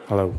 Hello.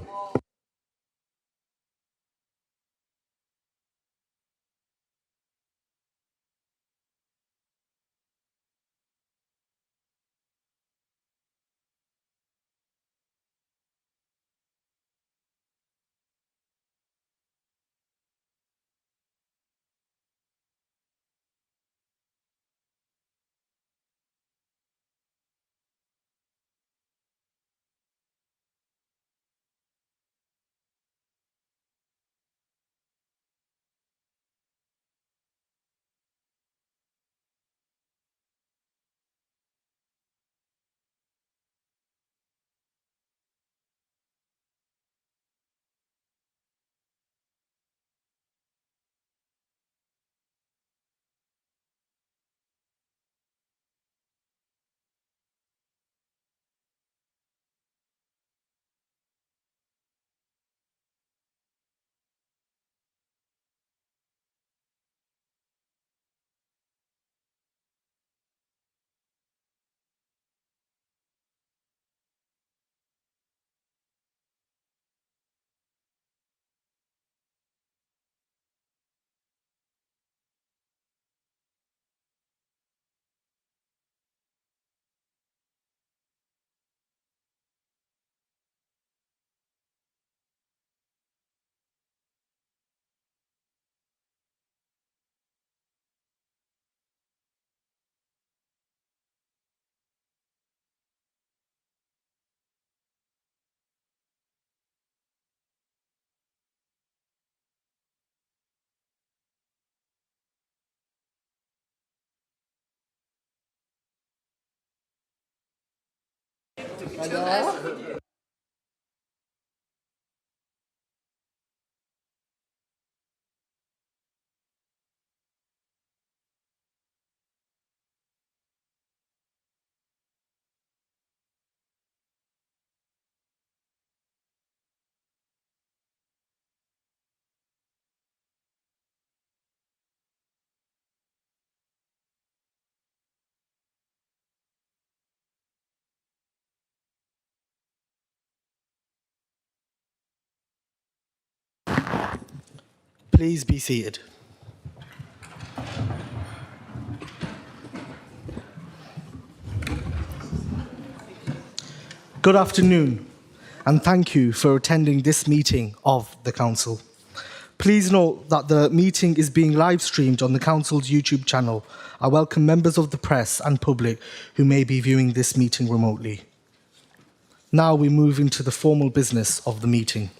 Please be seated. Good afternoon, and thank you for attending this meeting of the Council. Please note that the meeting is being live streamed on the Council's YouTube channel. I welcome members of the press and public who may be viewing this meeting remotely. Now we move into the formal business of the meeting.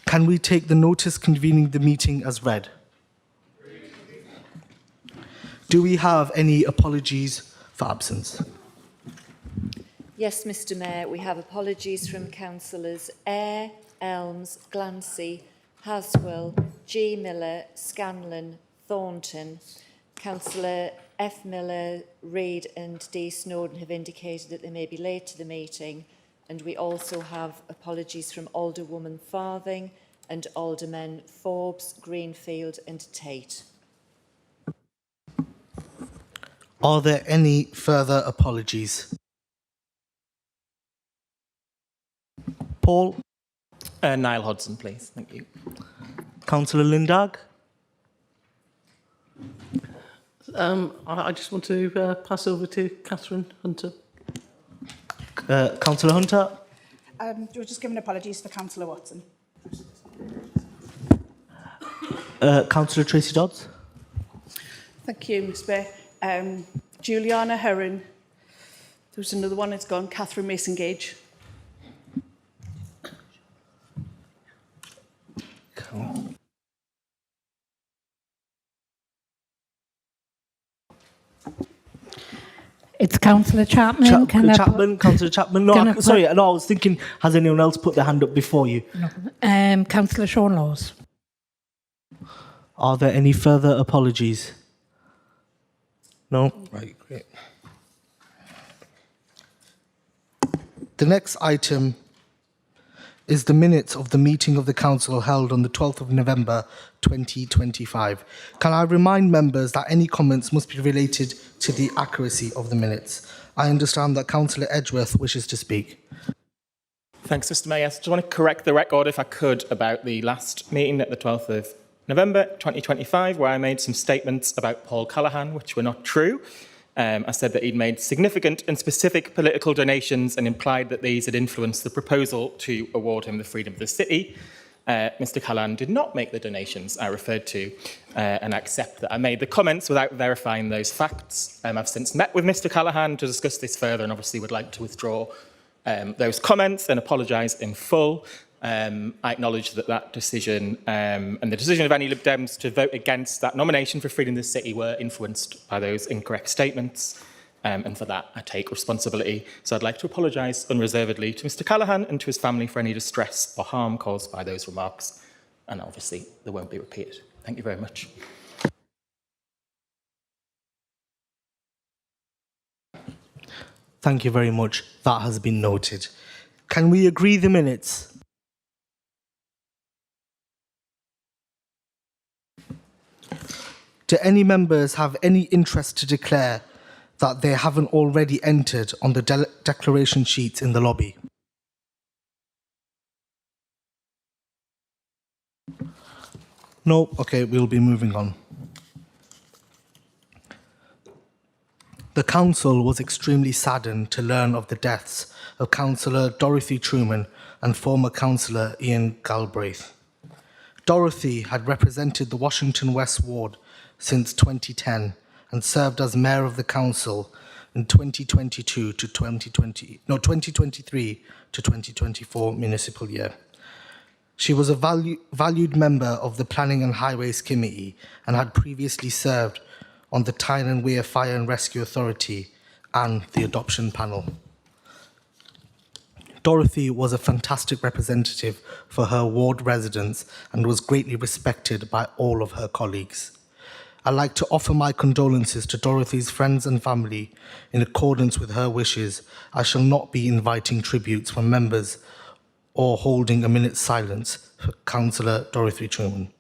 Can we take the notice convening the meeting as read? Do we have any apologies for absence? Yes, Mr Mayor, we have apologies from councillors Eyre, Elms, Glancy, Haswell, G Miller, Scanlon, Thornton. Councillor F Miller, Reid and D Snowden have indicated that they may be late to the meeting, and we also have apologies from Alderwoman Farthing and Aldermen Forbes, Greenfield and Tate. Are there any further apologies? Paul? Niall Hodson, please. Thank you. Councillor Lindag? I just want to pass over to Catherine Hunter. Councillor Hunter? We're just giving apologies for Councillor Watson. Councillor Tracy Dodds? Thank you, Ms Mayor. Juliana Heron. There's another one that's gone, Catherine Mason-Gage. It's Councillor Chapman. Councillor Chapman. No, sorry, no, I was thinking, has anyone else put their hand up before you? No. Councillor Sean Laws. Are there any further apologies? No? Right, great. The next item is the minutes of the meeting of the Council held on the 12th of November 2025. Can I remind members that any comments must be related to the accuracy of the minutes? I understand that Councillor Edgeworth wishes to speak. Thanks, Mr Mayor. I just want to correct the record, if I could, about the last meeting at the 12th of November 2025, where I made some statements about Paul Callaghan, which were not true. I said that he'd made significant and specific political donations and implied that these had influenced the proposal to award him the Freedom of the City. Mr Callaghan did not make the donations I referred to, and I accept that I made the comments without verifying those facts. I've since met with Mr Callaghan to discuss this further and obviously would like to withdraw those comments and apologise in full. I acknowledge that decision and the decision of any Lib Dems to vote against that nomination for Freedom of the City were influenced by those incorrect statements. And for that, I take responsibility. So I'd like to apologise unreservedly to Mr Callaghan and to his family for any distress or harm caused by those remarks. And obviously, they won't be repeated. Thank you very much. Thank you very much. That has been noted. Can we agree the minutes? Do any members have any interest to declare that they haven't already entered on the declaration sheets in the lobby? No? Okay, we'll be moving on. The council was extremely saddened to learn of the deaths of Councillor Dorothy Truman and former Councillor Ian Galbraith. Dorothy had represented the Washington West Ward since 2010 and served as mayor of the council in 2023 to 2024 municipal year. She was a valued member of the Planning and Highways Committee and had previously served on the Tyne and Wear Fire and Rescue Authority and the Adoption Panel. Dorothy was a fantastic representative for her ward residents and was greatly respected by all of her colleagues. I'd like to offer my condolences to Dorothy's friends and family. In accordance with her wishes, I shall not be inviting tributes from members or holding a minute's silence for Councillor Dorothy Truman.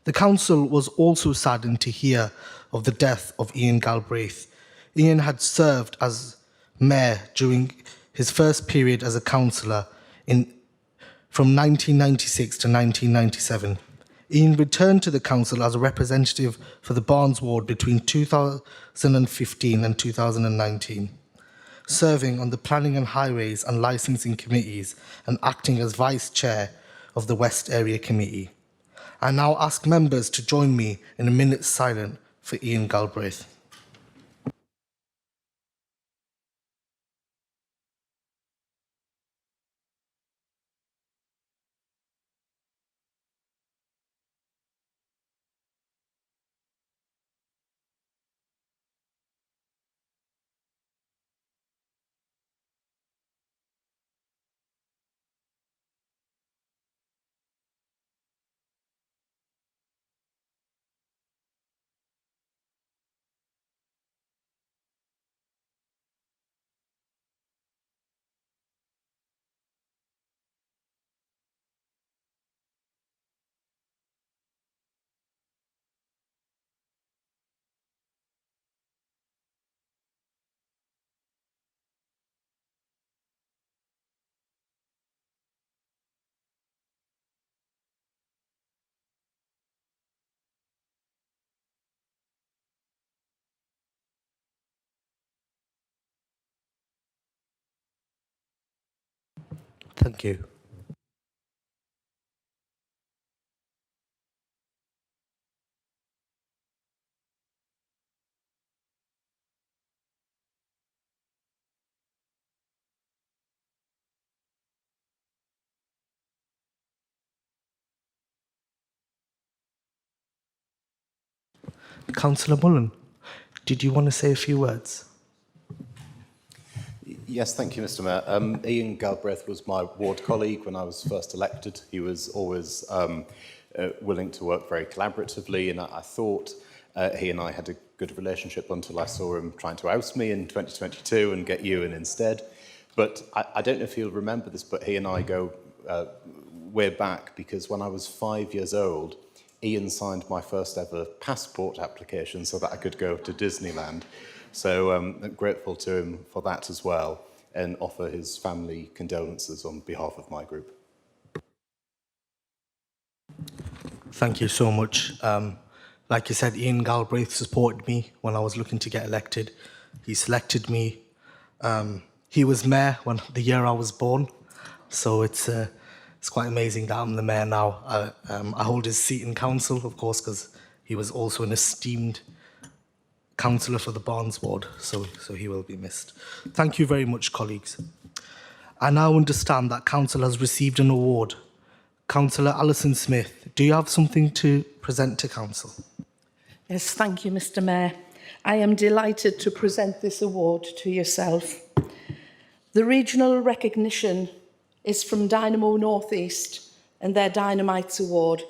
The council was also saddened to hear of the death of Ian Galbraith. Ian had served as mayor during his first period as a councillor from 1996 to 1997. Ian returned to the council as a representative for the Barnes Ward between 2015 and 2019, serving on the Planning and Highways and Licensing Committees and acting as Vice Chair of the West Area Committee. I now ask members to join me in a minute's silence for Ian Galbraith. Thank you. Councillor Mullen, did you want to say a few words? Yes, thank you, Mr Mayor. Ian Galbraith was my ward colleague when I was first elected. He was always willing to work very collaboratively, and I thought he and I had a good relationship until I saw him trying to oust me in 2022 and get you in instead. But I don't know if you'll remember this, but he and I go way back, because when I was 5 years old, Ian signed my first ever passport application so that I could go to Disneyland. So I'm grateful to him for that as well. and offer his family condolences on behalf of my group. Thank you so much. Like you said, Ian Galbraith supported me when I was looking to get elected. He selected me. He was mayor when the year I was born, so it's quite amazing that I'm the mayor now. I hold his seat in council, of course, because he was also an esteemed councillor for the Barnes ward, so he will be missed. Thank you very much, colleagues. I now understand that council has received an award. Councillor Alison Smith, do you have something to present to council? Yes, thank you, Mr. Mayor. I am delighted to present this award to yourself. The regional recognition is from Dynamo North East and their Dynamites Award,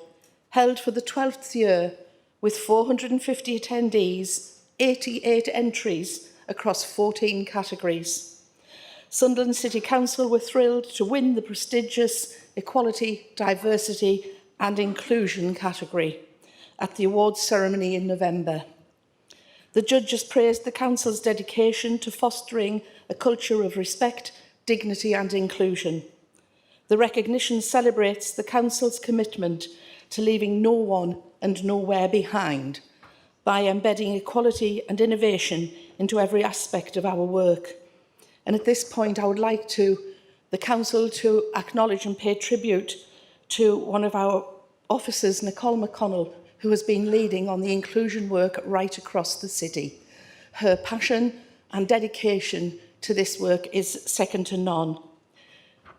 held for the 12th year with 450 attendees, 88 entries across 14 categories. Sunderland City Council were thrilled to win the prestigious Equality, Diversity and Inclusion category at the awards ceremony in November. The judges praised the Council's dedication to fostering a culture of respect, dignity and inclusion. The recognition celebrates the Council's commitment to leaving no one and nowhere behind by embedding equality and innovation into every aspect of our work. And at this point, I would like the Council to acknowledge and pay tribute to one of our officers, Nicole McConnell, who has been leading on the inclusion work right across the city. Her passion and dedication to this work is second to none.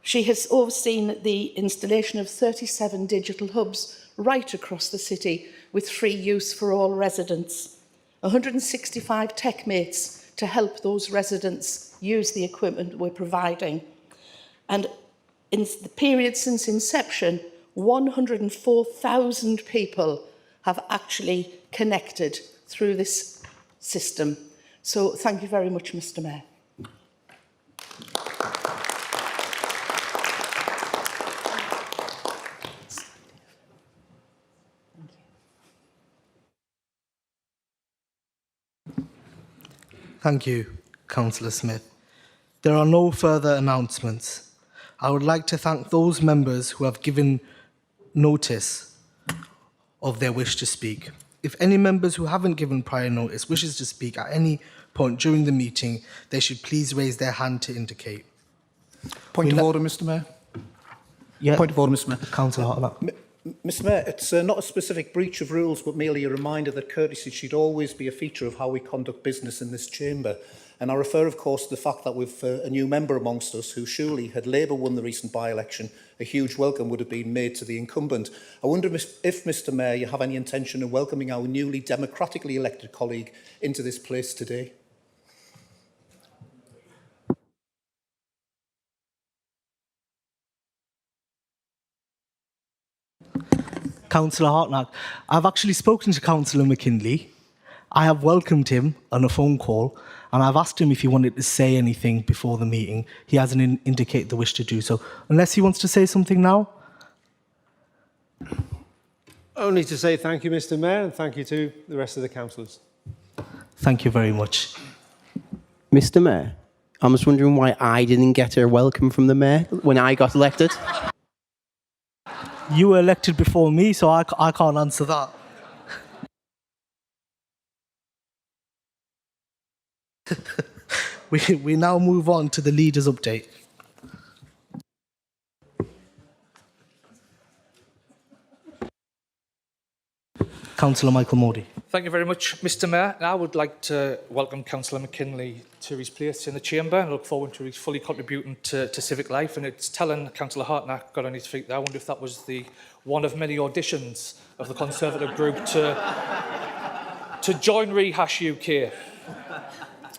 She has overseen the installation of 37 digital hubs right across the city with free use for all residents. 165 tech mates to help those residents use the equipment we're providing. And in the period since inception, 104,000 people have actually connected through this system. So thank you very much, Mr. Mayor. Thank you, Councillor Smith. There are no further announcements. I would like to thank those members who have given notice of their wish to speak. If any members who haven't given prior notice wishes to speak at any point during the meeting, they should please raise their hand to indicate. Point of order, Mr. Mayor. Yeah. Point of order, Mr. Mayor. Councillor Hartnett. Mr. Mayor, it's not a specific breach of rules, but merely a reminder that courtesy should always be a feature of how we conduct business in this chamber. And I refer, of course, to the fact that we've a new member amongst us who surely, had Labour won the recent by-election, a huge welcome would have been made to the incumbent. I wonder if, Mr. Mayor, you have any intention of welcoming our newly democratically elected colleague into this place today? Councillor Hartnett, I've actually spoken to Councillor McKinley. I have welcomed him on a phone call and I've asked him if he wanted to say anything before the meeting. He hasn't indicated the wish to do so. Unless he wants to say something now? Only to say thank you, Mr. Mayor, and thank you to the rest of the councillors. Thank you very much. Mr. Mayor, I'm just wondering why I didn't get a welcome from the Mayor when I got elected. You were elected before me, so I can't answer that. We now move on to the leaders' update. Councillor Michael Modi. Thank you very much, Mr. Mayor. I would like to welcome Councillor McKinley to his place in the chamber and look forward to his fully contributing to civic life. And it's telling Councillor Hartnett got on his feet there. I wonder if that was the one of many auditions of the Conservative group to join Rehash UK.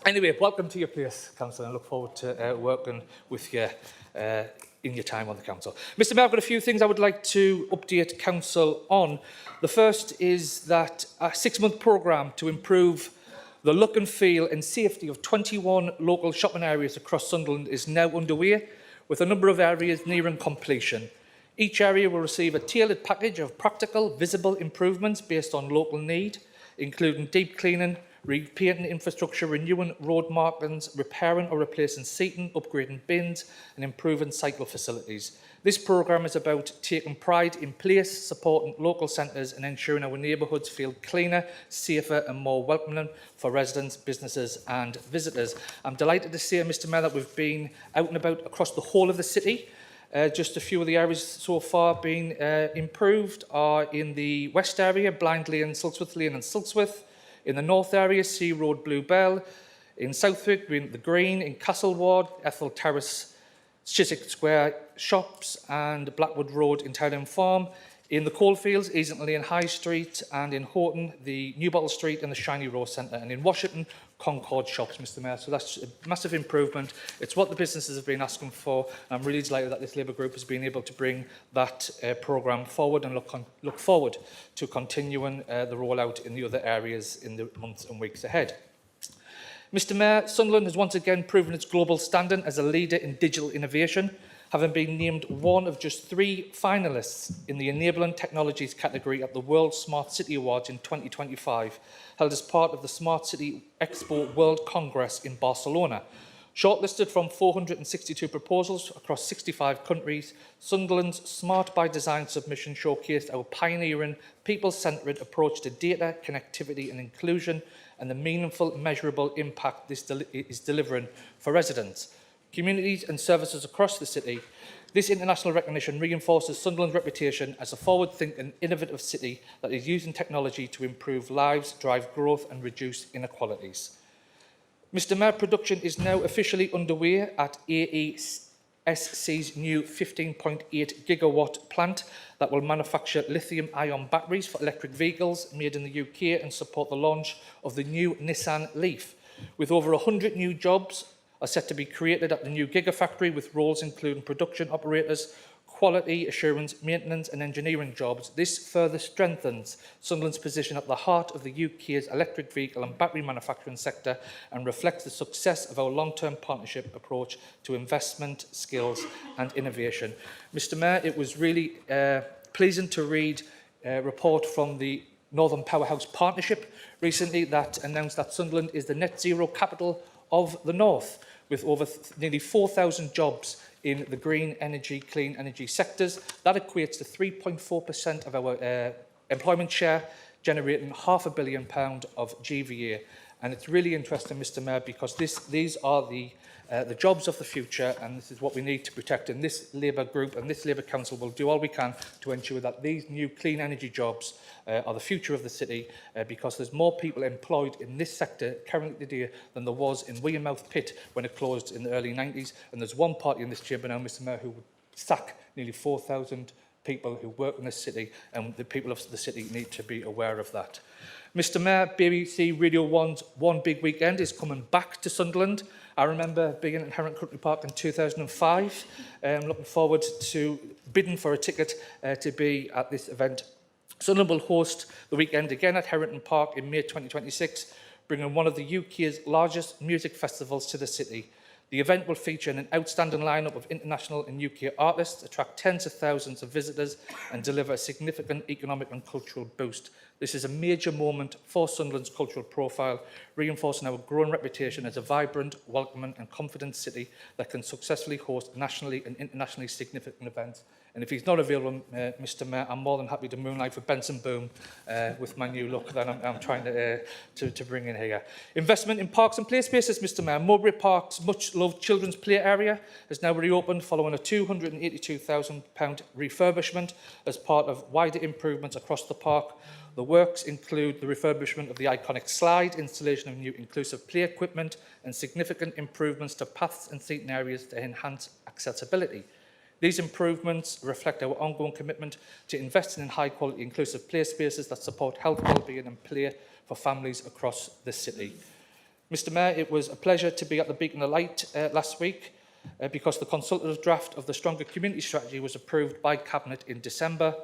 Anyway, welcome to your place, Councillor, and look forward to working with you in your time on the council. Mr. Mayor, I've got a few things I would like to update council on. The first is that a 6-month programme to improve the look and feel and safety of 21 local shopping areas across Sunderland is now underway, with a number of areas nearing completion. Each area will receive a tailored package of practical, visible improvements based on local need, including deep cleaning, repainting infrastructure, renewing road markings, repairing or replacing seating, upgrading bins and improving cycle facilities. This programme is about taking pride in place, supporting local centres and ensuring our neighbourhoods feel cleaner, safer and more welcoming for residents, businesses and visitors. I'm delighted to say, Mr Mayor, that we've been out and about across the whole of the city. Just a few of the areas so far being improved are in the west area, Blind Lane, Silksworth Lane and Silksworth. In the north area, Sea Road, Bluebell. In Southwick, the Green. In Castle Ward, Ethel Terrace, Chiswick Square Shops and Blackwood Road in Townham Farm. In the Coalfields, Easington Lane High Street, and in Horton, the New Bottle Street and the Shiny Rose Centre, and in Washington, Concord Shops, Mr Mayor. So that's a massive improvement. It's what the businesses have been asking for. And I'm really delighted that this Labour group has been able to bring that programme forward and look forward to continuing the rollout in the other areas in the months and weeks ahead. Mr Mayor, Sunderland has once again proven its global standing as a leader in digital innovation, having been named one of just 3 finalists in the Enabling Technologies category at the World Smart City Awards in 2025, held as part of the Smart City Expo World Congress in Barcelona. Shortlisted from 462 proposals across 65 countries, Sunderland's Smart by Design submission showcased our pioneering, people-centred approach to data, connectivity and inclusion, and the meaningful, measurable impact this is delivering for residents, communities and services across the city. This international recognition reinforces Sunderland's reputation as a forward-thinking, innovative city that is using technology to improve lives, drive growth and reduce inequalities. Mr Mayor, production is now officially underway at AESC's new 15.8 gigawatt plant that will manufacture lithium-ion batteries for electric vehicles made in the UK and support the launch of the new Nissan Leaf. With over 100 new jobs are set to be created at the new Gigafactory, with roles including production operators, quality assurance, maintenance and engineering jobs. This further strengthens Sunderland's position at the heart of the UK's electric vehicle and battery manufacturing sector and reflects the success of our long-term partnership approach to investment, skills and innovation. Mr Mayor, it was really pleasing to read a report from the Northern Powerhouse Partnership recently that announced that Sunderland is the net zero capital of the North, with over nearly 4,000 jobs in the green energy, clean energy sectors. That equates to 3.4% of our employment share, generating £500 million of GVA. And it's really interesting, Mr Mayor, because these are the jobs of the future, and this is what we need to protect. And this Labour group and this Labour Council will do all we can to ensure that these new clean energy jobs are the future of the city, because there's more people employed in this sector currently today than there was in Wearmouth Pit when it closed in the early 90s. And there's one party in this chamber now, Mr Mayor, who would sack nearly 4,000 people who work in this city, and the people of the city need to be aware of that. Mr Mayor, BBC Radio 1's One Big Weekend is coming back to Sunderland. I remember being in Herent Country Park in 2005, looking forward to bidding for a ticket to be at this event. Sunderland will host the weekend again at Herrington Park in May 2026, bringing one of the UK's largest music festivals to the city. The event will feature an outstanding lineup of international and UK artists, attract tens of thousands of visitors and deliver a significant economic and cultural boost. This is a major moment for Sunderland's cultural profile, reinforcing our growing reputation as a vibrant, welcoming and confident city that can successfully host nationally and internationally significant events. And if he's not available, Mr Mayor, I'm more than happy to moonlight for Benson Boom with my new look that I'm trying to bring in here. Investment in parks and play spaces, Mr Mayor. Mowbray Park's much-loved children's play area has now reopened following a £282,000 refurbishment as part of wider improvements across the park. The works include the refurbishment of the iconic slide, installation of new inclusive play equipment, and significant improvements to paths and seating areas to enhance accessibility. These improvements reflect our ongoing commitment to investing in high-quality inclusive play spaces that support health, well-being and play for families across the city. Mr Mayor, it was a pleasure to be at the Beacon of Light last week because the consultative draft of the Stronger Community Strategy was approved by Cabinet in December.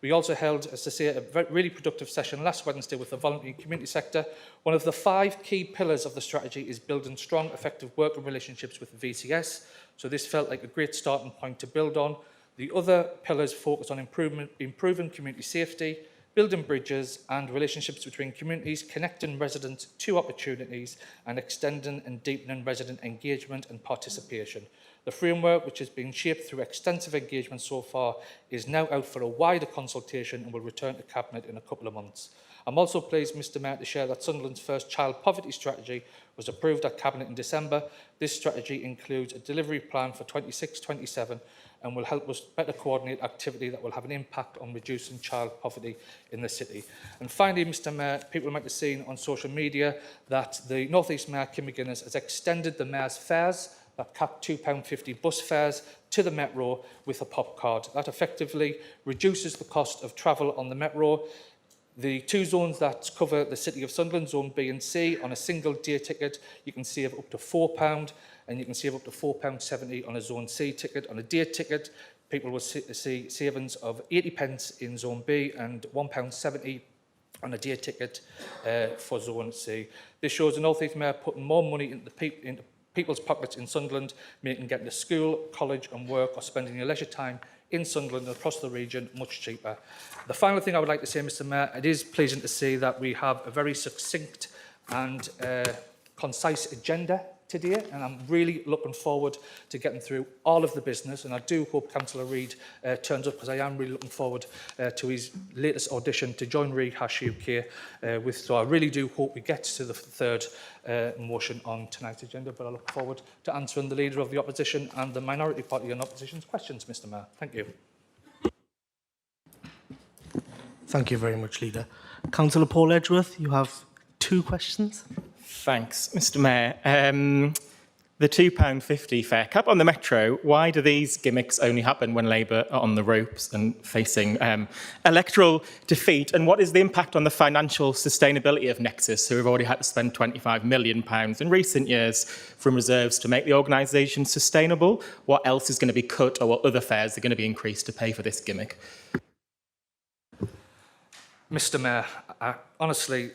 We also held, as I say, a really productive session last Wednesday with the voluntary and community sector. One of the 5 key pillars of the strategy is building strong, effective working relationships with the VCS. So this felt like a great starting point to build on. The other pillars focus on improving community safety, building bridges and relationships between communities, connecting residents to opportunities and extending and deepening resident engagement and participation. The framework, which has been shaped through extensive engagement so far, is now out for a wider consultation and will return to Cabinet in a couple of months. I'm also pleased, Mr Mayor, to share that Sunderland's first child poverty strategy was approved at Cabinet in December. This strategy includes a delivery plan for 26-27 and will help us better coordinate activity that will have an impact on reducing child poverty in the city. And finally, Mr Mayor, people might have seen on social media that the North East Mayor, Kim McGuinness, has extended the Mayor's fares, that capped £2.50 bus fares, to the Metro with a pop card. That effectively reduces the cost of travel on the Metro. The two zones that cover the City of Sunderland, Zone B and C, on a single day ticket, you can save up to £4, and you can save up to £4.70 on a Zone C ticket. On a day ticket, people will see savings of 80 pence in Zone B and £1.70 on a day ticket for Zone C. This shows the North East Mayor putting more money into people's pockets in Sunderland, making getting to school, college and work or spending your leisure time in Sunderland and across the region much cheaper. The final thing I would like to say, Mr Mayor, it is pleasing to see that we have a very succinct and concise agenda today, and I'm really looking forward to getting through all of the business, and I do hope Councillor Reid turns up, because I am really looking forward to his latest audition to join Rehash UK so I really do hope we get to the third motion on tonight's agenda, but I look forward to answering the Leader of the Opposition and the Minority Party and Opposition's questions, Mr Mayor. Thank you. Thank you very much, Leader. Councillor Paul Edgeworth, you have 2 questions. Thanks, Mr Mayor. The £2.50 fare cap on the Metro, why do these gimmicks only happen when Labour are on the ropes and facing electoral defeat? And what is the impact on the financial sustainability of Nexus, who have already had to spend £25 million in recent years from reserves to make the organisation sustainable? What else is going to be cut, or what other fares are going to be increased to pay for this gimmick? Mr Mayor, honestly,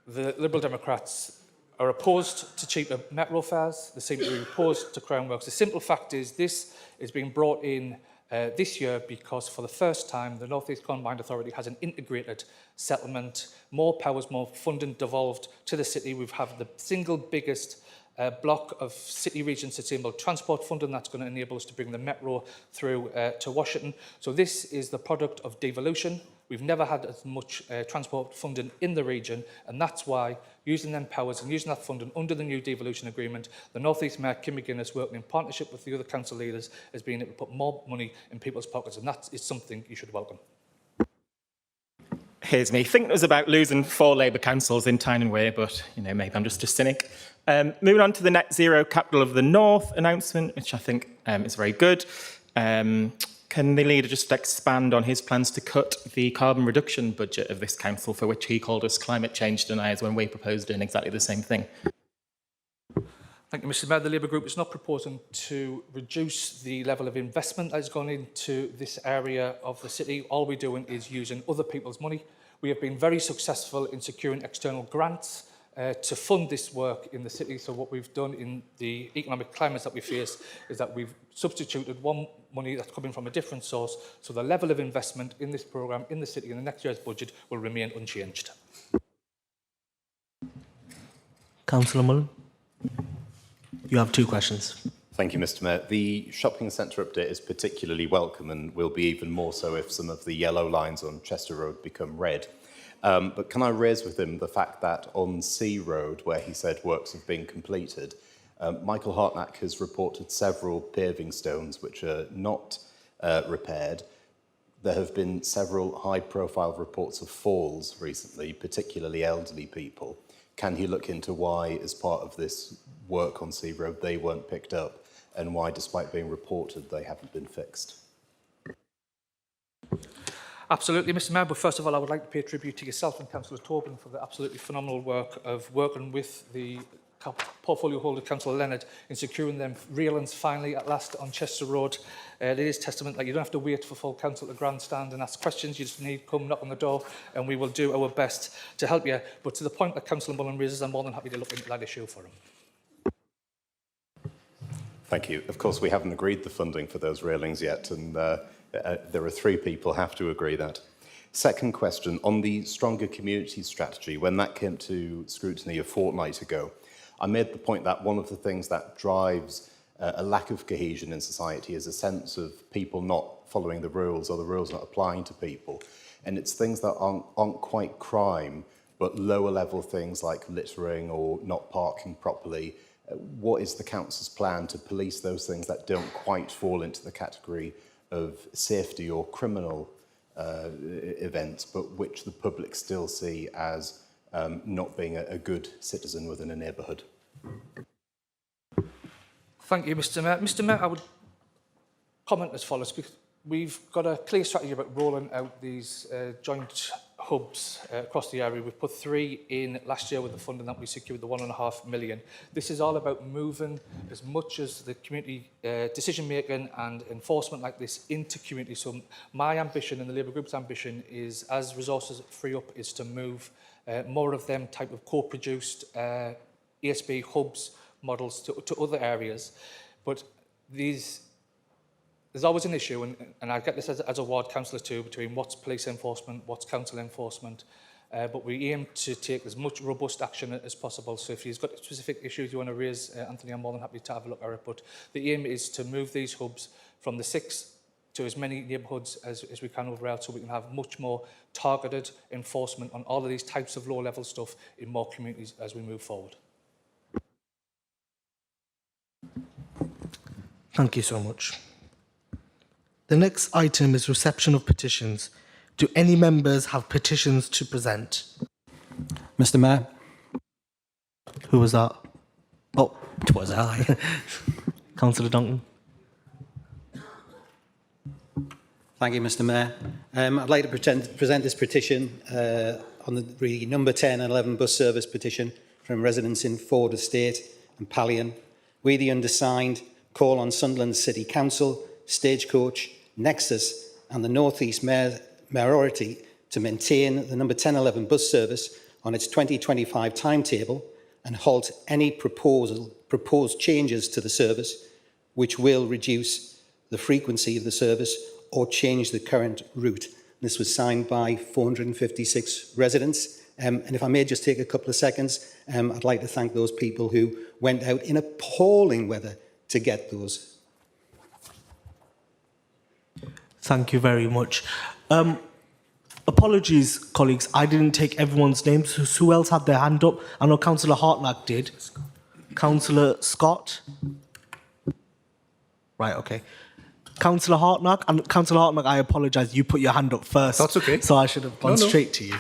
the Liberal Democrats are opposed to cheaper Metro fares. They seem to be opposed to Crown Works. The simple fact is this is being brought in this year because for the first time the North East Combined Authority has an integrated settlement, more powers, more funding devolved to the city. We've had the single biggest block of city region sustainable transport funding that's going to enable us to bring the Metro through to Washington. So this is the product of devolution. We've never had as much transport funding in the region, and that's why, using them powers and using that funding under the new devolution agreement, the North East Mayor, Kim McGuinness, working in partnership with the other council leaders, has been able to put more money in people's pockets, and that is something you should welcome. Here's me. Thinking it was about losing 4 Labour councils in Tyne and Wear, but maybe I'm just a cynic. Moving on to the Net Zero Capital of the North announcement, which I think is very good. Can the Leader just expand on his plans to cut the carbon reduction budget of this council, for which he called us climate change deniers when we proposed doing exactly the same thing? Thank you, Mr Mayor. The Labour Group is not proposing to reduce the level of investment that has gone into this area of the city. All we're doing is using other people's money. We have been very successful in securing external grants to fund this work in the city. So what we've done in the economic climates that we face is that we've substituted one money that's coming from a different source, so the level of investment in this programme in the city in the next year's budget will remain unchanged. Councillor Mullen, you have 2 questions. Thank you, Mr Mayor. The shopping centre update is particularly welcome and will be even more so if some of the yellow lines on Chester Road become red. But can I raise with him the fact that on C Road, where he said works have been completed, Michael Hartnack has reported several paving stones which are not repaired. There have been several high-profile reports of falls recently, particularly elderly people. Can he look into why, as part of this work on C Road, they weren't picked up, and why, despite being reported, they haven't been fixed? Absolutely, Mr Mayor, but first of all, I would like to pay tribute to yourself and Councillor Tobin for the absolutely phenomenal work of working with the portfolio holder, Councillor Leonard, in securing them railings finally at last on Chester Road. It is testament that you don't have to wait for full council to grandstand and ask questions. You just need to come knock on the door and we will do our best to help you. But to the point that Councillor Mullen raises, I'm more than happy to look into that issue for him. Thank you. Of course, we haven't agreed the funding for those railings yet, and there are 3 people have to agree that. Second question, on the Stronger Community Strategy, when that came to scrutiny a fortnight ago, I made the point that one of the things that drives a lack of cohesion in society is a sense of people not following the rules or the rules not applying to people. And it's things that aren't quite crime, but lower level things like littering or not parking properly. What is the council's plan to police those things that don't quite fall into the category of safety or criminal events, but which the public still see as not being a good citizen within a neighbourhood? Thank you, Mr Mayor. Mr Mayor, I would comment as follows. We've got a clear strategy about rolling out these joint hubs across the area. We've put 3 in last year with the funding that we secured, the £1.5 million. This is all about moving as much as the community decision-making and enforcement like this into community. So my ambition and the Labour Group's ambition is, as resources free up, is to move more of them type of co-produced ESB hubs models to other areas. But there's always an issue, and I get this as a ward councillor too, between what's police enforcement, what's council enforcement, but we aim to take as much robust action as possible. So if you've got specific issues you want to raise, Anthony, I'm more than happy to have a look at it, but the aim is to move these hubs from the 6 to as many neighbourhoods as we can overall, so we can have much more targeted enforcement on all of these types of low-level stuff in more communities as we move forward. Thank you so much. The next item is reception of petitions. Do any members have petitions to present? Mr Mayor. Who was that? Oh, It was I. Councillor Duncan. Thank you, Mr Mayor. I'd like to present this petition on the number 10 and 11 bus service petition from residents in Ford Estate and Pallion. We, the undersigned, call on Sunderland City Council, Stagecoach, Nexus and the North East Mayoralty to maintain the number 1011 bus service on its 2025 timetable and halt any proposed changes to the service which will reduce the frequency of the service or change the current route. This was signed by 456 residents. And if I may just take a couple of seconds, I'd like to thank those people who went out in appalling weather to get those. Thank you very much. Apologies, colleagues, I didn't take everyone's names. Who else had their hand up? I know Councillor Hartnack did. Councillor Scott? Right, okay. Councillor Hartnack, and Councillor Hartnack, I apologise, you put your hand up first. That's okay. So I should have gone straight to you.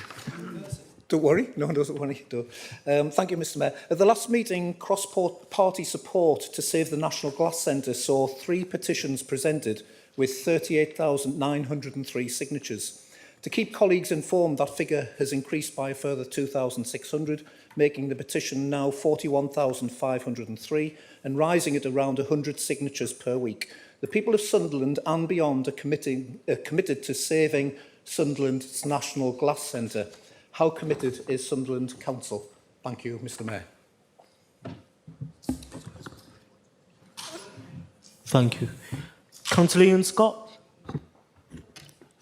Don't worry. No, don't worry. Thank you, Mr Mayor. At the last meeting, cross-party support to save the National Glass Centre saw 3 petitions presented with 38,903 signatures. To keep colleagues informed, that figure has increased by a further 2,600, making the petition now 41,503 and rising at around 100 signatures per week. The people of Sunderland and beyond are committed to saving Sunderland's National Glass Centre. How committed is Sunderland Council? Thank you, Mr Mayor. Thank you. Councillor Ian Scott?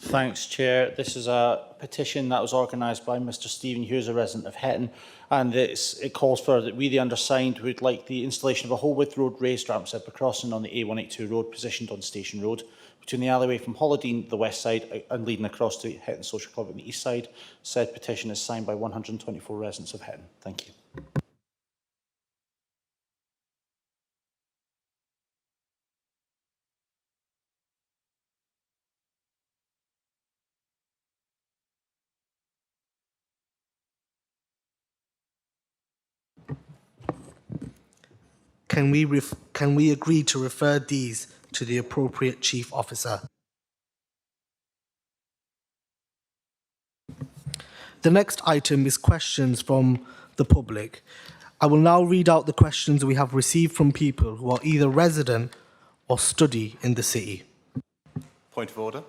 Thanks, Chair. This is a petition that was organised by Mr Stephen Hughes, a resident of Hetton, and it calls for that we, the undersigned, would like the installation of a whole-width road raised ramp zebra crossing on the A182 road positioned on Station Road between the alleyway from Holladine, the west side, and leading across to Hetton Social Club on the east side. Said petition is signed by 124 residents of Hetton. Thank you. Can we agree to refer these to the appropriate chief officer? The next item is questions from the public. I will now read out the questions we have received from people who are either resident or study in the city. Point of order.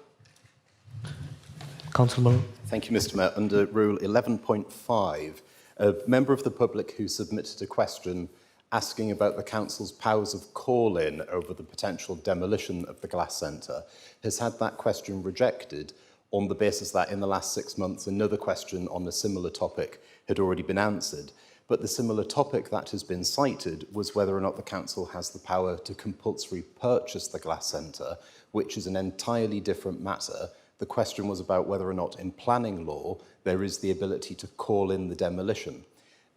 Councillor Mullen. Thank you, Mr Mayor. Under Rule 11.5, a member of the public who submitted a question asking about the Council's powers of call-in over the potential demolition of the Glass Centre has had that question rejected on the basis that in the last 6 months, another question on a similar topic had already been answered. But the similar topic that has been cited was whether or not the council has the power to compulsory purchase the glass centre, which is an entirely different matter. The question was about whether or not in planning law there is the ability to call in the demolition.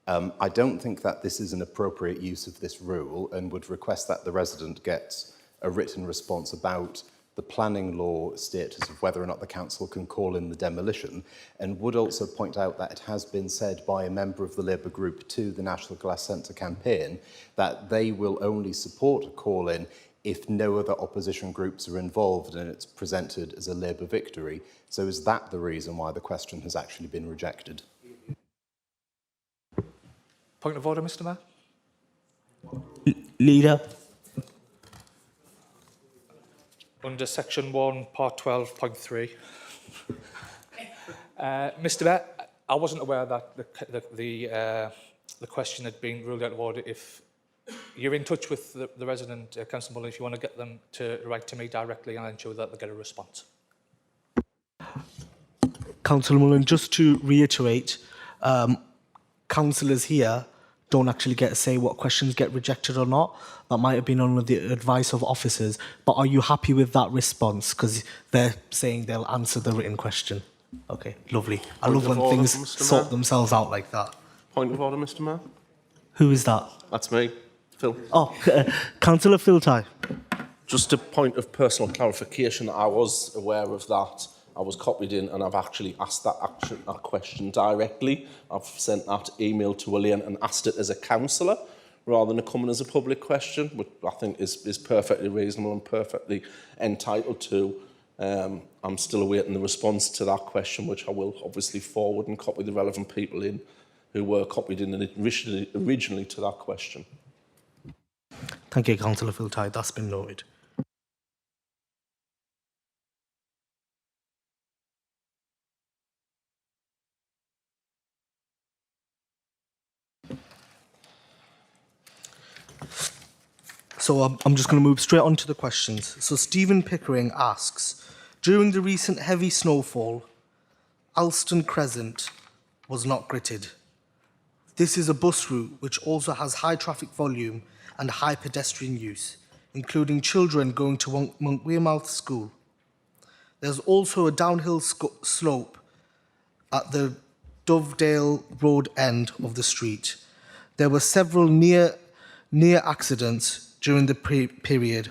I don't think that this is an appropriate use of this rule and would request that the resident gets a written response about the planning law status of whether or not the council can call in the demolition, and would also point out that it has been said by a member of the Labour group to the National Glass Centre campaign that they will only support a call-in if no other opposition groups are involved and it's presented as a Labour victory. So is that the reason why the question has actually been rejected? Point of order, Mr Mayor. Leader. Under section 1, part 12.3. Mr Mayor, I wasn't aware that the question had been ruled out of order. If you're in touch with the resident, Councillor Mullin, if you want to get them to write to me directly, I'll ensure that they get a response. Councillor Mullin, just to reiterate, councillors here don't actually get to say what questions get rejected or not. That might have been under the advice of officers. But are you happy with that response? Because they're saying they'll answer the written question. Okay, lovely. I love when things sort themselves out like that. Point of order, Mr Mayor. Who is that? That's me, Phil. Oh, Councillor Phil Tighe. Just a point of personal clarification. I was aware of that. I was copied in and I've actually asked that question directly. I've sent that email to Elaine and asked it as a councillor rather than coming as a public question, which I think is perfectly reasonable and perfectly entitled to. I'm still awaiting the response to that question, which I will obviously forward and copy the relevant people in who were copied in originally to that question. Thank you, Councillor Phil Tighe. That's been noted. So I'm just going to move straight on to the questions. So Stephen Pickering asks, during the recent heavy snowfall, Alston Crescent was not gritted. This is a bus route which also has high traffic volume and high pedestrian use, including children going to Monk Wearmouth School. There's also a downhill slope at the Dovedale Road end of the street. There were several near accidents during the period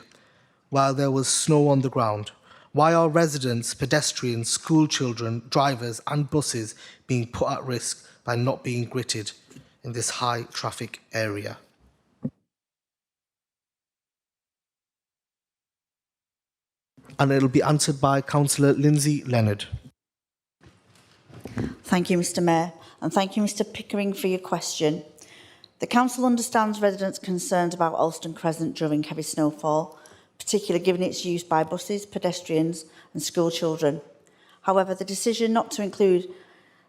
while there was snow on the ground. Why are residents, pedestrians, school children, drivers and buses being put at risk by not being gritted in this high traffic area? And it'll be answered by Councillor Lindsay Leonard. Thank you, Mr Mayor, and thank you, Mr Pickering, for your question. The Council understands residents' concerns about Alston Crescent during heavy snowfall, particularly given its use by buses, pedestrians and school children. However, the decision not to include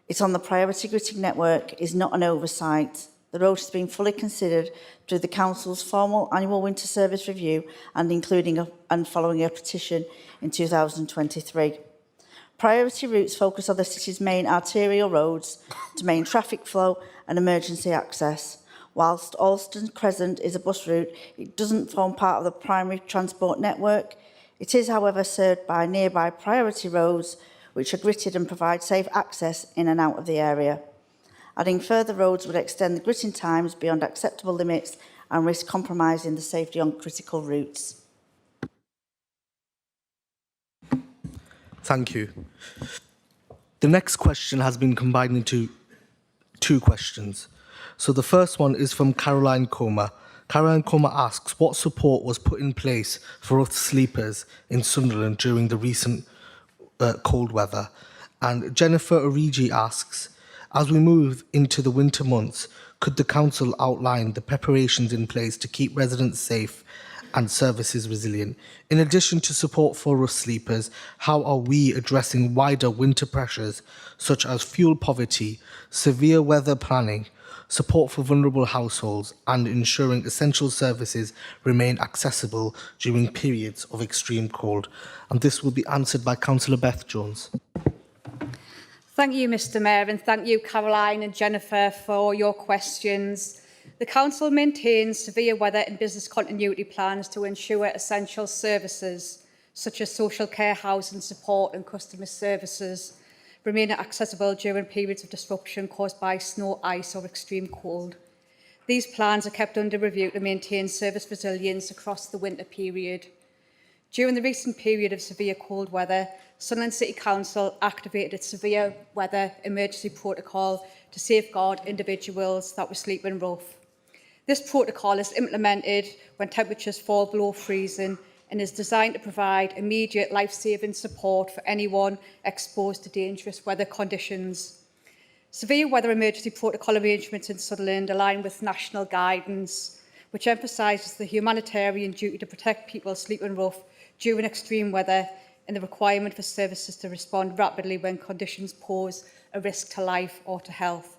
it on the priority gritting network is not an oversight. The road has been fully considered through the Council's formal annual winter service review and following a petition in 2023. Priority routes focus on the city's main arterial roads to main traffic flow and emergency access. Whilst Alston Crescent is a bus route, it doesn't form part of the primary transport network. It is, however, served by nearby priority roads, which are gritted and provide safe access in and out of the area. Adding further roads would extend the gritting times beyond acceptable limits and risk compromising the safety on critical routes. Thank you. The next question has been combined into two questions. So the first one is from Caroline Comer. Caroline Comer asks, what support was put in place for us sleepers in Sunderland during the recent cold weather? And Jennifer Origi asks, as we move into the winter months, could the council outline the preparations in place to keep residents safe and services resilient? In addition to support for us sleepers, how are we addressing wider winter pressures such as fuel poverty, severe weather planning, support for vulnerable households and ensuring essential services remain accessible during periods of extreme cold? And this will be answered by Councillor Beth Jones. Thank you, Mr Mayor, and thank you, Caroline and Jennifer, for your questions. The Council maintains severe weather and business continuity plans to ensure essential services, such as social care, housing support and customer services, remain accessible during periods of disruption caused by snow, ice or extreme cold. These plans are kept under review to maintain service resilience across the winter period. During the recent period of severe cold weather, Sunderland City Council activated its severe weather emergency protocol to safeguard individuals that were sleeping rough. This protocol is implemented when temperatures fall below freezing and is designed to provide immediate life-saving support for anyone exposed to dangerous weather conditions. Severe weather emergency protocol arrangements in Sutherland align with national guidance, which emphasises the humanitarian duty to protect people sleeping rough during extreme weather and the requirement for services to respond rapidly when conditions pose a risk to life or to health.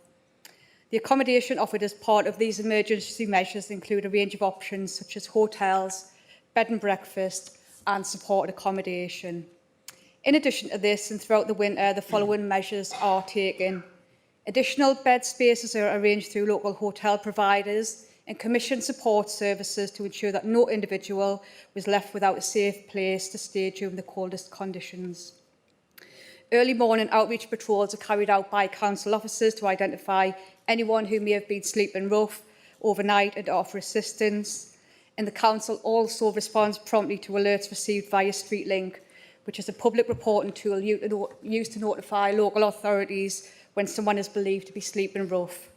The accommodation offered as part of these emergency measures include a range of options such as hotels, bed and breakfast and supported accommodation. In addition to this, and throughout the winter, the following measures are taken. Additional bed spaces are arranged through local hotel providers and commission support services to ensure that no individual was left without a safe place to stay during the coldest conditions. Early morning outreach patrols are carried out by council officers to identify anyone who may have been sleeping rough overnight and offer assistance. And the council also responds promptly to alerts received via StreetLink, which is a public reporting tool used to notify local authorities when someone is believed to be sleeping rough.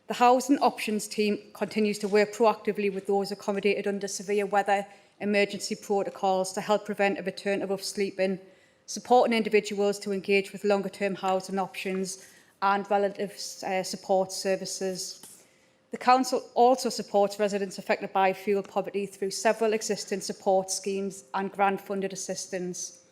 The Housing Options team continues to work proactively with those accommodated under severe weather emergency protocols to help prevent a return to rough sleeping, supporting individuals to engage with longer-term housing options and relative support services. The Council also supports residents affected by fuel poverty through several existing support schemes and grant-funded assistance,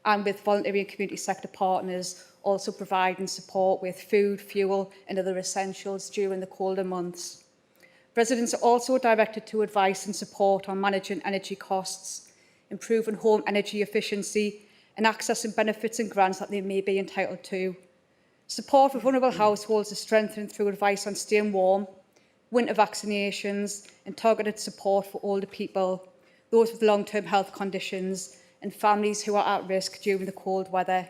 and with voluntary and community sector partners also providing support with food, fuel and other essentials during the colder months. Residents are also directed to advice and support on managing energy costs, improving home energy efficiency and accessing benefits and grants that they may be entitled to. Support for vulnerable households is strengthened through advice on staying warm, winter vaccinations and targeted support for older people, those with long-term health conditions and families who are at risk during the cold weather.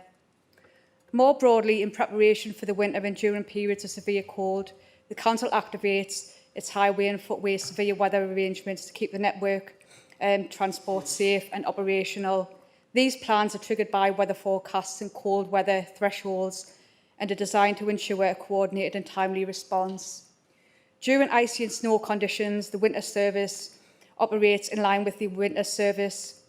More broadly, in preparation for the winter and during periods of severe cold, the Council activates its highway and footway severe weather arrangements to keep the network transport safe and operational. These plans are triggered by weather forecasts and cold weather thresholds and are designed to ensure a coordinated and timely response. During icy and snow conditions, the winter service operates in line with the winter service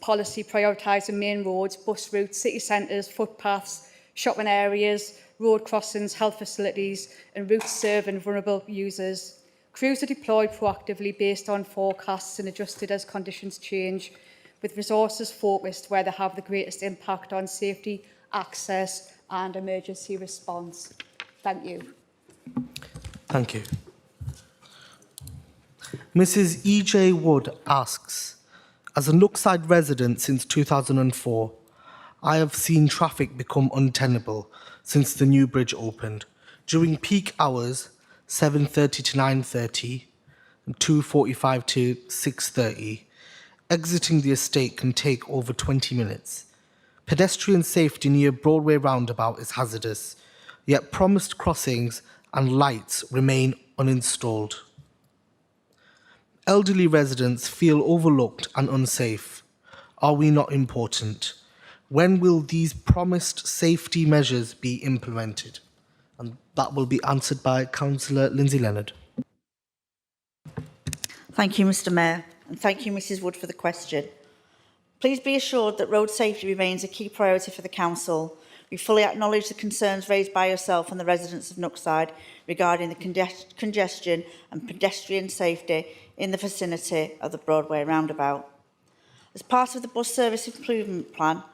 policy, prioritising main roads, bus routes, city centres, footpaths, shopping areas, road crossings, health facilities and routes serving vulnerable users. Crews are deployed proactively based on forecasts and adjusted as conditions change, with resources focused where they have the greatest impact on safety, access and emergency response. Thank you. Thank you. Mrs. E.J. Wood asks, as a Nookside resident since 2004, I have seen traffic become untenable since the new bridge opened. During peak hours, 7:30 to 9:30 and 2:45 to 6:30, exiting the estate can take over 20 minutes. Pedestrian safety near Broadway roundabout is hazardous, yet promised crossings and lights remain uninstalled. Elderly residents feel overlooked and unsafe. Are we not important? When will these promised safety measures be implemented? And that will be answered by Councillor Lindsay Leonard. Thank you, Mr Mayor, and thank you, Mrs Wood, for the question. Please be assured that road safety remains a key priority for the Council. We fully acknowledge the concerns raised by yourself and the residents of Nookside regarding the congestion and pedestrian safety in the vicinity of the Broadway roundabout. As part of the bus service improvement plan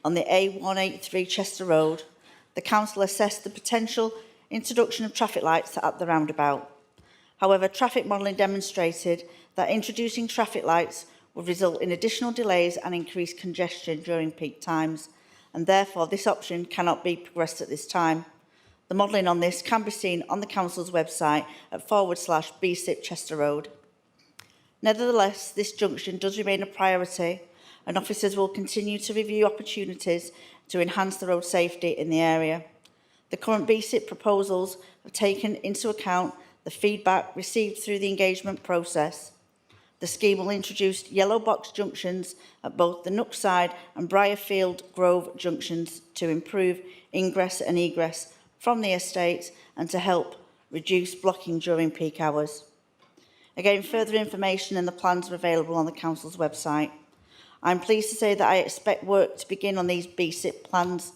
on the A183 Chester Road, the Council assessed the potential introduction of traffic lights at the roundabout. However, traffic modelling demonstrated that introducing traffic lights would result in additional delays and increased congestion during peak times, and therefore this option cannot be progressed at this time. The modelling on this can be seen on the Council's website at /BSIP Chester Road. Nevertheless, this junction does remain a priority, and officers will continue to review opportunities to enhance the road safety in the area. The current BSIP proposals have taken into account the feedback received through the engagement process. The scheme will introduce yellow box junctions at both the Nookside and Briarfield Grove junctions to improve ingress and egress from the estate and to help reduce blocking during peak hours. Again, further information and the plans are available on the Council's website. I'm pleased to say that I expect work to begin on these BSIP plans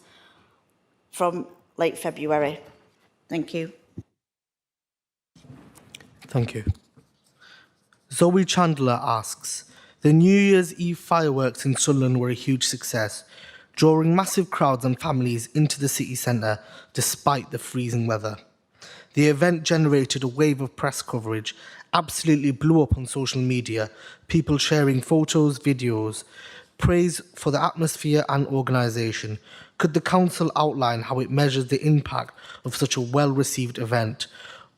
from late February. Thank you. Thank you. Zoe Chandler asks, the New Year's Eve fireworks in Sunderland were a huge success, drawing massive crowds and families into the city centre despite the freezing weather. The event generated a wave of press coverage, absolutely blew up on social media, people sharing photos, videos, praise for the atmosphere and organisation. Could the council outline how it measures the impact of such a well-received event,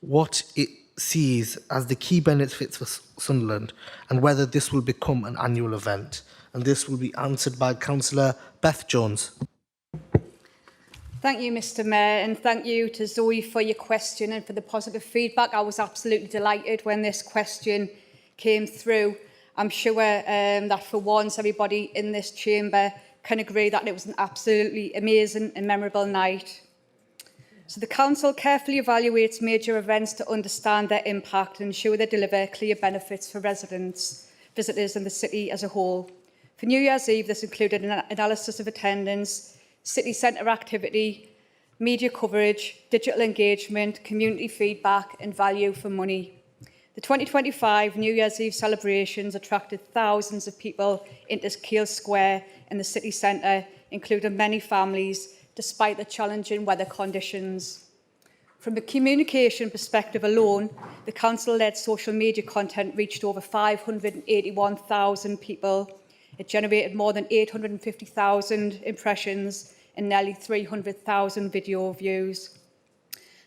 what it sees as the key benefits for Sunderland, and whether this will become an annual event? And this will be answered by Councillor Beth Jones. Thank you, Mr Mayor, and thank you to Zoe for your question and for the positive feedback. I was absolutely delighted when this question came through. I'm sure that for once everybody in this chamber can agree that it was an absolutely amazing and memorable night. So the Council carefully evaluates major events to understand their impact and ensure they deliver clear benefits for residents, visitors and the city as a whole. For New Year's Eve, this included an analysis of attendance, city centre activity, media coverage, digital engagement, community feedback and value for money. The 2025 New Year's Eve celebrations attracted thousands of people into Keele Square in the city centre, including many families, despite the challenging weather conditions. From a communication perspective alone, the council-led social media content reached over 581,000 people. It generated more than 850,000 impressions and nearly 300,000 video views.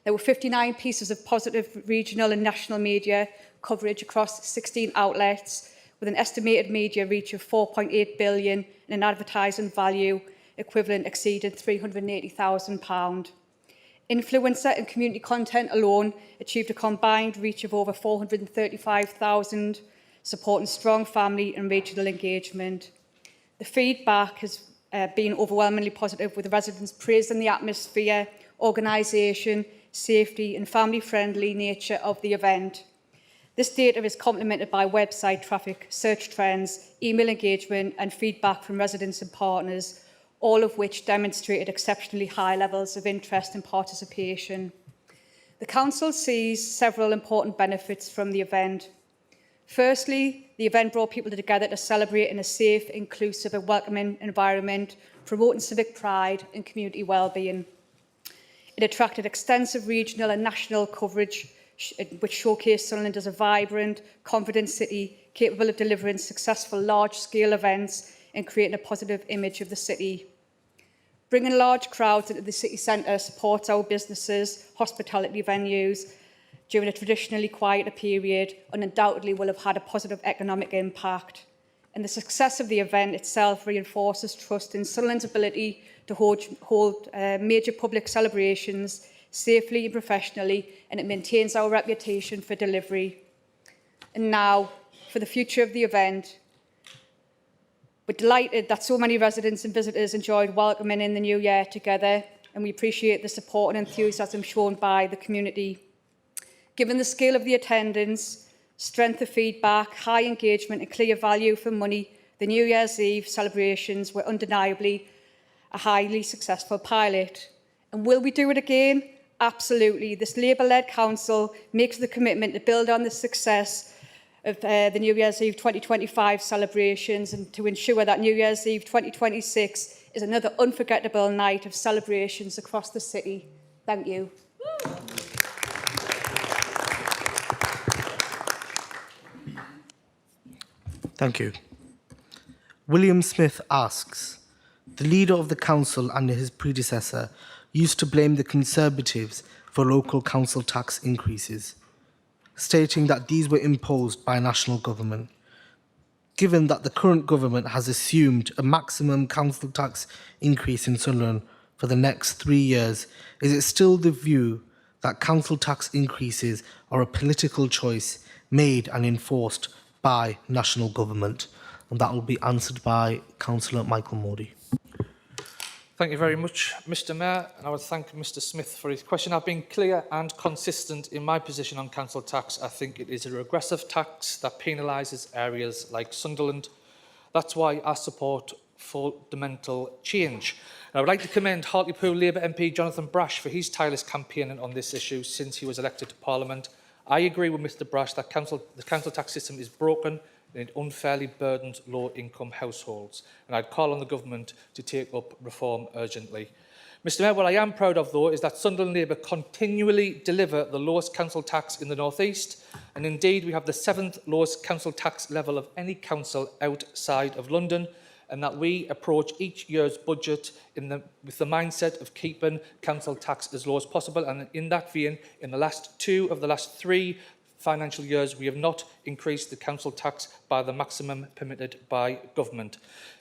There were 59 pieces of positive regional and national media coverage across 16 outlets, with an estimated media reach of £4.8 billion and an advertising value equivalent exceeded £380,000. Influencer and community content alone achieved a combined reach of over 435,000, supporting strong family and regional engagement. The feedback has been overwhelmingly positive, with the residents praising the atmosphere, organisation, safety and family-friendly nature of the event. This data is complemented by website traffic, search trends, email engagement and feedback from residents and partners, all of which demonstrated exceptionally high levels of interest and participation. The Council sees several important benefits from the event. Firstly, the event brought people together to celebrate in a safe, inclusive and welcoming environment, promoting civic pride and community well-being. It attracted extensive regional and national coverage, which showcased Sunderland as a vibrant, confident city capable of delivering successful large-scale events and creating a positive image of the city. Bringing large crowds into the city centre supports our businesses, hospitality venues during a traditionally quieter period, and undoubtedly will have had a positive economic impact. And the success of the event itself reinforces trust in Sunderland's ability to hold major public celebrations safely and professionally, and it maintains our reputation for delivery. And now, for the future of the event, we're delighted that so many residents and visitors enjoyed welcoming in the new year together, and we appreciate the support and enthusiasm shown by the community. Given the scale of the attendance, strength of feedback, high engagement and clear value for money, the New Year's Eve celebrations were undeniably a highly successful pilot. And will we do it again? Absolutely. This Labour-led council makes the commitment to build on the success of the New Year's Eve 2025 celebrations and to ensure that New Year's Eve 2026 is another unforgettable night of celebrations across the city. Thank you. Thank you. William Smith asks, The leader of the council and his predecessor used to blame the Conservatives for local council tax increases, stating that these were imposed by national government. Given that the current government has assumed a maximum council tax increase in Sunderland for the next 3 years, is it still the view that council tax increases are a political choice made and enforced by national government? And that will be answered by Councillor Michael Maudy. Thank you very much, Mr Mayor, and I would thank Mr Smith for his question. I've been clear and consistent in my position on council tax. I think it is a regressive tax that penalises areas like Sunderland. That's why I support fundamental change. And I would like to commend Hartlepool Labour MP Jonathan Brash for his tireless campaigning on this issue since he was elected to Parliament. I agree with Mr Brash that the council tax system is broken and it unfairly burdens low-income households. And I'd call on the government to take up reform urgently. Mr Mayor, what I am proud of, though, is that Sunderland Labour continually deliver the lowest council tax in the North East. And indeed, we have the 7th lowest council tax level of any council outside of London, and that we approach each year's budget with the mindset of keeping council tax as low as possible. And in that vein, in the last 2 of the last 3 financial years, we have not increased the council tax by the maximum permitted by government.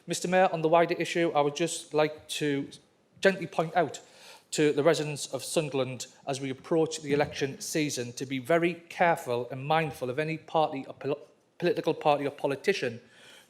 Mr Mayor, on the wider issue, I would just like to gently point out to the residents of Sunderland as we approach the election season to be very careful and mindful of any party or political party or politician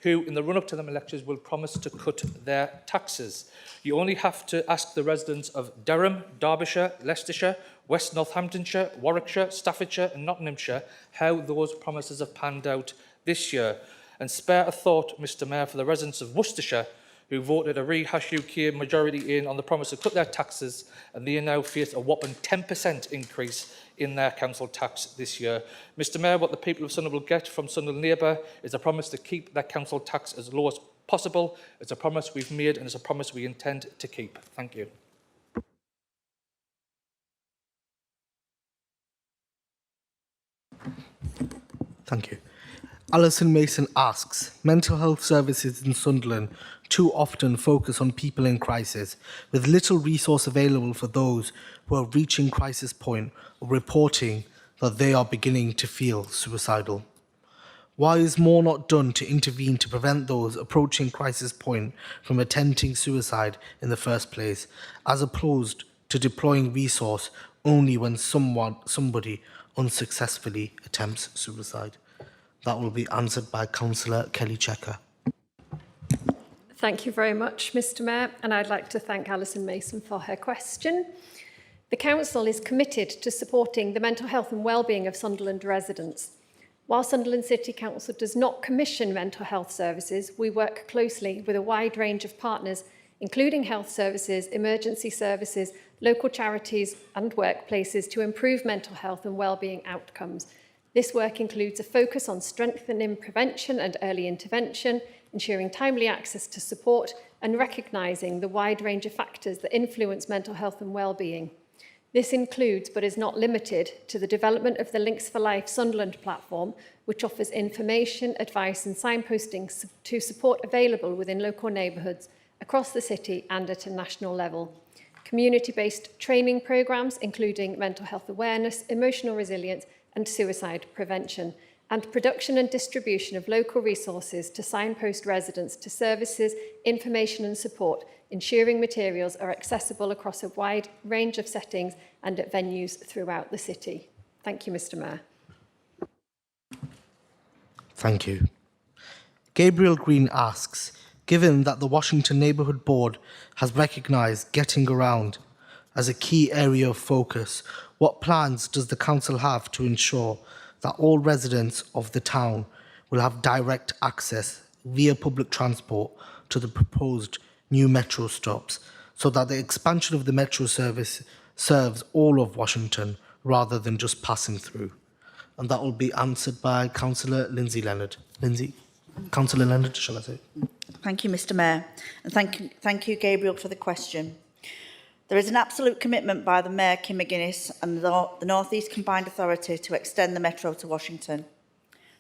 who, in the run-up to them elections, will promise to cut their taxes. You only have to ask the residents of Durham, Derbyshire, Leicestershire, West Northamptonshire, Warwickshire, Staffordshire and Nottinghamshire how those promises have panned out this year. And spare a thought, Mr Mayor, for the residents of Worcestershire who voted a rehash UK majority in on the promise to cut their taxes, and they now face a whopping 10% increase in their council tax this year. Mr Mayor, what the people of Sunderland will get from Sunderland Labour is a promise to keep their council tax as low as possible. It's a promise we've made and it's a promise we intend to keep. Thank you. Thank you. Alison Mason asks, mental health services in Sunderland too often focus on people in crisis, with little resource available for those who are reaching crisis point or reporting that they are beginning to feel suicidal. Why is more not done to intervene to prevent those approaching crisis point from attempting suicide in the first place, as opposed to deploying resource only when somebody unsuccessfully attempts suicide? That will be answered by Councillor Kelly Checker. Thank you very much, Mr Mayor, and I'd like to thank Alison Mason for her question. The Council is committed to supporting the mental health and wellbeing of Sunderland residents. While Sunderland City Council does not commission mental health services, we work closely with a wide range of partners, including health services, emergency services, local charities and workplaces to improve mental health and wellbeing outcomes. This work includes a focus on strengthening prevention and early intervention, ensuring timely access to support and recognising the wide range of factors that influence mental health and wellbeing. This includes, but is not limited to, the development of the Links for Life Sunderland platform, which offers information, advice and signposting to support available within local neighbourhoods across the city and at a national level. Community-based training programmes, including mental health awareness, emotional resilience and suicide prevention, and production and distribution of local resources to signpost residents to services, information and support, ensuring materials are accessible across a wide range of settings and at venues throughout the city. Thank you, Mr Mayor. Thank you. Gabriel Green asks, given that the Washington Neighbourhood Board has recognised getting around as a key area of focus, what plans does the Council have to ensure that all residents of the town will have direct access via public transport to the proposed new metro stops, so that the expansion of the metro service serves all of Washington rather than just passing through? And that will be answered by Councillor Lindsay Leonard. Councillor Leonard, shall I say? Thank you, Mr Mayor, and thank you, Gabriel, for the question. There is an absolute commitment by the Mayor, Kim McGuinness, and the North East Combined Authority to extend the metro to Washington.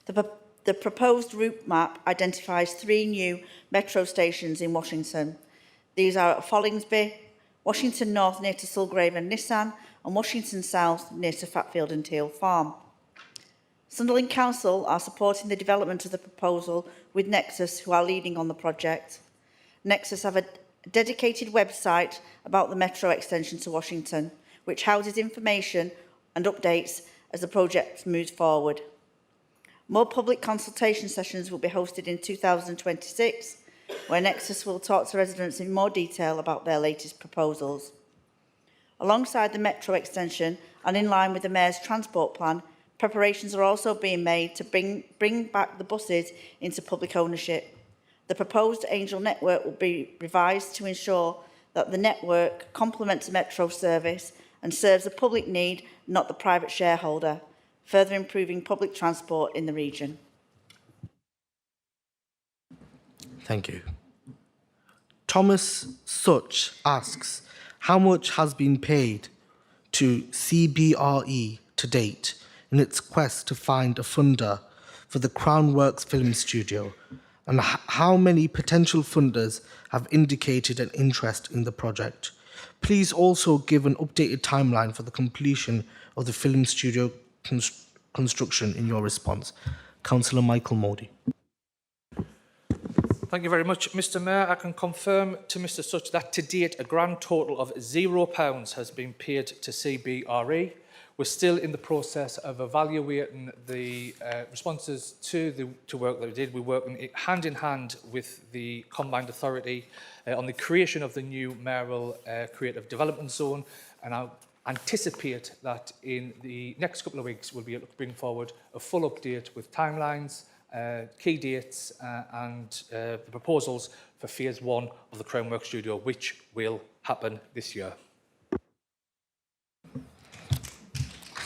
The proposed route map identifies 3 new metro stations in Washington. These are at Follingsby, Washington North near to Sulgrave and Nissan, and Washington South near to Fatfield and Teal Farm. Sunderland Council are supporting the development of the proposal with Nexus, who are leading on the project. Nexus have a dedicated website about the metro extension to Washington, which houses information and updates as the project moves forward. More public consultation sessions will be hosted in 2026, where Nexus will talk to residents in more detail about their latest proposals. Alongside the metro extension and in line with the Mayor's transport plan, preparations are also being made to bring back the buses into public ownership. The proposed Angel network will be revised to ensure that the network complements the metro service and serves the public need, not the private shareholder, further improving public transport in the region. Thank you. Thomas Such asks, how much has been paid to CBRE to date in its quest to find a funder for the Crown Works Film Studio, and how many potential funders have indicated an interest in the project? Please also give an updated timeline for the completion of the film studio construction in your response. Councillor Michael Modi. Thank you very much, Mr Mayor. I can confirm to Mr Such that to date a grand total of £0 has been paid to CBRE. We're still in the process of evaluating the responses to work that we did. We're working hand in hand with the Combined Authority on the creation of the new mayoral creative development zone, and I anticipate that in the next couple of weeks we'll be able to bring forward a full update with timelines, key dates and the proposals for phase 1 of the Crown Works Studio, which will happen this year.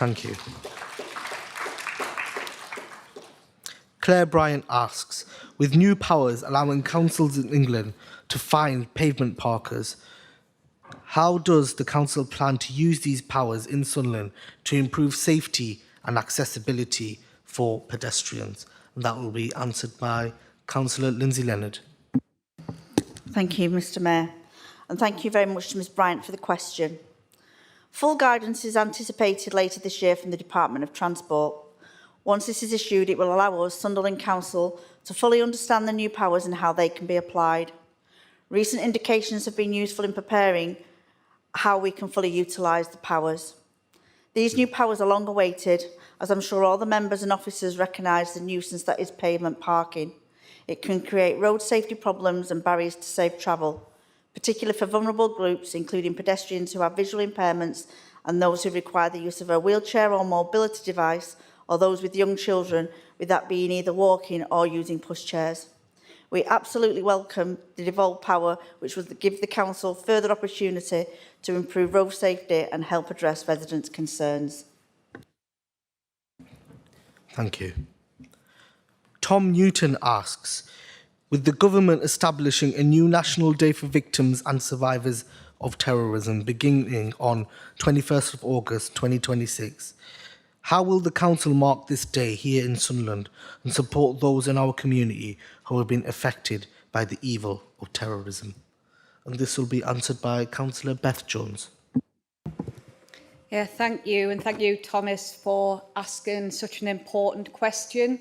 Thank you. Claire Bryant asks, with new powers allowing councils in England to fine pavement parkers, how does the council plan to use these powers in Sunderland to improve safety and accessibility for pedestrians? And that will be answered by Councillor Lindsay Leonard. Thank you, Mr Mayor. And thank you very much to Ms Bryant for the question. Full guidance is anticipated later this year from the Department of Transport. Once this is issued, it will allow us, Sunderland Council, to fully understand the new powers and how they can be applied. Recent indications have been useful in preparing how we can fully utilise the powers. These new powers are long awaited, as I'm sure all the members and officers recognise the nuisance that is pavement parking. It can create road safety problems and barriers to safe travel, particularly for vulnerable groups, including pedestrians who have visual impairments and those who require the use of a wheelchair or mobility device, or those with young children, with that being either walking or using pushchairs. We absolutely welcome the devolved power, which will give the Council further opportunity to improve road safety and help address residents' concerns. Thank you. Tom Newton asks, with the government establishing a new National Day for Victims and Survivors of Terrorism beginning on 21st of August 2026, how will the Council mark this day here in Sunderland and support those in our community who have been affected by the evil of terrorism? And this will be answered by Councillor Beth Jones. Yeah, thank you, and thank you, Thomas, for asking such an important question.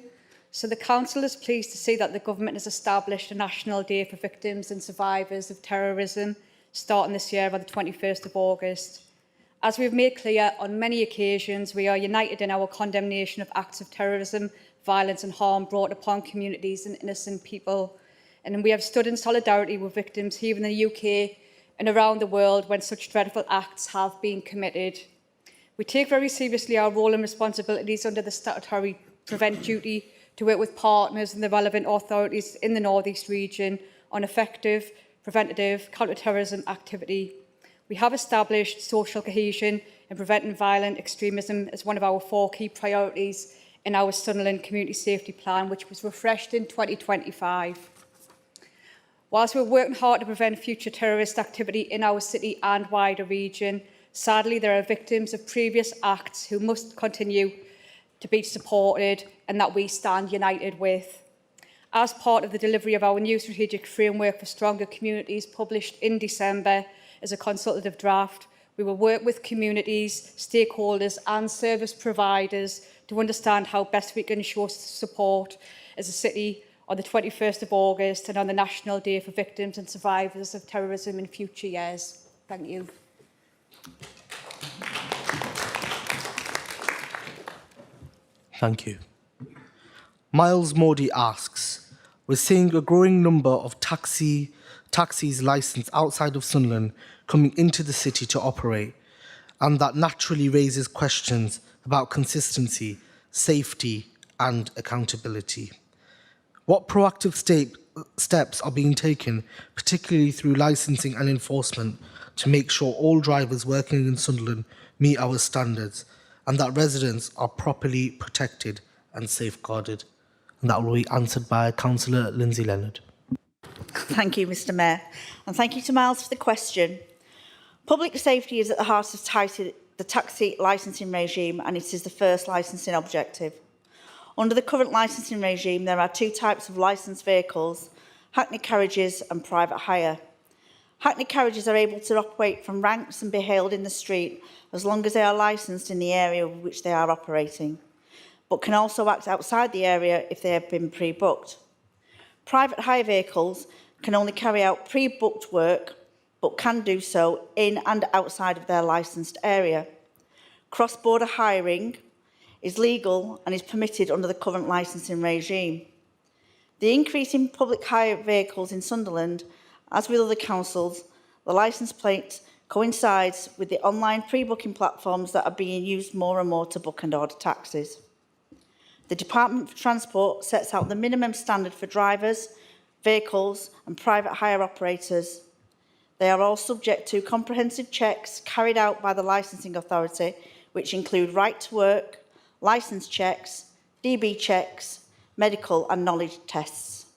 So the Council is pleased to see that the Government has established a National Day for Victims and Survivors of Terrorism starting this year on the 21st of August. As we've made clear on many occasions, we are united in our condemnation of acts of terrorism, violence and harm brought upon communities and innocent people. And we have stood in solidarity with victims here in the UK and around the world when such dreadful acts have been committed. We take very seriously our role and responsibilities under the statutory prevent duty to work with partners and the relevant authorities in the North East region on effective, preventative counter-terrorism activity. We have established social cohesion and preventing violent extremism as one of our 4 key priorities in our Sunderland Community Safety Plan, which was refreshed in 2025. Whilst we're working hard to prevent future terrorist activity in our city and wider region, sadly there are victims of previous acts who must continue to be supported and that we stand united with. As part of the delivery of our new strategic framework for stronger communities published in December as a consultative draft, we will work with communities, stakeholders and service providers to understand how best we can show support as a city on the 21st of August and on the National Day for Victims and Survivors of Terrorism in future years. Thank you. Thank you. Miles Mordy asks, we're seeing a growing number of taxis licensed outside of Sunderland coming into the city to operate, and that naturally raises questions about consistency, safety and accountability. What proactive steps are being taken, particularly through licensing and enforcement, to make sure all drivers working in Sunderland meet our standards and that residents are properly protected and safeguarded? And that will be answered by Councillor Lindsay Leonard. Thank you, Mr Mayor. And thank you to Miles for the question. Public safety is at the heart of the taxi licensing regime, and it is the first licensing objective. Under the current licensing regime, there are two types of licensed vehicles: hackney carriages and private hire. Hackney carriages are able to operate from ranks and be hailed in the street as long as they are licensed in the area in which they are operating, but can also act outside the area if they have been pre-booked. Private hire vehicles can only carry out pre-booked work, but can do so in and outside of their licensed area. Cross-border hiring is legal and is permitted under the current licensing regime. The increase in public hire vehicles in Sunderland, as with other councils, the licence plate coincides with the online pre-booking platforms that are being used more and more to book and order taxis. The Department for Transport sets out the minimum standard for drivers, vehicles and private hire operators. They are all subject to comprehensive checks carried out by the licensing authority, which include right to work, licence checks, DB checks, medical and knowledge tests.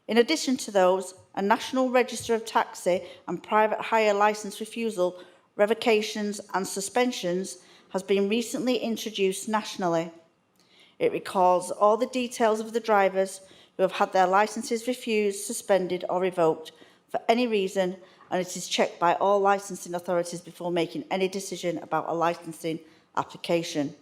In addition to those, a National Register of Taxi and Private Hire Licence Refusal, Revocations and Suspensions has been recently introduced nationally. It records all the details of the drivers who have had their licences refused, suspended or revoked for any reason, and it is checked by all licensing authorities before making any decision about a licensing application.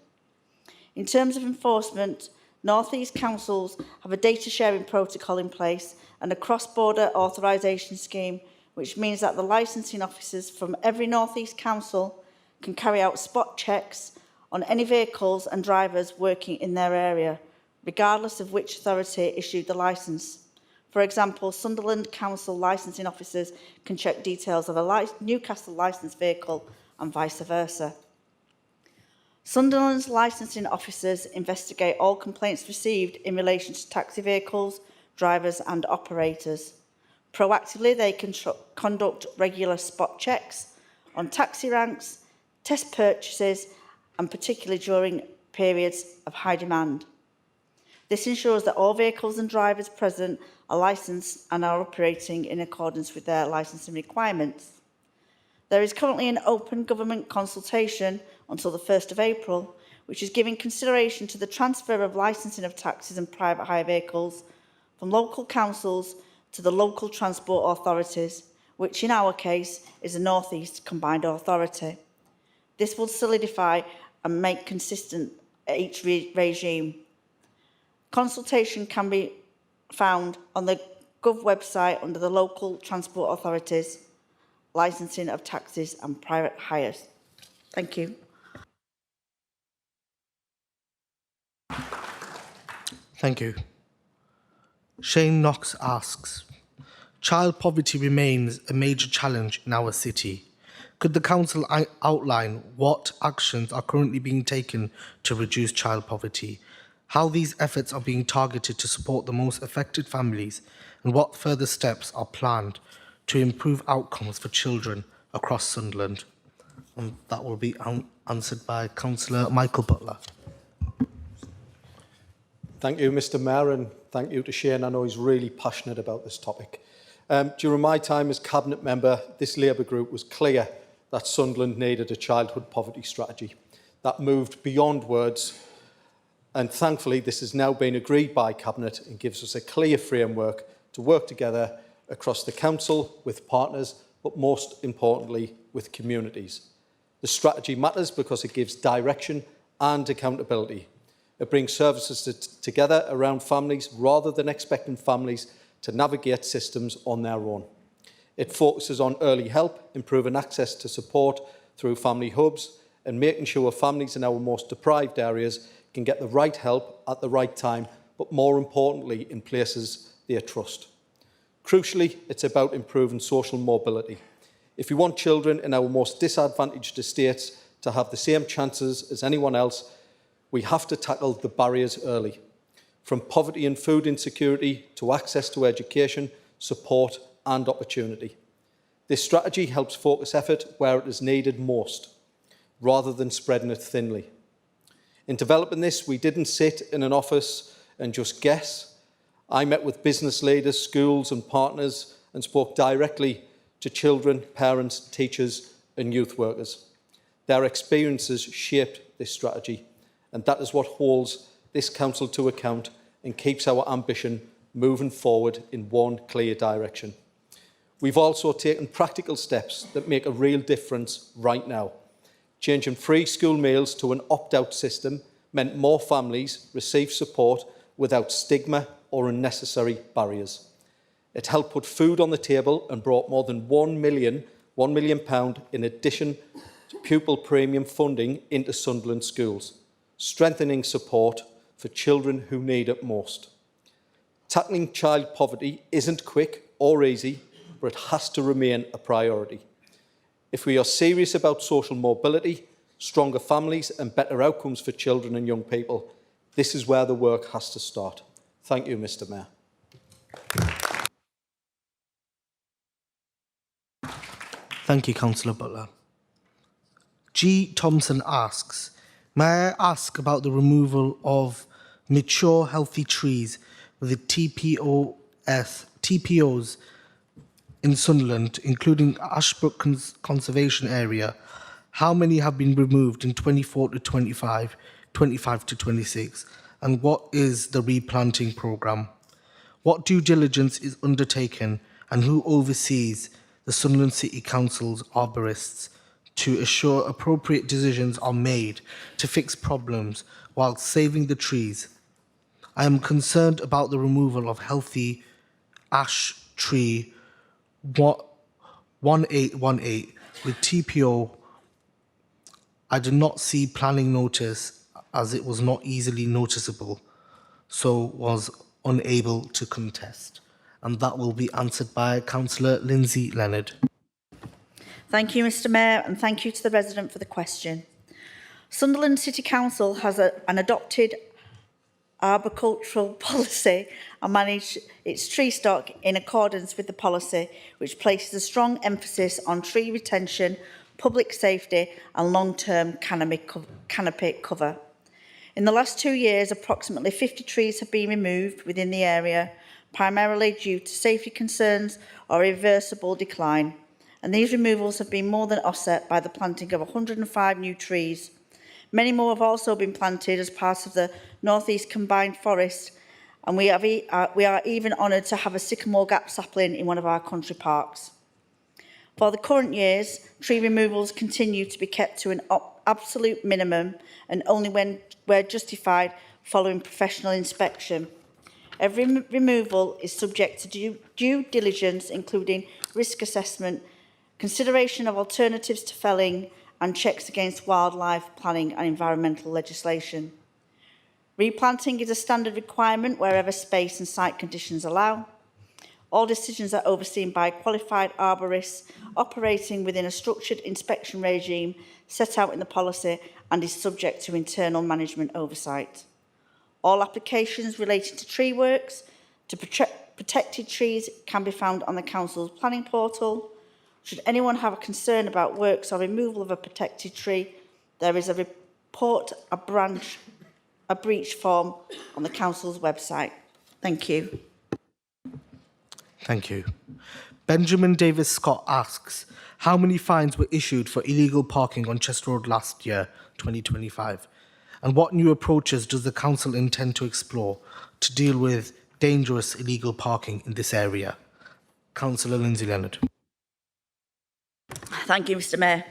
In terms of enforcement, North East councils have a data sharing protocol in place and a cross-border authorisation scheme, which means that the licensing officers from every North East council can carry out spot checks on any vehicles and drivers working in their area, regardless of which authority issued the licence. For example, Sunderland Council licensing officers can check details of a Newcastle licensed vehicle and vice versa. Sunderland's licensing officers investigate all complaints received in relation to taxi vehicles, drivers and operators. Proactively, they can conduct regular spot checks on taxi ranks, test purchases and particularly during periods of high demand. This ensures that all vehicles and drivers present are licensed and are operating in accordance with their licensing requirements. There is currently an open government consultation until the 1st of April, which is giving consideration to the transfer of licensing of taxis and private hire vehicles from local councils to the local transport authorities, which in our case is the North East Combined Authority. This will solidify and make consistent each regime. Consultation can be found on the Gov website under the local transport authorities, licensing of taxis and private hires. Thank you. Thank you. Shane Knox asks, child poverty remains a major challenge in our city. Could the council outline what actions are currently being taken to reduce child poverty, how these efforts are being targeted to support the most affected families, and what further steps are planned to improve outcomes for children across Sunderland? And that will be answered by Councillor Michael Butler. Thank you, Mr Mayor, and thank you to Shane. I know he's really passionate about this topic. During my time as Cabinet Member, this Labour group was clear that Sunderland needed a childhood poverty strategy that moved beyond words And thankfully, this has now been agreed by Cabinet and gives us a clear framework to work together across the Council, with partners, but most importantly, with communities. The strategy matters because it gives direction and accountability. It brings services together around families rather than expecting families to navigate systems on their own. It focuses on early help, improving access to support through family hubs, and making sure families in our most deprived areas can get the right help at the right time, but more importantly, in places they trust. Crucially, it's about improving social mobility. If we want children in our most disadvantaged estates to have the same chances as anyone else, we have to tackle the barriers early, from poverty and food insecurity to access to education, support and opportunity. This strategy helps focus effort where it is needed most, rather than spreading it thinly. In developing this, we didn't sit in an office and just guess. I met with business leaders, schools and partners and spoke directly to children, parents, teachers and youth workers. Their experiences shaped this strategy, and that is what holds this Council to account and keeps our ambition moving forward in one clear direction. We've also taken practical steps that make a real difference right now. Changing free school meals to an opt-out system meant more families receive support without stigma or unnecessary barriers. It helped put food on the table and brought more than £1 million in addition to pupil premium funding into Sunderland schools, strengthening support for children who need it most. Tackling child poverty isn't quick or easy, but it has to remain a priority. If we are serious about social mobility, stronger families and better outcomes for children and young people, this is where the work has to start. Thank you, Mr. Mayor. Thank you, Councillor Butler. G. Thompson asks, may I ask about the removal of mature healthy trees with the TPOs in Sunderland, including Ashbrook Conservation Area? How many have been removed in 24 to 25, 25 to 26? And what is the replanting programme? What due diligence is undertaken and who oversees the Sunderland City Council's arborists to assure appropriate decisions are made to fix problems while saving the trees? I am concerned about the removal of healthy ash tree 1818 with TPO. I did not see planning notice as it was not easily noticeable, so was unable to contest. And that will be answered by Councillor Lindsay Leonard. Thank you, Mr. Mayor, and thank you to the resident for the question. Sunderland City Council has an adopted arboricultural policy and manage its tree stock in accordance with the policy, which places a strong emphasis on tree retention, public safety and long-term canopy cover. In the last 2 years, approximately 50 trees have been removed within the area, primarily due to safety concerns or irreversible decline. And these removals have been more than offset by the planting of 105 new trees. Many more have also been planted as part of the North East Combined Forest, and we are even honoured to have a sycamore gap sapling in one of our country parks. For the current years, tree removals continue to be kept to an absolute minimum and only where justified following professional inspection. Every removal is subject to due diligence, including risk assessment, consideration of alternatives to felling, and checks against wildlife planning and environmental legislation. Replanting is a standard requirement wherever space and site conditions allow. All decisions are overseen by qualified arborists operating within a structured inspection regime set out in the policy and is subject to internal management oversight. All applications relating to tree works to protected trees can be found on the Council's planning portal. Should anyone have a concern about works or removal of a protected tree, there is a report a breach form on the Council's website. Thank you. Thank you. Benjamin Davis Scott asks, how many fines were issued for illegal parking on Chester Road last year, 2025? And what new approaches does the council intend to explore to deal with dangerous illegal parking in this area? Councillor Lindsay Leonard. Thank you, Mr Mayor.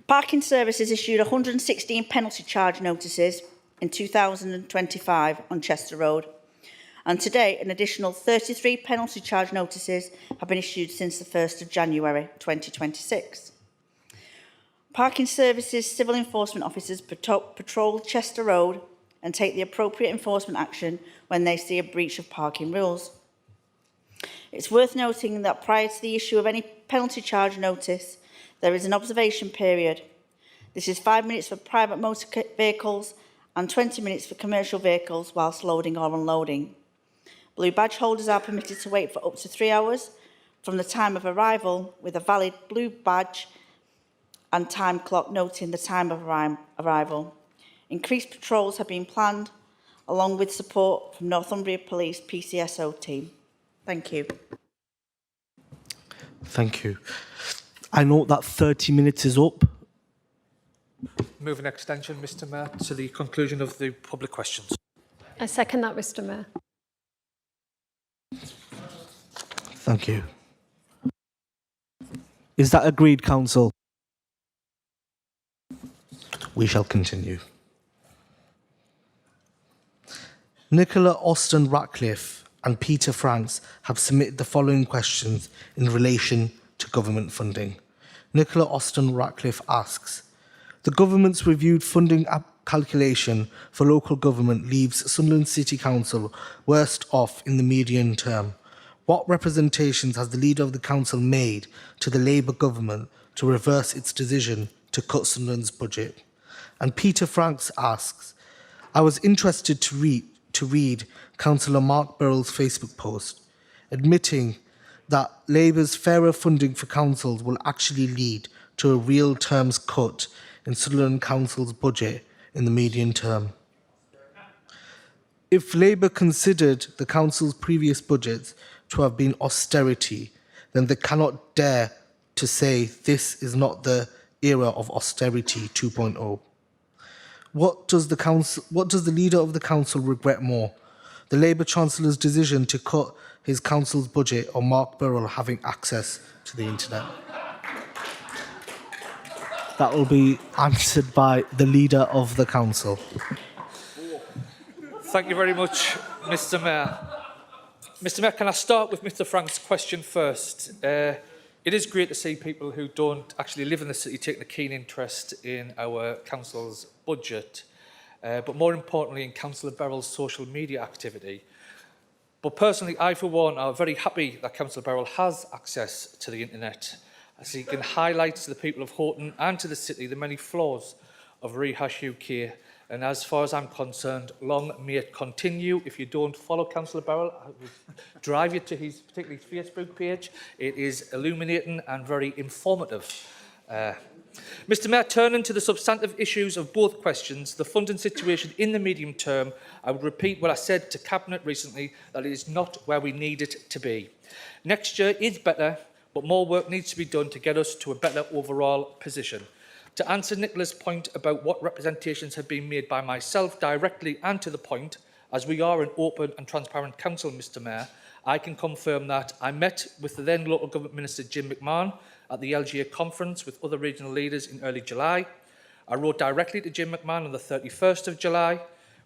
Parking Services issued 116 penalty charge notices in 2025 on Chester Road, and to date an additional 33 penalty charge notices have been issued since the 1st of January 2026. Parking Services civil enforcement officers patrol Chester Road and take the appropriate enforcement action when they see a breach of parking rules. It's worth noting that prior to the issue of any penalty charge notice, there is an observation period. This is 5 minutes for private motor vehicles and 20 minutes for commercial vehicles whilst loading or unloading. Blue badge holders are permitted to wait for up to 3 hours from the time of arrival with a valid blue badge and time clock noting the time of arrival. Increased patrols have been planned along with support from Northumbria Police PCSO team. Thank you. Thank you. I note that 30 minutes is up. Move an extension, Mr Mayor, to the conclusion of the public questions. I second that, Mr Mayor. Thank you. Is that agreed, Council? We shall continue. Nicola Austin Ratcliffe and Peter Franks have submitted the following questions in relation to government funding. Nicola Austin Ratcliffe asks, the government's reviewed funding calculation for local government leaves Sunderland City Council worst off in the medium term. What representations has the leader of the council made to the Labour government to reverse its decision to cut Sunderland's budget? And Peter Franks asks, I was interested to read Councillor Mark Burrell's Facebook post, admitting that Labour's fairer funding for councils will actually lead to a real terms cut in Sunderland Council's budget in the medium term. If Labour considered the council's previous budgets to have been austerity, then they cannot dare to say this is not the era of austerity 2.0. What does the leader of the council regret more? The Labour Chancellor's decision to cut his council's budget or Mark Burrell having access to the internet? That will be answered by the leader of the council. Thank you very much, Mr Mayor. Mr Mayor, can I start with Mr Frank's question first? It is great to see people who don't actually live in the city taking a keen interest in our council's budget, but more importantly in Councillor Burrell's social media activity. But personally, I for one are very happy that Councillor Burrell has access to the internet, as he can highlight to the people of Houghton and to the city the many flaws of Rehash UK. And as far as I'm concerned, long may it continue. If you don't follow Councillor Burrell, I would drive you to his particularly Facebook page. It is illuminating and very informative. Mr Mayor, turning to the substantive issues of both questions, the funding situation in the medium term, I would repeat what I said to Cabinet recently, that it is not where we need it to be. Next year is better, but more work needs to be done to get us to a better overall position. To answer Nicola's point about what representations have been made by myself directly and to the point, as we are an open and transparent council, Mr Mayor, I can confirm that I met with the then Local Government Minister Jim McMahon at the LGA conference with other regional leaders in early July. I wrote directly to Jim McMahon on the 31st of July.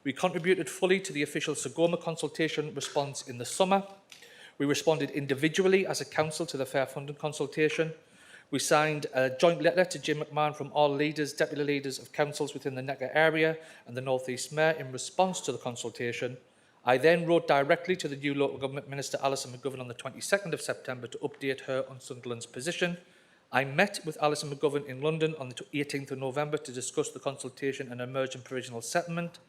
We contributed fully to the official Sagoma consultation response in the summer. We responded individually as a council to the fair funding consultation. We signed a joint letter to Jim McMahon from all leaders, deputy leaders of councils within the Necker area and the North East Mayor in response to the consultation. I then wrote directly to the new Local Government Minister Alison McGovern on the 22nd of September to update her on Sunderland's position. I met with Alison McGovern in London on the 18th of November to discuss the consultation and emergent provisional settlement.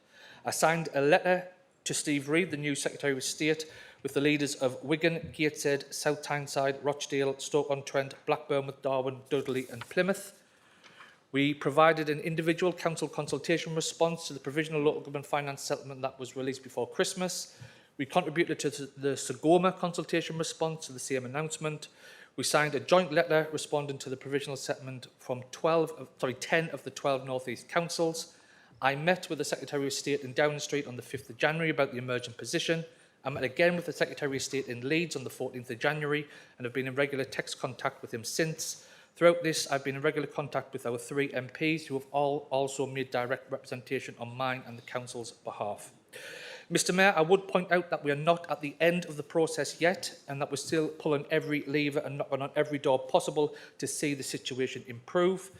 I signed a letter to Steve Reid, the new Secretary of State, with the leaders of Wigan, Gateshead, South Tyneside, Rochdale, Stoke-on-Trent, Blackburn with Darwen, Dudley and Plymouth. We provided an individual council consultation response to the provisional local government finance settlement that was released before Christmas. We contributed to the Sagoma consultation response to the same announcement. We signed a joint letter responding to the provisional settlement from 10 of the 12 North East councils. I met with the Secretary of State in Downing Street on the 5th of January about the emergent position. I met again with the Secretary of State in Leeds on the 14th of January and have been in regular text contact with him since. Throughout this, I've been in regular contact with our 3 MPs who have all also made direct representation on mine and the Council's behalf. Mr Mayor, I would point out that we are not at the end of the process yet and that we're still pulling every lever and knocking on every door possible to see the situation improve.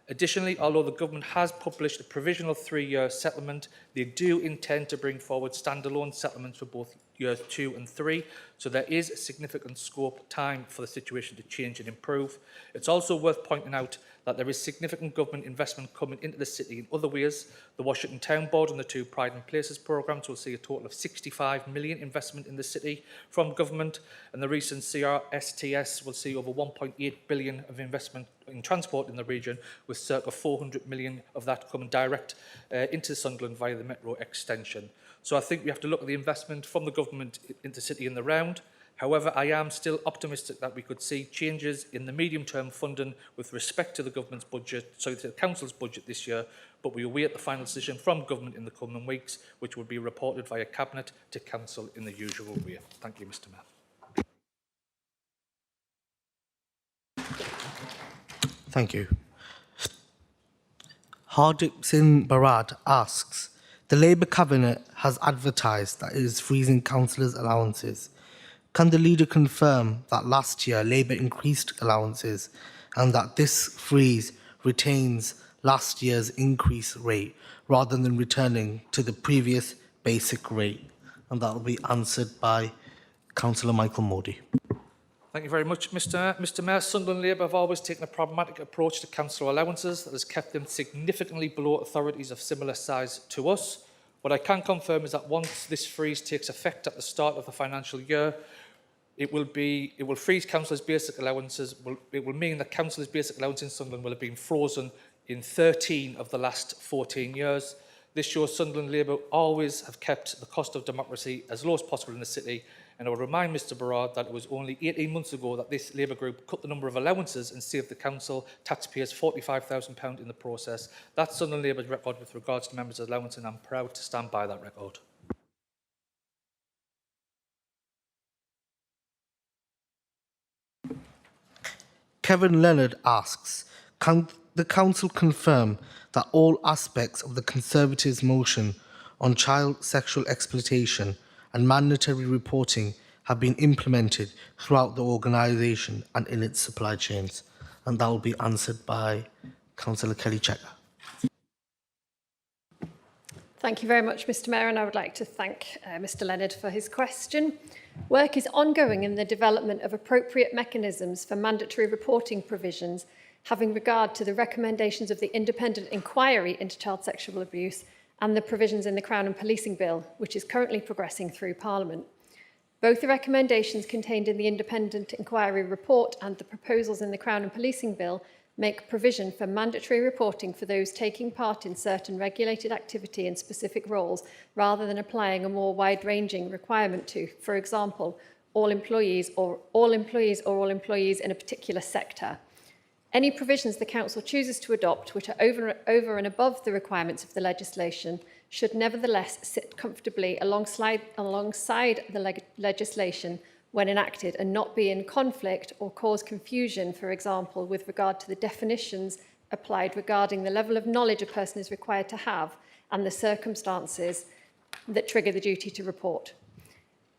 Additionally, although the government has published a provisional 3-year settlement, they do intend to bring forward standalone settlements for both years 2 and 3, so there is significant scope time for the situation to change and improve. It's also worth pointing out that there is significant government investment coming into the city in other ways. The Washington Town Board and the 2 Pride in Places programmes will see a total of 65 million investment in the city from government, and the recent CRSTS will see over 1.8 billion of investment in transport in the region, with circa 400 million of that coming direct into Sunderland via the metro extension. So I think we have to look at the investment from the government into the city and the round. However, I am still optimistic that we could see changes in the medium-term funding with respect to the government's budget, to the Council's budget this year, but we await the final decision from government in the coming weeks, which will be reported via Cabinet to Council in the usual way. Thank you, Mr Mayor. Thank you. Hardip Singh Barad asks, the Labour Cabinet has advertised that it is freezing councillors' allowances. Can the leader confirm that last year Labour increased allowances and that this freeze retains last year's increase rate rather than returning to the previous basic rate? And that will be answered by Councillor Michael Modi. Thank you very much, Mr Mayor. Sunderland Labour have always taken a pragmatic approach to councillor allowances that has kept them significantly below authorities of similar size to us. What I can confirm is that once this freeze takes effect at the start of the financial year, it will freeze councillors' basic allowances. It will mean that councillors' basic allowance in Sunderland will have been frozen in 13 of the last 14 years. This shows Sunderland Labour always have kept the cost of democracy as low as possible in the city. And I will remind Mr Barrard that it was only 18 months ago that this Labour group cut the number of allowances and saved the council taxpayers £45,000 in the process. That's Sunderland Labour's record with regards to members' allowance, and I'm proud to stand by that record. Kevin Leonard asks, can the Council confirm that all aspects of the Conservatives' motion on child sexual exploitation and mandatory reporting have been implemented throughout the organisation and in its supply chains? And that will be answered by Councillor Kelly Checker. Thank you very much, Mr Mayor, and I would like to thank Mr Leonard for his question. Work is ongoing in the development of appropriate mechanisms for mandatory reporting provisions having regard to the recommendations of the independent inquiry into child sexual abuse and the provisions in the Crown and Policing Bill, which is currently progressing through Parliament. Both the recommendations contained in the independent inquiry report and the proposals in the Crown and Policing Bill make provision for mandatory reporting for those taking part in certain regulated activity in specific roles, rather than applying a more wide-ranging requirement to, for example, all employees in a particular sector. Any provisions the Council chooses to adopt which are over and above the requirements of the legislation should nevertheless sit comfortably alongside the legislation when enacted and not be in conflict or cause confusion, for example, with regard to the definitions applied regarding the level of knowledge a person is required to have and the circumstances that trigger the duty to report,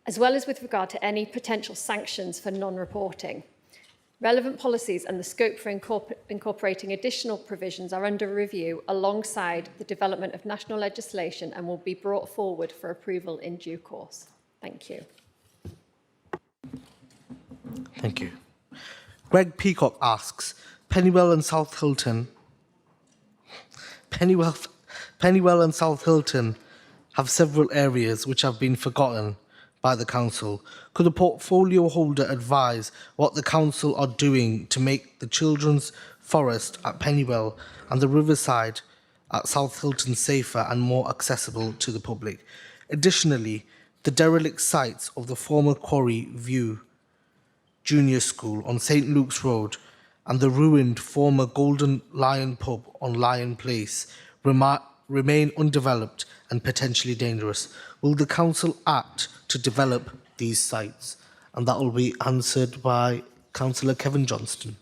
as well as with regard to any potential sanctions for non-reporting. Relevant policies and the scope for incorporating additional provisions are under review alongside the development of national legislation and will be brought forward for approval in due course. Thank you. Thank you. Greg Peacock asks, Pennywell and South Hilton have several areas which have been forgotten by the Council. Could the portfolio holder advise what the Council are doing to make the Children's Forest at Pennywell and the Riverside at South Hilton safer and more accessible to the public? Additionally, the derelict sites of the former Quarry View Junior School on St Luke's Road and the ruined former Golden Lion pub on Lion Place remain undeveloped and potentially dangerous. Will the council act to develop these sites? And that will be answered by Councillor Kevin Johnston.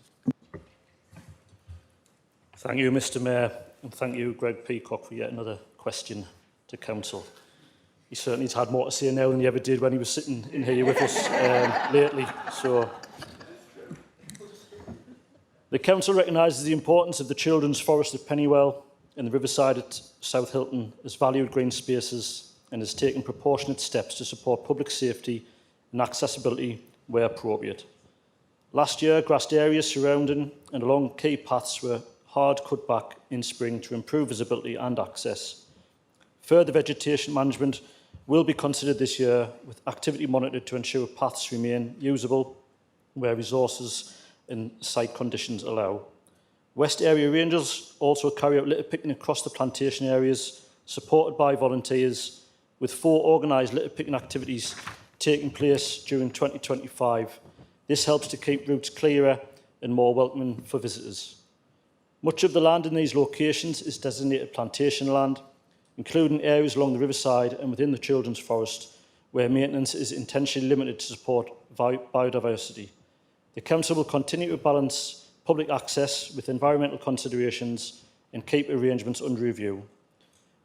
Thank you, Mr Mayor, and thank you, Greg Peacock, for yet another question to Council. He certainly's had more to say now than he ever did when he was sitting in here with us lately. So, the Council recognises the importance of the Children's Forest at Pennywell and the Riverside at South Hilton as valued green spaces and has taken proportionate steps to support public safety and accessibility where appropriate. Last year, grassed areas surrounding and along key paths were hard cut back in spring to improve visibility and access. Further vegetation management will be considered this year, with activity monitored to ensure paths remain usable where resources and site conditions allow. West Area Rangers also carry out litter picking across the plantation areas, supported by volunteers, with 4 organised litter picking activities taking place during 2025. This helps to keep routes clearer and more welcoming for visitors. Much of the land in these locations is designated plantation land, including areas along the riverside and within the Children's Forest, where maintenance is intentionally limited to support biodiversity. The Council will continue to balance public access with environmental considerations and keep arrangements under review.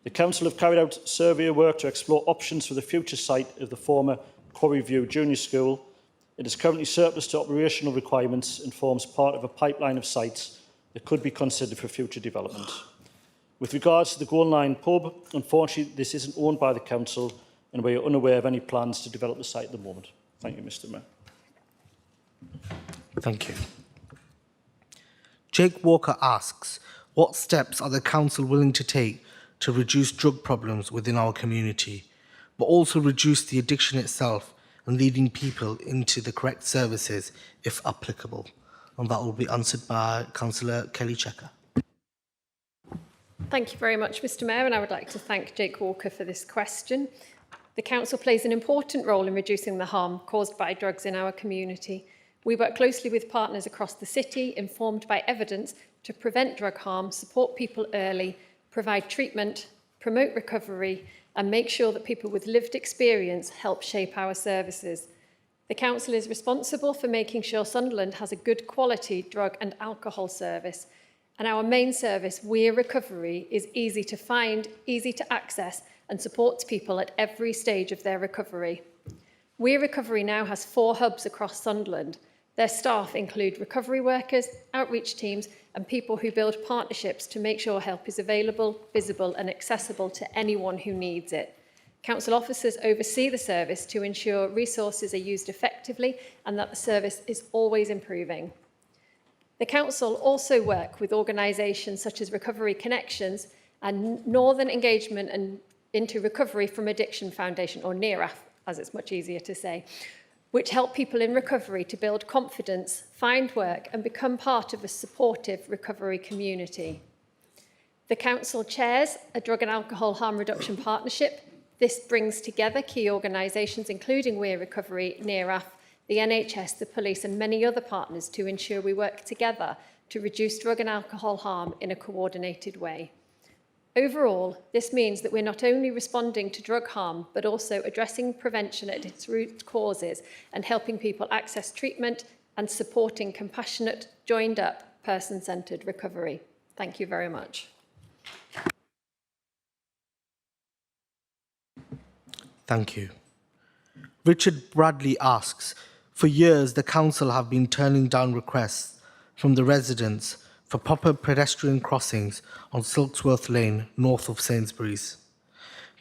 The Council have carried out survey work to explore options for the future site of the former Quarry View Junior School. It is currently surplus to operational requirements and forms part of a pipeline of sites that could be considered for future development. With regards to the Golden Lion pub, unfortunately this isn't owned by the Council and we are unaware of any plans to develop the site at the moment. Thank you, Mr Mayor. Thank you. Jake Walker asks, what steps are the Council willing to take to reduce drug problems within our community, but also reduce the addiction itself and leading people into the correct services if applicable? And that will be answered by Councillor Kelly Checker. Thank you very much, Mr Mayor, and I would like to thank Jake Walker for this question. The Council plays an important role in reducing the harm caused by drugs in our community. We work closely with partners across the city, informed by evidence, to prevent drug harm, support people early, provide treatment, promote recovery, and make sure that people with lived experience help shape our services. The Council is responsible for making sure Sunderland has a good quality drug and alcohol service, and our main service, Weir Recovery, is easy to find, easy to access, and supports people at every stage of their recovery. Weir Recovery now has 4 hubs across Sunderland. Their staff include recovery workers, outreach teams, and people who build partnerships to make sure help is available, visible, and accessible to anyone who needs it. Council officers oversee the service to ensure resources are used effectively and that the service is always improving. The Council also work with organisations such as Recovery Connections and Northern Engagement and into Recovery from Addiction Foundation, or NERAF, as it's much easier to say, which help people in recovery to build confidence, find work, and become part of a supportive recovery community. The Council chairs a drug and alcohol harm reduction partnership. This brings together key organisations, including Weir Recovery, NERAF, the NHS, the police, and many other partners to ensure we work together to reduce drug and alcohol harm in a coordinated way. Overall, this means that we're not only responding to drug harm, but also addressing prevention at its root causes and helping people access treatment and supporting compassionate, joined-up, person-centred recovery. Thank you very much. Thank you. Richard Bradley asks, for years the Council have been turning down requests from the residents for proper pedestrian crossings on Silksworth Lane, north of Sainsbury's.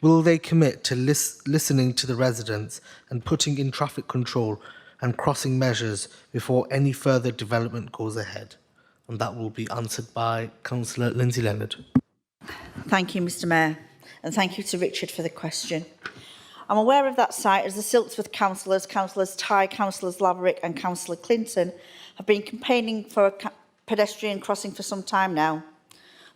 Will they commit to listening to the residents and putting in traffic control and crossing measures before any further development goes ahead? And that will be answered by Councillor Lindsay Leonard. Thank you, Mr Mayor, and thank you to Richard for the question. I'm aware of that site as the Silksworth councillors, Councillors Tye, Councillors Laverick and Councillor Clinton, have been campaigning for a pedestrian crossing for some time now.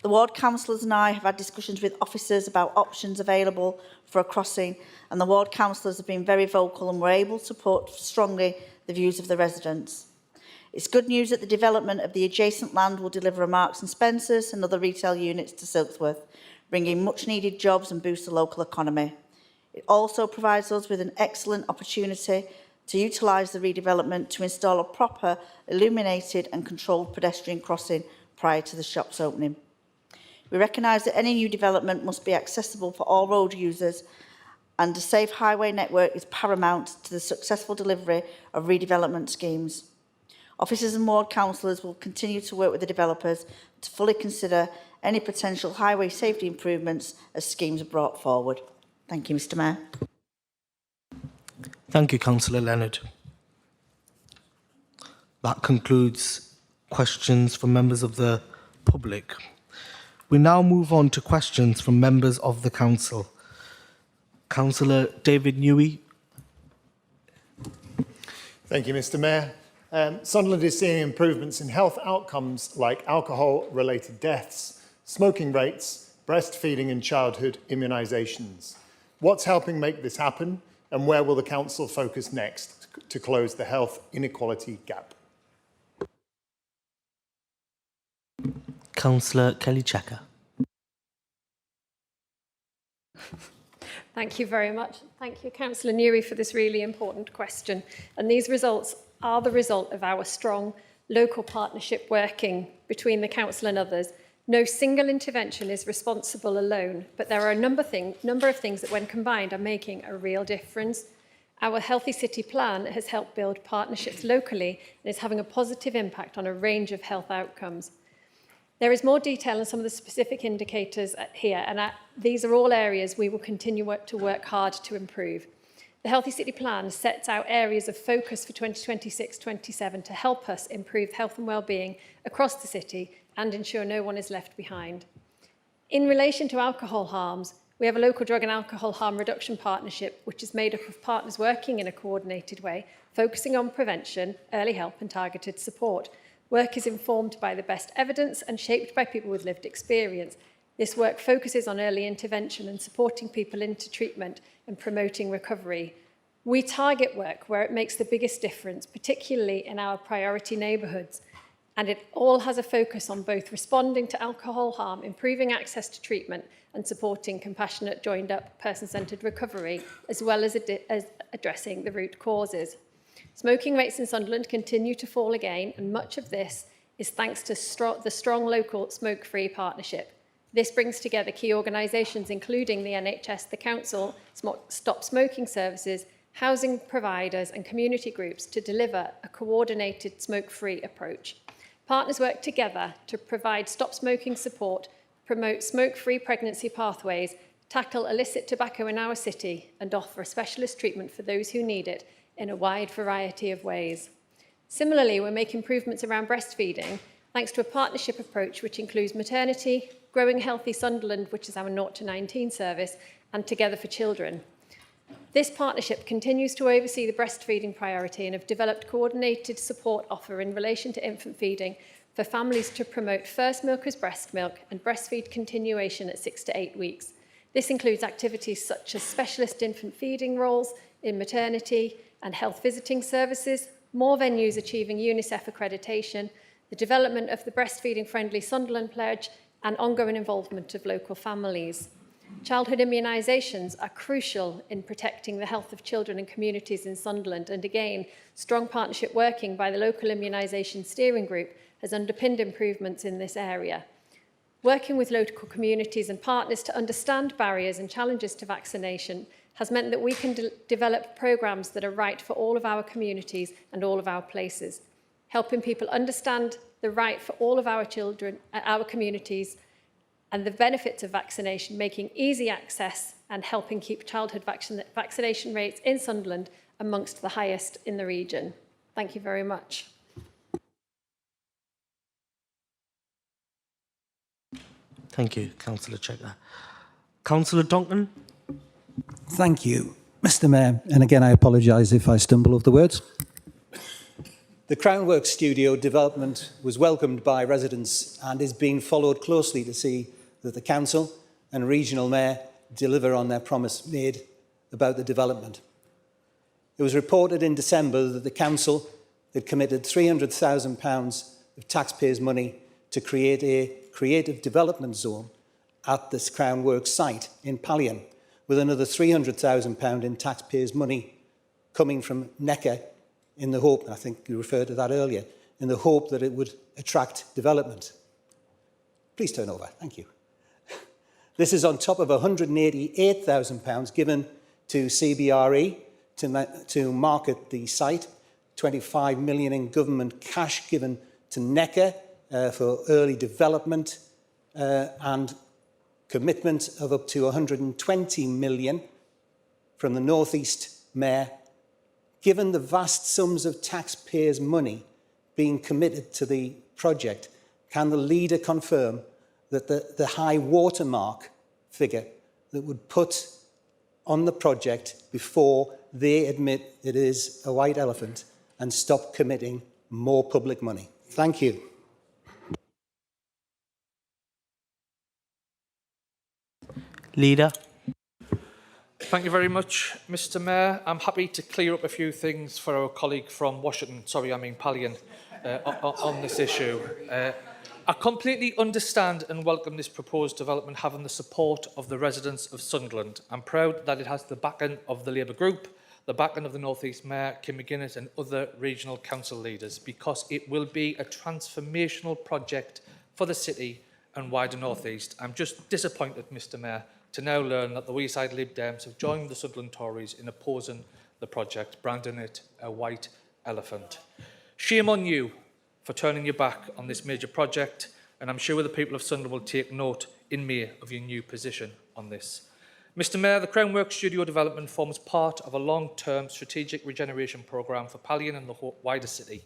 The ward councillors and I have had discussions with officers about options available for a crossing, and the ward councillors have been very vocal and were able to support strongly the views of the residents. It's good news that the development of the adjacent land will deliver a Marks and Spencer's and other retail units to Silksworth, bring in much-needed jobs and boost the local economy. It also provides us with an excellent opportunity to utilise the redevelopment to install a proper, illuminated and controlled pedestrian crossing prior to the shop's opening. We recognise that any new development must be accessible for all road users, and a safe highway network is paramount to the successful delivery of redevelopment schemes. Officers and ward councillors will continue to work with the developers to fully consider any potential highway safety improvements as schemes are brought forward. Thank you, Mr Mayor. Thank you, Councillor Leonard. That concludes questions from members of the public. We now move on to questions from members of the council. Councillor David Newey. Thank you, Mr Mayor. Sunderland is seeing improvements in health outcomes like alcohol-related deaths, smoking rates, breastfeeding and childhood immunisations. What's helping make this happen, and where will the council focus next to close the health inequality gap? Councillor Kelly Checker. Thank you very much. Thank you, Councillor Newey, for this really important question. And these results are the result of our strong local partnership working between the council and others. No single intervention is responsible alone, but there are a number of things that, when combined, are making a real difference. Our Healthy City Plan has helped build partnerships locally and is having a positive impact on a range of health outcomes. There is more detail on some of the specific indicators here, and these are all areas we will continue to work hard to improve. The Healthy City Plan sets out areas of focus for 2026-27 to help us improve health and wellbeing across the city and ensure no one is left behind. In relation to alcohol harms, we have a local drug and alcohol harm reduction partnership, which is made up of partners working in a coordinated way, focusing on prevention, early help and targeted support. Work is informed by the best evidence and shaped by people with lived experience. This work focuses on early intervention and supporting people into treatment and promoting recovery. We target work where it makes the biggest difference, particularly in our priority neighbourhoods. And it all has a focus on both responding to alcohol harm, improving access to treatment and supporting compassionate, joined-up, person-centred recovery, as well as addressing the root causes. Smoking rates in Sunderland continue to fall again, and much of this is thanks to the strong local smoke-free partnership. This brings together key organisations, including the NHS, the Council, Stop Smoking Services, housing providers and community groups to deliver a coordinated smoke-free approach. Partners work together to provide stop smoking support, promote smoke-free pregnancy pathways, tackle illicit tobacco in our city, and offer specialist treatment for those who need it in a wide variety of ways. Similarly, we make improvements around breastfeeding thanks to a partnership approach which includes maternity, Growing Healthy Sunderland, which is our 0 to 19 service, and Together for Children. This partnership continues to oversee the breastfeeding priority and have developed coordinated support offer in relation to infant feeding for families to promote first milk as breast milk and breastfeed continuation at 6 to 8 weeks. This includes activities such as specialist infant feeding roles in maternity and health visiting services, more venues achieving UNICEF accreditation, the development of the Breastfeeding Friendly Sunderland Pledge, and ongoing involvement of local families. Childhood immunisations are crucial in protecting the health of children and communities in Sunderland, and again, strong partnership working by the local immunisation steering group has underpinned improvements in this area. Working with local communities and partners to understand barriers and challenges to vaccination has meant that we can develop programmes that are right for all of our communities and all of our places, helping people understand the right for all of our children, our communities, and the benefits of vaccination, making easy access and helping keep childhood vaccination rates in Sunderland amongst the highest in the region. Thank you very much. Thank you, Councillor Checker. Councillor Donkin. Thank you, Mr Mayor. And again, I apologise if I stumble over the words. The Crownworks studio development was welcomed by residents and is being followed closely to see that the council and regional mayor deliver on their promise made about the development. It was reported in December that the council had committed £300,000 of taxpayers' money to create a creative development zone at this Crown Works site in Pallion, with another £300,000 in taxpayers' money coming from NECA in the hope, and I think you referred to that earlier, in the hope that it would attract development. Please turn over. Thank you. This is on top of £188,000 given to CBRE to market the site, 25 million in government cash given to NECA for early development, and commitment of up to 120 million from the North East Mayor. Given the vast sums of taxpayers' money being committed to the project, can the leader confirm that the high watermark figure that would put on the project before they admit it is a white elephant and stop committing more public money? Thank you. Leader. Thank you very much, Mr Mayor. I'm happy to clear up a few things for our colleague from Washington, sorry, I mean Pallion, on this issue. I completely understand and welcome this proposed development having the support of the residents of Sunderland. I'm proud that it has the backing of the Labour group, the backing of the North East Mayor, Kim McGuinness, and other regional council leaders, because it will be a transformational project for the city and wider North East. I'm just disappointed, Mr Mayor, to now learn that the Weeside Lib Dems have joined the Sunderland Tories in opposing the project, branding it a white elephant. Shame on you for turning your back on this major project, and I'm sure the people of Sunderland will take note in May of your new position on this. Mr Mayor, the Crown Works Studio development forms part of a long-term strategic regeneration programme for Pallion and the wider city,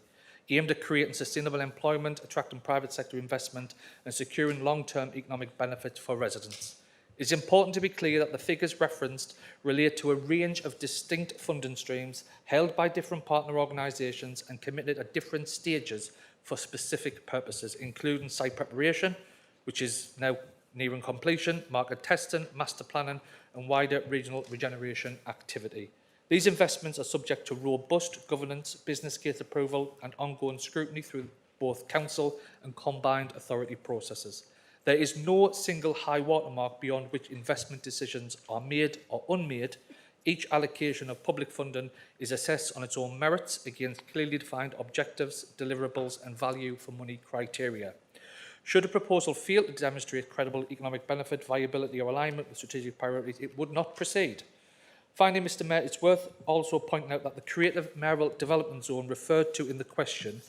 aimed at creating sustainable employment, attracting private sector investment and securing long-term economic benefits for residents. It's important to be clear that the figures referenced relate to a range of distinct funding streams held by different partner organisations and committed at different stages for specific purposes, including site preparation, which is now nearing completion, market testing, master planning and wider regional regeneration activity. These investments are subject to robust governance, business case approval and ongoing scrutiny through both council and combined authority processes. There is no single high watermark beyond which investment decisions are made or unmade. Each allocation of public funding is assessed on its own merits against clearly defined objectives, deliverables and value for money criteria. Should a proposal fail to demonstrate credible economic benefit, viability or alignment with strategic priorities, it would not proceed. Finally, Mr Mayor, it's worth also pointing out that the Creative Mayoral Development Zone referred to in the question,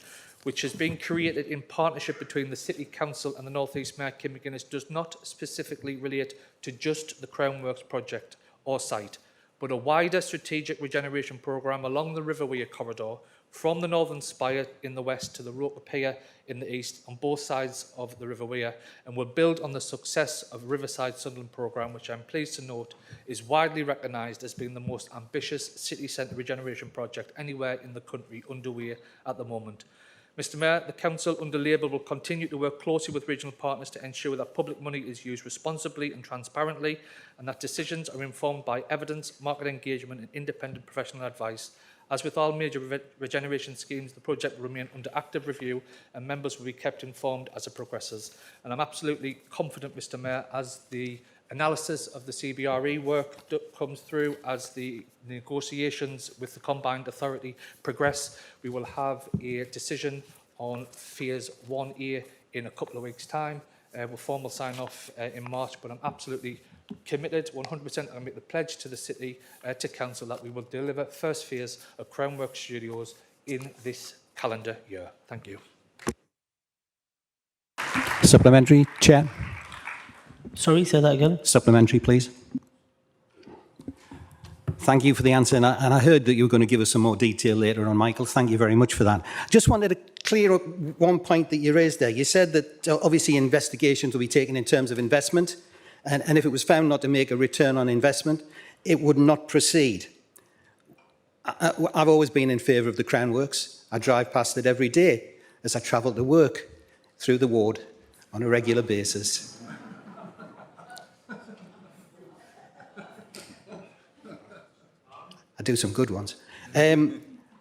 which has been created in partnership between the City Council and the North East Mayor Kim McGuinness, does not specifically relate to just the Crown Works project or site, but a wider strategic regeneration programme along the River Wear corridor from the Northern Spire in the west to the Roker Pier in the east on both sides of the River Wear, and will build on the success of Riverside Sunderland programme, which I'm pleased to note is widely recognised as being the most ambitious city centre regeneration project anywhere in the country underway at the moment. Mr Mayor, the Council under Labour will continue to work closely with regional partners to ensure that public money is used responsibly and transparently, and that decisions are informed by evidence, market engagement and independent professional advice. As with all major regeneration schemes, the project will remain under active review and members will be kept informed as it progresses. And I'm absolutely confident, Mr Mayor, as the analysis of the CBRE work comes through, as the negotiations with the combined authority progress, we will have a decision on Phase 1A in a couple of weeks' time, with formal sign-off in March. But I'm absolutely committed 100% and make the pledge to the City, to Council, that we will deliver first phase of Crown Works Studios in this calendar year. Thank you. Supplementary, Chair. Sorry, say that again. Supplementary, please. Thank you for the answer. And I heard that you were going to give us some more detail later on, Michael. Thank you very much for that. Just wanted to clear up one point that you raised there. You said that obviously investigations will be taken in terms of investment. And if it was found not to make a return on investment, it would not proceed. I've always been in favour of the Crown Works. I drive past it every day as I travel to work through the ward on a regular basis. I do some good ones.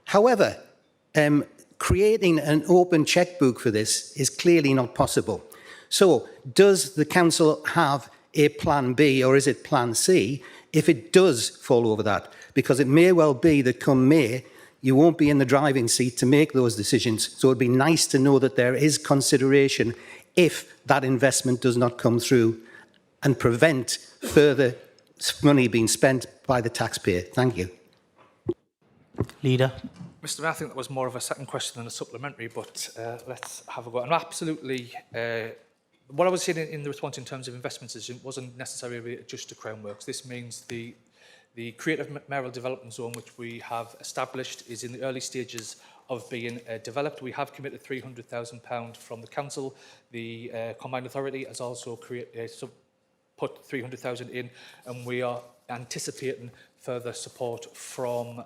However, creating an open chequebook for this is clearly not possible. So, does the Council have a plan B or is it plan C if it does fall over that? Because it may well be that come May, you won't be in the driving seat to make those decisions. So it'd be nice to know that there is consideration if that investment does not come through and prevent further money being spent by the taxpayer. Thank you. Leader. Mr Mayor, I think that was more of a second question than a supplementary, but let's have a go. And absolutely, what I was saying in the response in terms of investment decision wasn't necessarily just to Crown Works. This means the Creative Mayoral Development Zone, which we have established, is in the early stages of being developed. We have committed £300,000 from the Council. The Combined Authority has also put £300,000 in, and we are anticipating further support from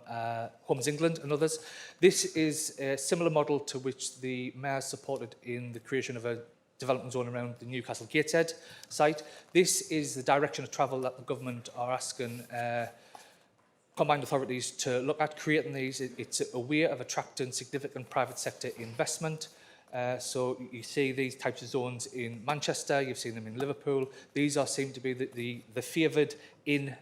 Homes England and others. This is a similar model to which the Mayor supported in the creation of a development zone around the Newcastle Gateshead site. This is the direction of travel that the government are asking combined authorities to look at creating these. It's a way of attracting significant private sector investment. So you see these types of zones in Manchester, you've seen them in Liverpool. These seem to be the favoured in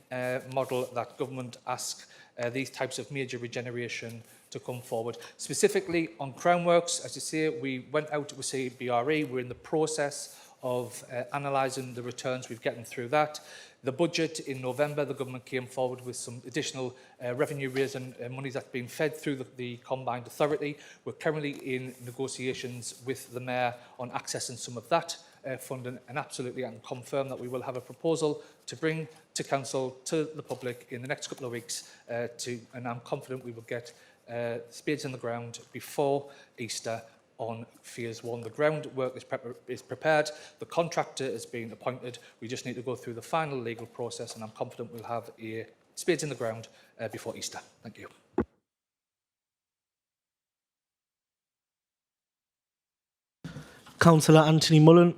model that government asks these types of major regeneration to come forward. Specifically on Crown Works, as you say, we went out with CBRE. We're in the process of analysing the returns. We've gotten through that. The budget in November, the government came forward with some additional revenue raising money that's been fed through the Combined Authority. We're currently in negotiations with the Mayor on accessing some of that funding, and absolutely I can confirm that we will have a proposal to bring to Council, to the public in the next couple of weeks, and I'm confident we will get spades in the ground before Easter on Phase 1. The groundwork is prepared, the contractor is being appointed, we just need to go through the final legal process, and I'm confident we'll have a spades in the ground before Easter. Thank you. Councillor Anthony Mullen.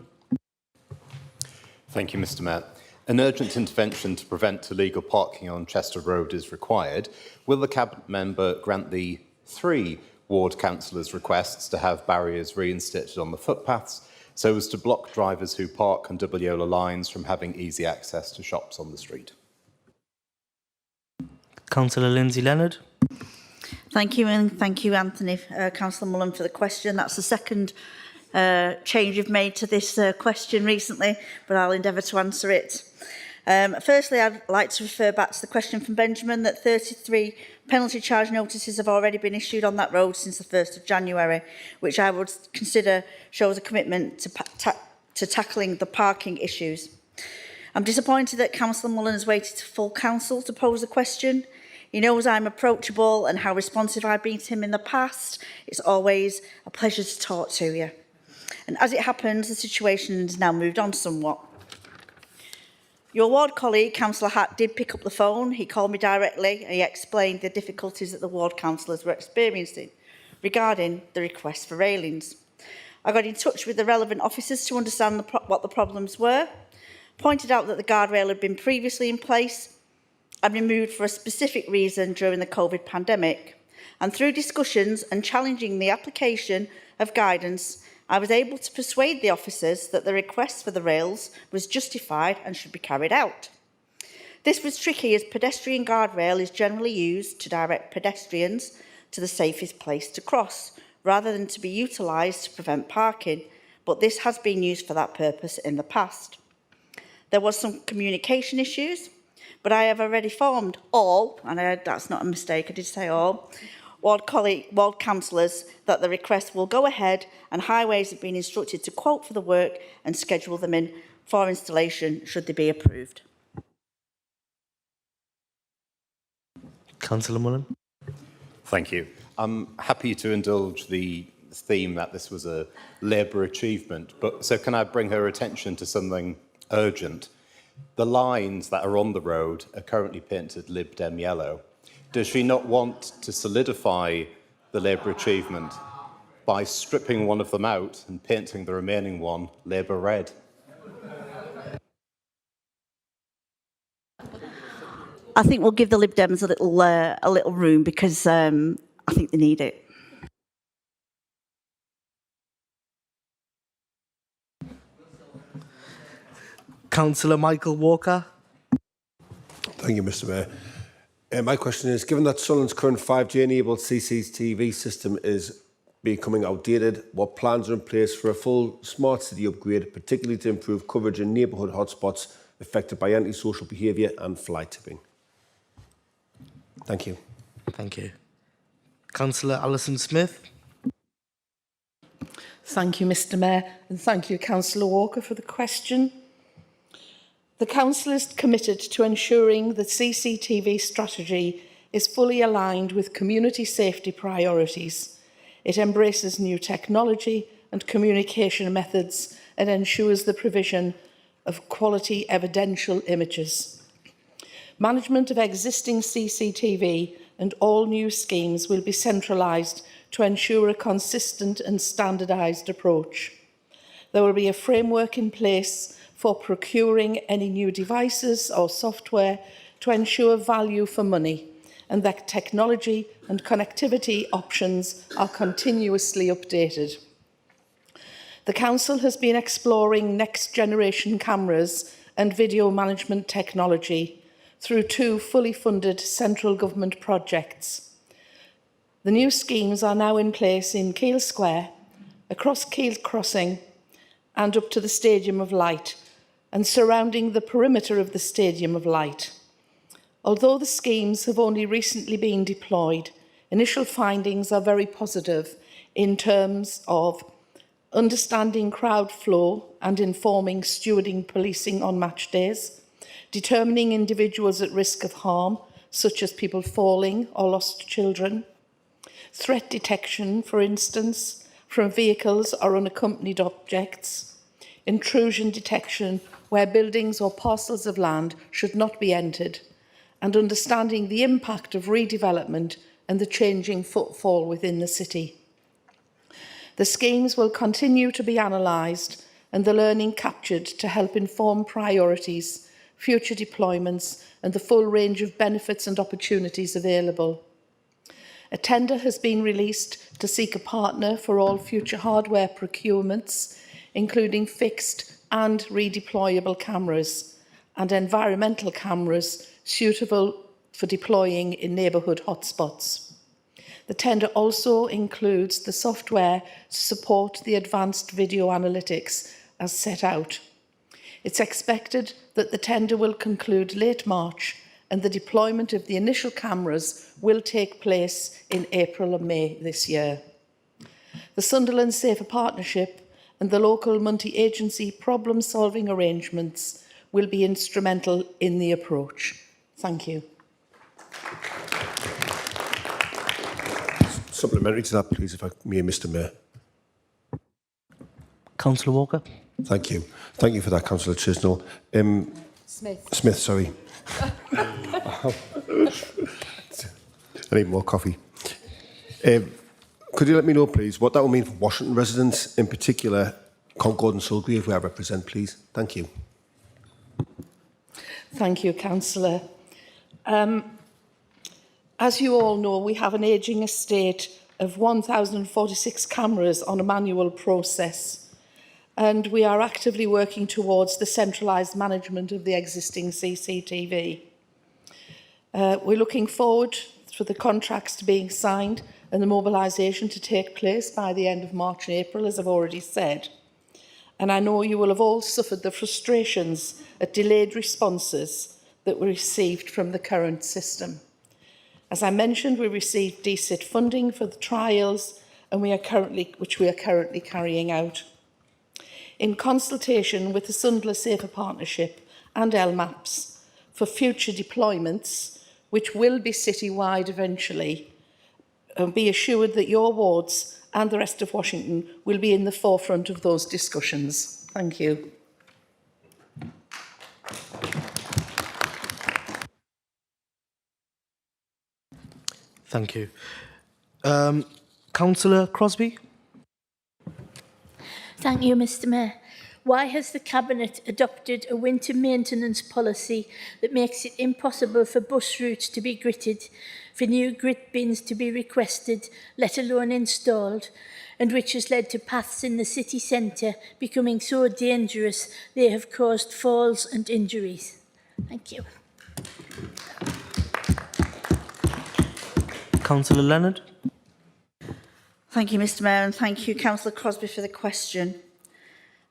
Thank you, Mr Mayor. An urgent intervention to prevent illegal parking on Chester Road is required. Will the Cabinet member grant the 3 ward councillors' requests to have barriers reinstated on the footpaths so as to block drivers who park on double yellow lines from having easy access to shops on the street? Councillor Lindsay Leonard. Thank you, and thank you, Anthony, Councillor Mullen, for the question. That's the second change you've made to this question recently, but I'll endeavour to answer it. Firstly, I'd like to refer back to the question from Benjamin that 33 penalty charge notices have already been issued on that road since the 1st of January, which I would consider shows a commitment to tackling the parking issues. I'm disappointed that Councillor Mullen has waited to full council to pose a question. He knows I'm approachable and how responsive I've been to him in the past. It's always a pleasure to talk to you. And as it happens, the situation has now moved on somewhat. Your ward colleague, Councillor Hatt, did pick up the phone. He called me directly and he explained the difficulties that the ward councillors were experiencing regarding the request for railings. I got in touch with the relevant officers to understand what the problems were, pointed out that the guardrail had been previously in place and removed for a specific reason during the COVID pandemic. And through discussions and challenging the application of guidance, I was able to persuade the officers that the request for the rails was justified and should be carried out. This was tricky as pedestrian guardrail is generally used to direct pedestrians to the safest place to cross, rather than to be utilised to prevent parking, but this has been used for that purpose in the past. There was some communication issues, but I have already informed all, and that's not a mistake, I did say all, ward councillors that the request will go ahead, and Highways have been instructed to quote for the work and schedule them in for installation should they be approved. Councillor Mullen. Thank you. I'm happy to indulge the theme that this was a Labour achievement, but so can I bring her attention to something urgent? The lines that are on the road are currently painted Lib Dem yellow. Does she not want to solidify the Labour achievement by stripping one of them out and painting the remaining one Labour red? I think we'll give the Lib Dems a little room because I think they need it. Councillor Michael Walker. Thank you, Mr Mayor. My question is, given that Sunderland's current 5G-enabled CCTV system is becoming outdated, what plans are in place for a full smart city upgrade, particularly to improve coverage in neighbourhood hotspots affected by antisocial behaviour and fly tipping? Thank you. Thank you. Councillor Alison Smith. Thank you, Mr Mayor, and thank you, Councillor Walker, for the question. The Council is committed to ensuring the CCTV strategy is fully aligned with community safety priorities. It embraces new technology and communication methods and ensures the provision of quality evidential images. Management of existing CCTV and all new schemes will be centralised to ensure a consistent and standardised approach. There will be a framework in place for procuring any new devices or software to ensure value for money, and that technology and connectivity options are continuously updated. The Council has been exploring next-generation cameras and video management technology through 2 fully funded central government projects. The new schemes are now in place in Keele Square, across Keele Crossing and up to the Stadium of Light, and surrounding the perimeter of the Stadium of Light. Although the schemes have only recently been deployed, initial findings are very positive in terms of understanding crowd flow and informing stewarding policing on match days, determining individuals at risk of harm, such as people falling or lost children, threat detection, for instance, from vehicles or unaccompanied objects, intrusion detection where buildings or parcels of land should not be entered, and understanding the impact of redevelopment and the changing footfall within the city. The schemes will continue to be analysed and the learning captured to help inform priorities, future deployments and the full range of benefits and opportunities available. A tender has been released to seek a partner for all future hardware procurements, including fixed and redeployable cameras and environmental cameras suitable for deploying in neighbourhood hotspots. The tender also includes the software to support the advanced video analytics as set out. It's expected that the tender will conclude late March and the deployment of the initial cameras will take place in April and May this year. The Sunderland Safer Partnership and the local multi-agency problem-solving arrangements will be instrumental in the approach. Thank you. Supplementary to that, please, if I may, Mr Mayor. Councillor Walker. Thank you. Thank you for that, Councillor Chisnell. Smith, sorry. I need more coffee. Could you let me know, please, what that will mean for Washington residents, in particular Concord and Sulgrave, who I represent, please? Thank you. Thank you, Councillor. As you all know, we have an ageing estate of 1,046 cameras on a manual process, and we are actively working towards the centralised management of the existing CCTV. We're looking forward for the contracts to being signed and the mobilisation to take place by the end of March and April, as I've already said. And I know you will have all suffered the frustrations at delayed responses that were received from the current system. As I mentioned, we received DSIT funding for the trials, and which we are currently carrying out. In consultation with the Sunderland Safer Partnership and LMAPS for future deployments, which will be citywide eventually, be assured that your wards and the rest of Washington will be in the forefront of those discussions. Thank you. Thank you. Councillor Crosby. Thank you, Mr Mayor. Why has the Cabinet adopted a winter maintenance policy that makes it impossible for bus routes to be gritted, for new grit bins to be requested, let alone installed, and which has led to paths in the city centre becoming so dangerous they have caused falls and injuries? Thank you. Councillor Leonard. Thank you, Mr Mayor, and thank you, Councillor Crosby, for the question.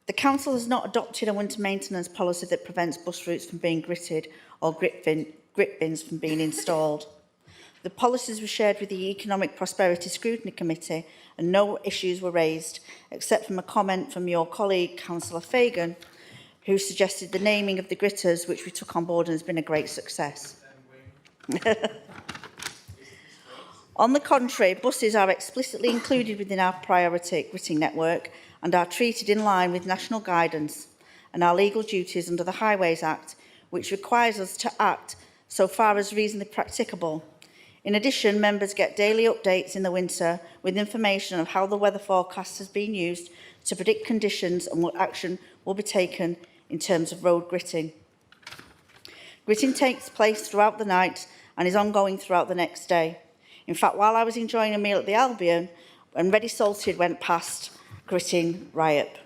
The Council has not adopted a winter maintenance policy that prevents bus routes from being gritted or grit bins from being installed. The policies were shared with the Economic Prosperity Scrutiny Committee and no issues were raised, except from a comment from your colleague, Councillor Fagan, who suggested the naming of the gritters, which we took on board and has been a great success. On the contrary, buses are explicitly included within our priority gritting network and are treated in line with national guidance and our legal duties under the Highways Act, which requires us to act so far as reasonably practicable. In addition, members get daily updates in the winter with information of how the weather forecast has been used to predict conditions and what action will be taken in terms of road gritting. Gritting takes place throughout the night and is ongoing throughout the next day. In fact, while I was enjoying a meal at the Albion, when Ready Salted went past, gritting riot.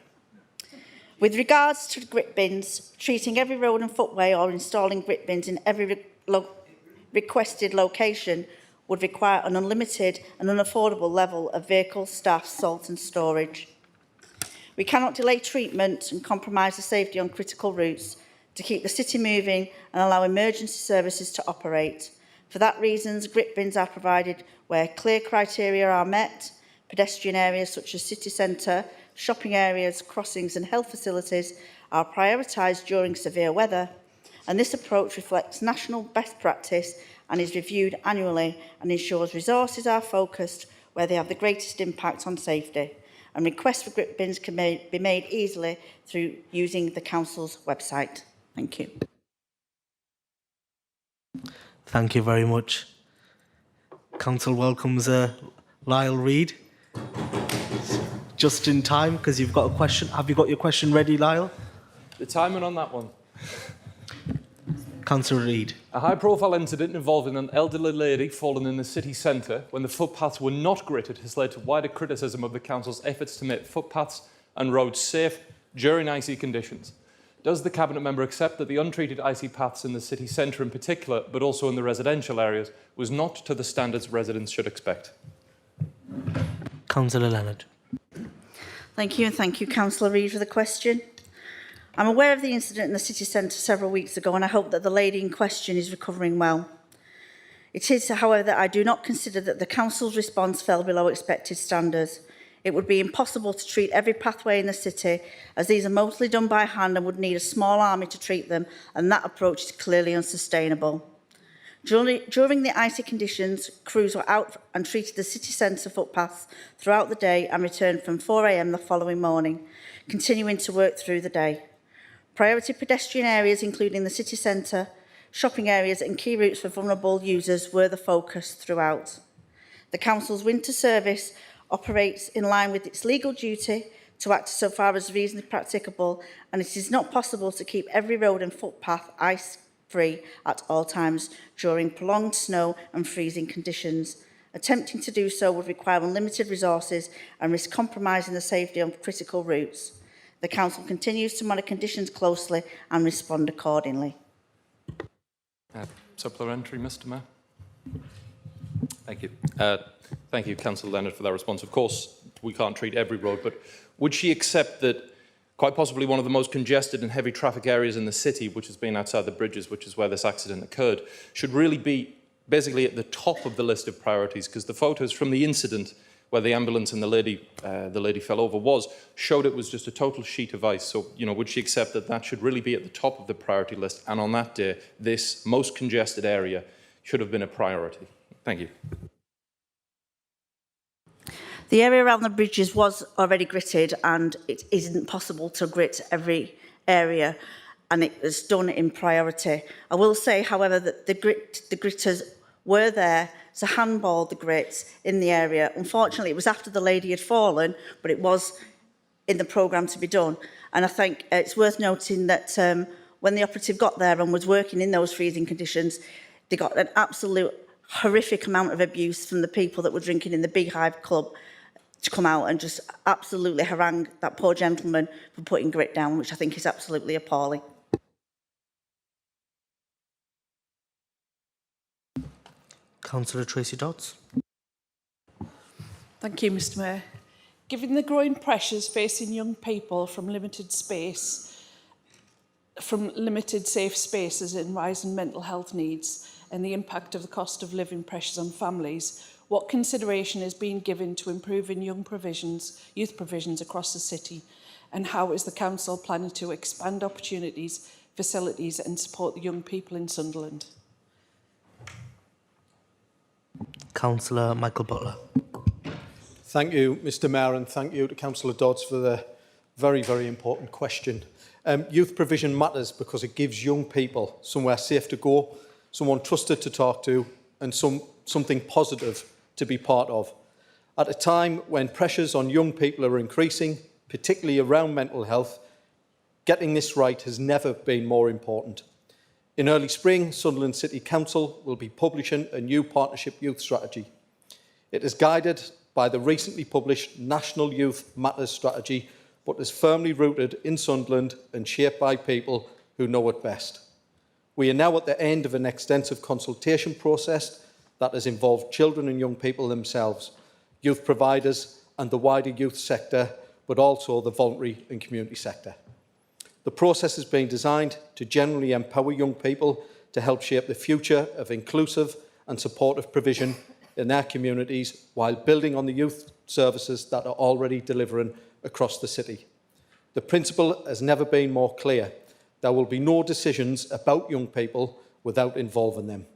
With regards to grit bins, treating every road and footway or installing grit bins in every requested location would require an unlimited and unaffordable level of vehicle, staff, salt and storage. We cannot delay treatment and compromise the safety on critical routes to keep the city moving and allow emergency services to operate. For that reason, grit bins are provided where clear criteria are met. Pedestrian areas such as city centre, shopping areas, crossings and health facilities are prioritised during severe weather. And this approach reflects national best practice and is reviewed annually and ensures resources are focused where they have the greatest impact on safety. And requests for grit bins can be made easily through using the Council's website. Thank you. Thank you very much. Council welcomes Lyle Reid. Just in time, because you've got a question. Have you got your question ready, Lyle? The timing on that one. Councillor Reid. A high-profile incident involving an elderly lady fallen in the city centre when the footpaths were not gritted has led to wider criticism of the Council's efforts to make footpaths and roads safe during icy conditions. Does the Cabinet member accept that the untreated icy paths in the city centre in particular, but also in the residential areas, was not to the standards residents should expect? Councillor Leonard. Thank you, and thank you, Councillor Reid, for the question. I'm aware of the incident in the city centre several weeks ago, and I hope that the lady in question is recovering well. It is, however, that I do not consider that the Council's response fell below expected standards. It would be impossible to treat every pathway in the city, as these are mostly done by hand and would need a small army to treat them, and that approach is clearly unsustainable. During the icy conditions, crews were out and treated the city centre footpaths throughout the day and returned from 4 a.m. the following morning, continuing to work through the day. Priority pedestrian areas, including the city centre, shopping areas and key routes for vulnerable users were the focus throughout. The Council's winter service operates in line with its legal duty to act so far as reasonably practicable, and it is not possible to keep every road and footpath ice-free at all times during prolonged snow and freezing conditions. Attempting to do so would require unlimited resources and risk compromising the safety on critical routes. The Council continues to monitor conditions closely and respond accordingly. Supplementary, Mr Mayor. Thank you. Thank you, Councillor Leonard, for that response. Of course, we can't treat every road, but would she accept that quite possibly one of the most congested and heavy traffic areas in the city, which has been outside the bridges, which is where this accident occurred, should really be basically at the top of the list of priorities? Because the photos from the incident where the ambulance and the lady fell over showed it was just a total sheet of ice. So, would she accept that that should really be at the top of the priority list? And on that day, this most congested area should have been a priority. Thank you. The area around the bridges was already gritted, and it isn't possible to grit every area, and it was done in priority. I will say, however, that the gritters were there to handball the grits in the area. Unfortunately, it was after the lady had fallen, but it was in the programme to be done. And I think it's worth noting that when the operative got there and was working in those freezing conditions, they got an absolute horrific amount of abuse from the people that were drinking in the Beehive Club to come out and just absolutely harangue that poor gentleman for putting grit down, which I think is absolutely appalling. Councillor Tracy Dodds. Thank you, Mr Mayor. Given the growing pressures facing young people from limited safe spaces and rising mental health needs and the impact of the cost of living pressures on families, what consideration is being given to improving youth provisions across the city, and how is the Council planning to expand opportunities, facilities and support the young people in Sunderland? Councillor Michael Butler. Thank you, Mr Mayor, and thank you to Councillor Dodds for the very, very important question. Youth provision matters because it gives young people somewhere safe to go, someone trusted to talk to, and something positive to be part of. At a time when pressures on young people are increasing, particularly around mental health, getting this right has never been more important. In early spring, Sunderland City Council will be publishing a new partnership youth strategy. It is guided by the recently published National Youth Matters strategy, but is firmly rooted in Sunderland and shaped by people who know it best. We are now at the end of an extensive consultation process that has involved children and young people themselves, youth providers and the wider youth sector, but also the voluntary and community sector. The process has been designed to generally empower young people to help shape the future of inclusive and supportive provision in their communities while building on the youth services that are already delivering across the city. The principle has never been more clear. There will be no decisions about young people without involving them.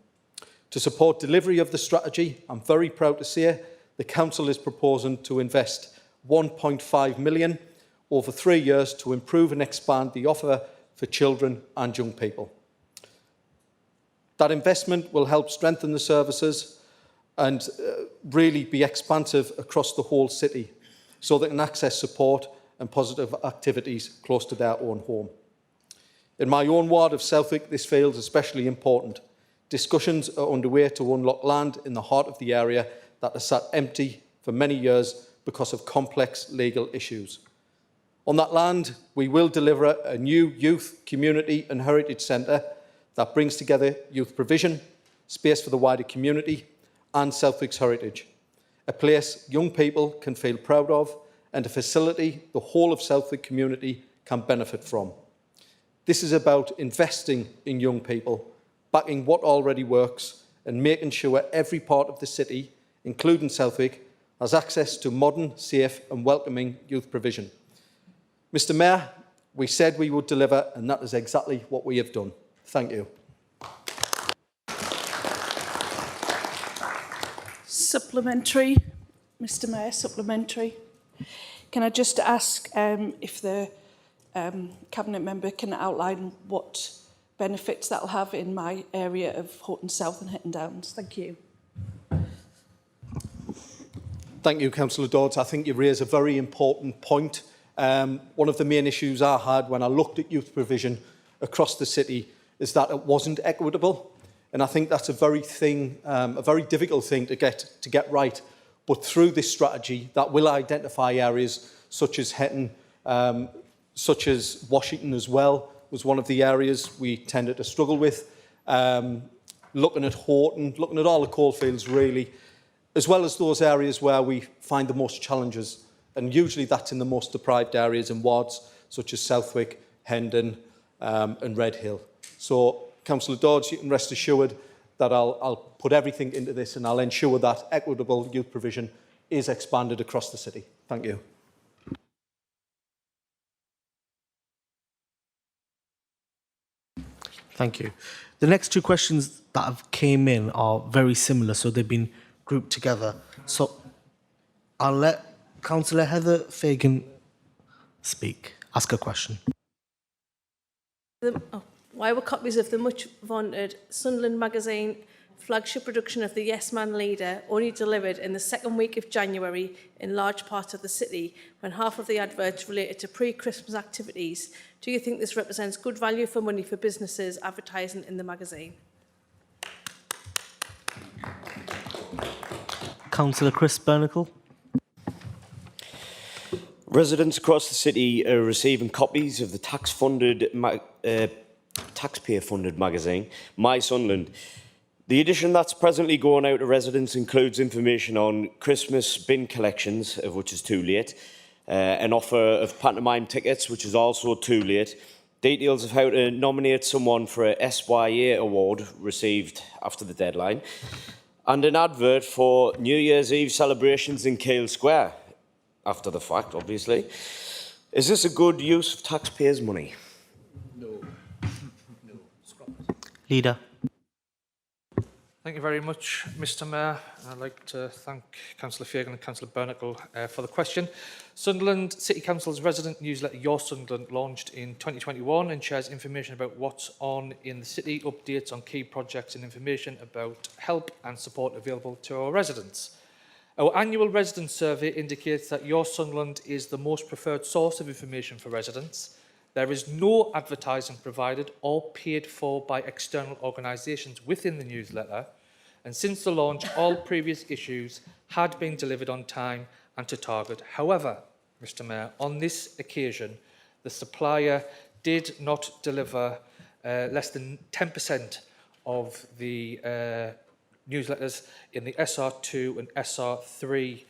To support delivery of the strategy, I'm very proud to say the Council is proposing to invest £1.5 million over 3 years to improve and expand the offer for children and young people. That investment will help strengthen the services and really be expansive across the whole city so they can access support and positive activities close to their own home. In my own ward of Southwick, this feels especially important. Discussions are underway to unlock land in the heart of the area that has sat empty for many years because of complex legal issues. On that land, we will deliver a new youth, community and heritage centre that brings together youth provision, space for the wider community and Southwick's heritage. A place young people can feel proud of and a facility the whole of Southwick community can benefit from. This is about investing in young people, backing what already works and making sure every part of the city, including Southwick, has access to modern, safe and welcoming youth provision. Mr Mayor, we said we would deliver and that is exactly what we have done. Thank you. Supplementary, Mr Mayor, supplementary. Can I just ask if the Cabinet member can outline what benefits that will have in my area of Horton South and Hitton Downs? Thank you. Thank you, Councillor Dodds. I think you raise a very important point. One of the main issues I had when I looked at youth provision across the city is that it wasn't equitable. And I think that's a very difficult thing to get right. But through this strategy, that will identify areas such as Hitton, such as Washington as well, was one of the areas we tended to struggle with. Looking at Horton, looking at all the coalfields really, as well as those areas where we find the most challenges. And usually that's in the most deprived areas and wards, such as Southwick, Hendon and Redhill. So, Councillor Dodds, you can rest assured that I'll put everything into this and I'll ensure that equitable youth provision is expanded across the city. Thank you. Thank you. The next two questions that have came in are very similar, so they've been grouped together. So I'll let Councillor Heather Fagan speak. Ask a question. Why were copies of the much vaunted Sunderland magazine flagship production of the Yes Man Leader only delivered in the second week of January in large parts of the city, when half of the adverts related to pre-Christmas activities. Do you think this represents good value for money for businesses advertising in the magazine? Councillor Chris Bernacle. Residents across the city are receiving copies of the taxpayer-funded magazine, My Sunderland. The edition that's presently going out to residents includes information on Christmas bin collections, of which is too late, an offer of pantomime tickets, which is also too late, details of how to nominate someone for a SYA award received after the deadline, and an advert for New Year's Eve celebrations in Keele Square, after the fact, obviously. Is this a good use of taxpayers' money? No. Leader. Thank you very much, Mr Mayor. I'd like to thank Councillor Fagan and Councillor Bernacle for the question. Sunderland City Council's resident newsletter, Your Sunderland, launched in 2021 and shares information about what's on in the city, updates on key projects and information about help and support available to our residents. Our annual resident survey indicates that Your Sunderland is the most preferred source of information for residents. There is no advertising provided or paid for by external organisations within the newsletter, and since the launch, all previous issues had been delivered on time and to target. However, Mr Mayor, on this occasion, the supplier did not deliver less than 10% of the newsletters in the SR2 and SR3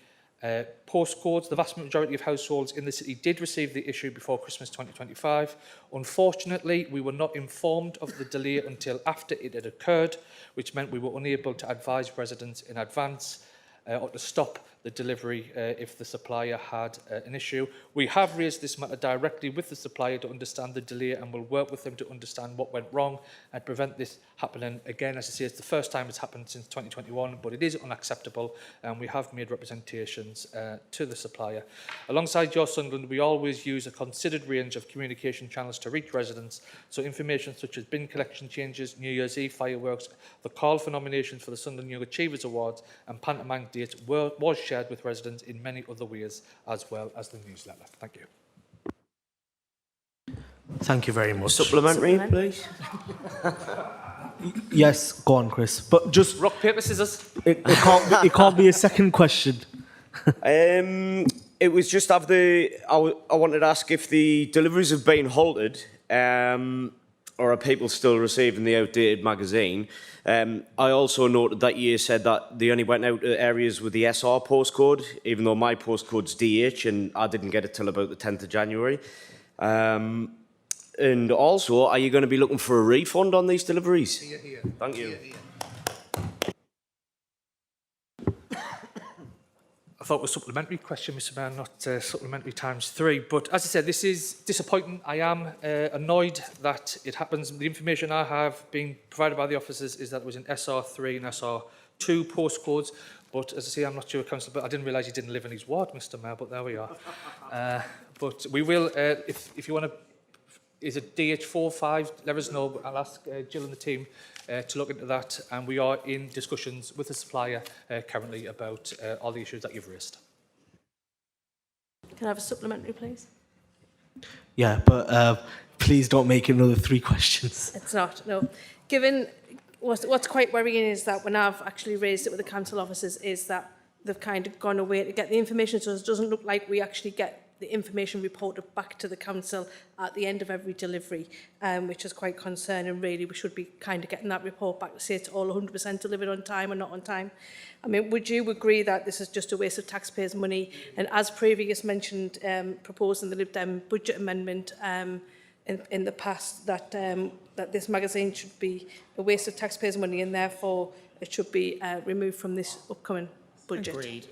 postcodes. The vast majority of households in the city did receive the issue before Christmas 2025. Unfortunately, we were not informed of the delay until after it had occurred, which meant we were unable to advise residents in advance or to stop the delivery if the supplier had an issue. We have raised this matter directly with the supplier to understand the delay, and will work with them to understand what went wrong and prevent this happening again. As I say, it's the first time it's happened since 2021, but it is unacceptable, and we have made representations to the supplier. Alongside Your Sunderland, we always use a considered range of communication channels to reach residents, so information such as bin collection changes, New Year's Eve fireworks, the call for nominations for the Sunderland Young Achievers Awards and pantomime dates was shared with residents in many other ways, as well as the newsletter. Thank you. Thank you very much. Supplementary, please. Yes, go on, Chris. But just rock, paper, scissors. It can't be a second question. It was just I wanted to ask if the deliveries have been halted, or are people still receiving the outdated magazine? I also noted that you said that they only went out to areas with the SR postcode, even though my postcode's DH and I didn't get it till about the 10th of January. And also, are you going to be looking for a refund on these deliveries? Here. Thank you. I thought it was a supplementary question, Mr Mayor, not supplementary times 3. But as I said, this is disappointing. I am annoyed that it happens. The information I have been provided by the officers is that it was in SR3 and SR2 postcodes. But as I say, I'm not sure, Councillor, but I didn't realise you didn't live in his ward, Mr Mayor, but there we are. But we will, if you want to, is it DH4, 5, let us know. I'll ask Jill and the team to look into that, and we are in discussions with the supplier currently about all the issues that you've raised. Can I have a supplementary, please? Yeah, but please don't make another 3 questions. It's not, no. Given what's quite worrying is that when I've actually raised it with the council officers is that they've kind of gone away to get the information, so it doesn't look like we actually get the information reported back to the council at the end of every delivery, which is quite concerning, really. We should be kind of getting that report back to say it's all 100% delivered on time or not on time. I mean, would you agree that this is just a waste of taxpayers' money? And as previous mentioned, proposed in the Lib Dem budget amendment in the past, that that this magazine should be a waste of taxpayers' money, and therefore it should be removed from this upcoming budget. Agreed.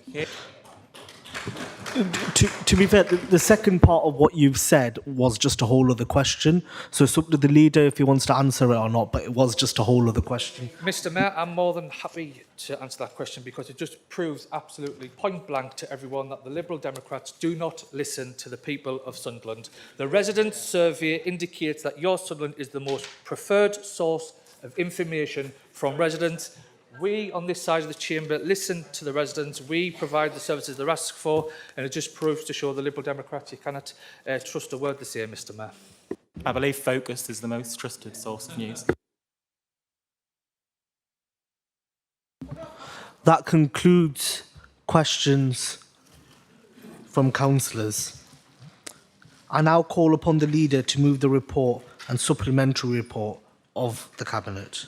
To be fair, the second part of what you've said was just a whole other question. So it's up to the leader if he wants to answer it or not, but it was just a whole other question. Mr Mayor, I'm more than happy to answer that question because it just proves absolutely point blank to everyone that the Liberal Democrats do not listen to the people of Sunderland. The resident survey indicates that Your Sunderland is the most preferred source of information from residents. We, on this side of the chamber, listen to the residents. We provide the services they're asked for, and it just proves to show the Liberal Democrats you cannot trust a word they say, Mr Mayor. I believe Focus is the most trusted source of news. That concludes questions from councillors. I now call upon the leader to move the report and supplementary report of the Cabinet.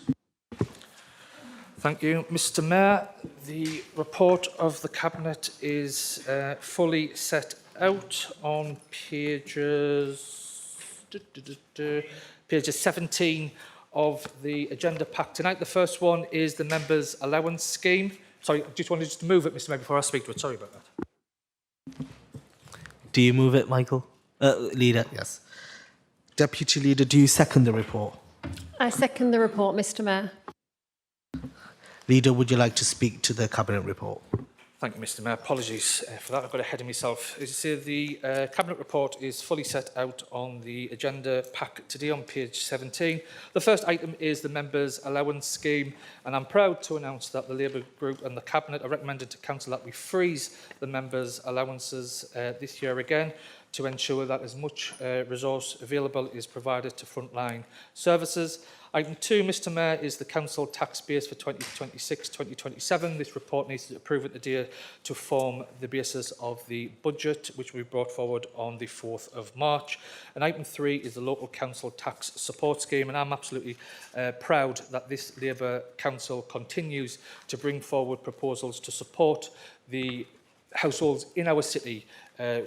Thank you, Mr Mayor. The report of the Cabinet is fully set out on pages 17 of the agenda pack tonight. The first one is the members' allowance scheme. Sorry, I just wanted to move it, Mr Mayor, before I speak to it. Sorry about that. Do you move it, Michael? Leader, yes. Deputy Leader, do you second the report? I second the report, Mr Mayor. Leader, would you like to speak to the Cabinet report? Thank you, Mr Mayor. Apologies for that. I got ahead of myself. As you say, the Cabinet report is fully set out on the agenda pack today on page 17. The first item is the members' allowance scheme, and I'm proud to announce that the Labour Group and the Cabinet are recommended to Council that we freeze the members' allowances this year again to ensure that as much resource available is provided to frontline services. Item 2, Mr Mayor, is the Council tax base for 2026-2027. This report needs to approve it today to form the basis of the budget, which we brought forward on the 4th of March. And item 3 is the Local Council Tax Support Scheme, and I'm absolutely proud that this Labour Council continues to bring forward proposals to support the households in our city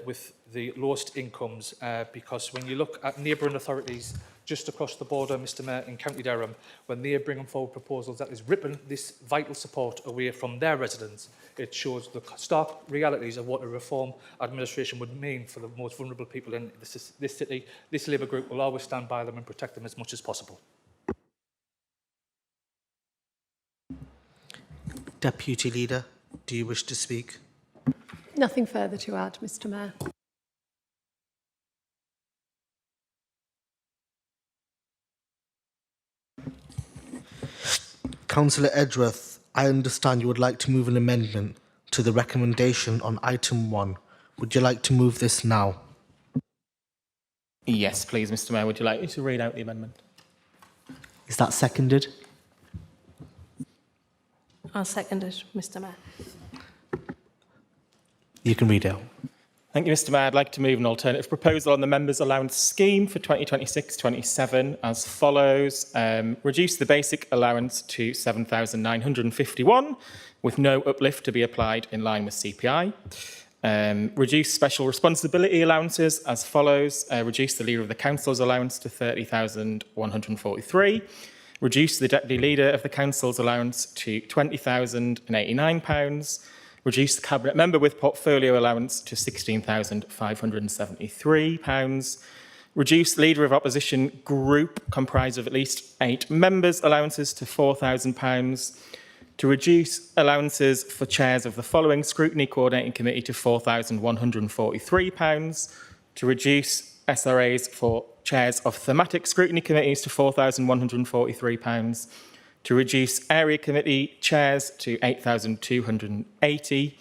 with the lowest incomes, because when you look at neighbouring authorities just across the border, Mr Mayor, in County Durham, when they are bringing forward proposals that is ripping this vital support away from their residents, it shows the stark realities of what a reform administration would mean for the most vulnerable people in this city. This Labour Group will always stand by them and protect them as much as possible. Deputy Leader, do you wish to speak? Nothing further to add, Mr Mayor. Councillor Edgeworth, I understand you would like to move an amendment to the recommendation on item 1. Would you like to move this now? Yes, please, Mr Mayor. Would you like me to read out the amendment? Is that seconded? I'll second it, Mr Mayor. You can read it out. Thank you, Mr Mayor. I'd like to move an alternative proposal on the members' allowance scheme for 2026-27 as follows. Reduce the basic allowance to £7,951 with no uplift to be applied in line with CPI. Reduce special responsibility allowances as follows. Reduce the Leader of the Council's allowance to £30,143. Reduce the Deputy Leader of the Council's allowance to £20,089. Reduce the Cabinet Member with Portfolio allowance to £16,573. Reduce Leader of Opposition Group, comprised of at least 8 members, allowances to £4,000. To reduce allowances for chairs of the following Scrutiny Coordinating Committee to £4,143. To reduce SRAs for chairs of thematic scrutiny committees to £4,143. To reduce area committee chairs to £8,280,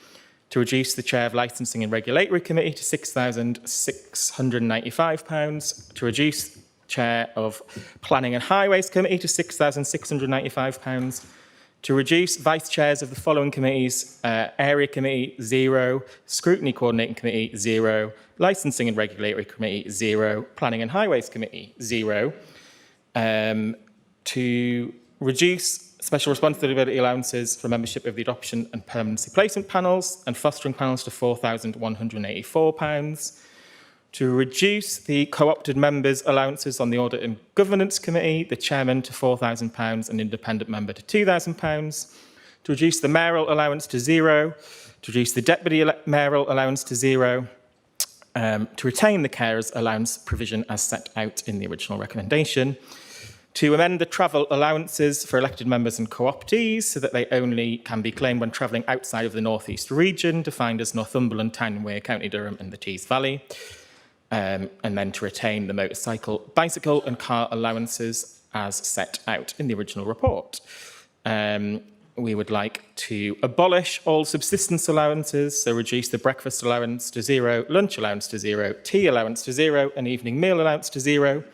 to reduce the chair of licensing and regulatory committee to £6,695, to reduce chair of planning and highways committee to £6,695, to reduce vice chairs of the following committees: area committee 0, scrutiny coordinating committee 0, licensing and regulatory committee 0, planning and highways committee 0, to reduce special responsibility allowances for membership of the adoption and permanency placement panels and fostering panels to £4,184. To reduce the co-opted members' allowances on the Audit and Governance Committee, the chairman to £4,000 and independent member to £2,000. To reduce the mayoral allowance to 0. To reduce the deputy mayoral allowance to 0. To retain the carers allowance provision as set out in the original recommendation. To amend the travel allowances for elected members and co-optees so that they only can be claimed when travelling outside of the North East region, defined as Northumberland, Tyne and Wear, County Durham and the Tees Valley. And then to retain the motorcycle, bicycle and car allowances as set out in the original report. we would like to abolish all subsistence allowances, so reduce the breakfast allowance to 0, lunch allowance to 0, tea allowance to 0, and evening meal allowance to 0.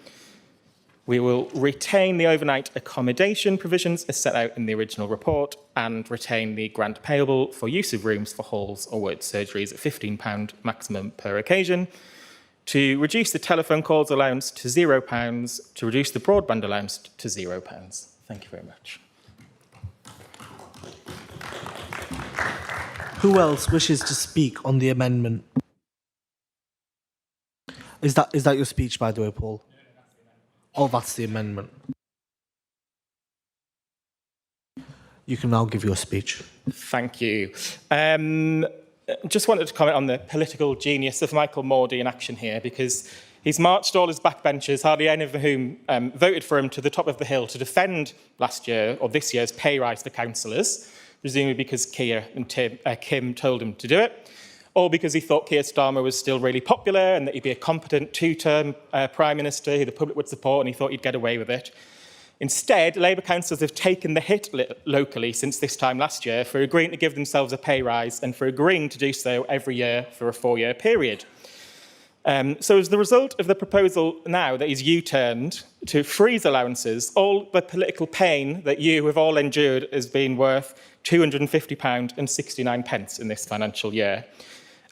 We will retain the overnight accommodation provisions as set out in the original report and retain the grant payable for use of rooms for halls or word surgeries at £15 maximum per occasion, to reduce the telephone calls allowance to £0, to reduce the broadband allowance to £0. Thank you very much. Who else wishes to speak on the amendment? Is that your speech, by the way, Paul? Oh, that's the amendment. You can now give your speech. Thank you. Just wanted to comment on the political genius of Michael Mordy in action here, because he's marched all his backbenchers, hardly any of whom voted for him, to the top of the hill to defend last year or this year's pay rise for councillors, presumably because Keir and Kim told him to do it, or because he thought Keir Starmer was still really popular and that he'd be a competent two-term Prime Minister who the public would support, and he thought he'd get away with it. Instead, Labour councillors have taken the hit locally since this time last year for agreeing to give themselves a pay rise and for agreeing to do so every year for a 4-year period. So as the result of the proposal now that he's U-turned to freeze allowances, all the political pain that you have all endured has been worth £250.69 in this financial year.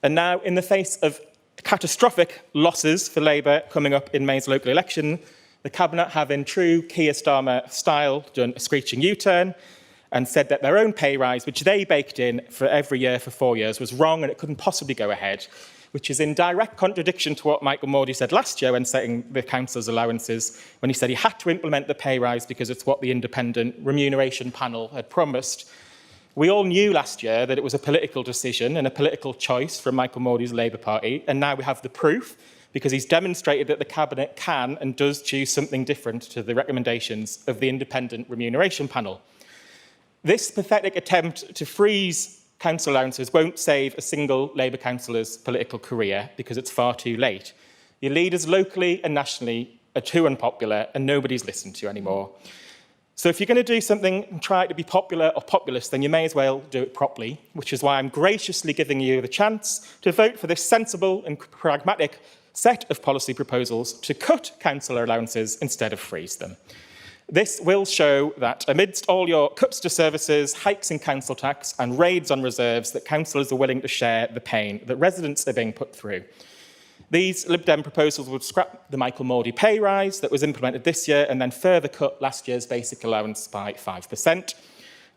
And now, in the face of catastrophic losses for Labour coming up in May's local election, the Cabinet have, in true Keir Starmer style, done a screeching U-turn and said that their own pay rise, which they baked in for every year for 4 years, was wrong and it couldn't possibly go ahead, which is in direct contradiction to what Michael Mordy said last year when setting the council's allowances, when he said he had to implement the pay rise because it's what the independent remuneration panel had promised. We all knew last year that it was a political decision and a political choice from Michael Mordy's Labour Party, and now we have the proof, because he's demonstrated that the Cabinet can and does choose something different to the recommendations of the independent remuneration panel. This pathetic attempt to freeze council allowances won't save a single Labour councillor's political career because it's far too late. Your leaders locally and nationally are too unpopular and nobody's listened to anymore. So if you're going to do something and try to be popular or populist, then you may as well do it properly, which is why I'm graciously giving you the chance to vote for this sensible and pragmatic set of policy proposals to cut councillor allowances instead of freeze them. This will show that amidst all your cuts to services, hikes in council tax and raids on reserves, that councillors are willing to share the pain that residents are being put through. These Lib Dem proposals would scrap the Michael Mordy pay rise that was implemented this year and then further cut last year's basic allowance by 5%.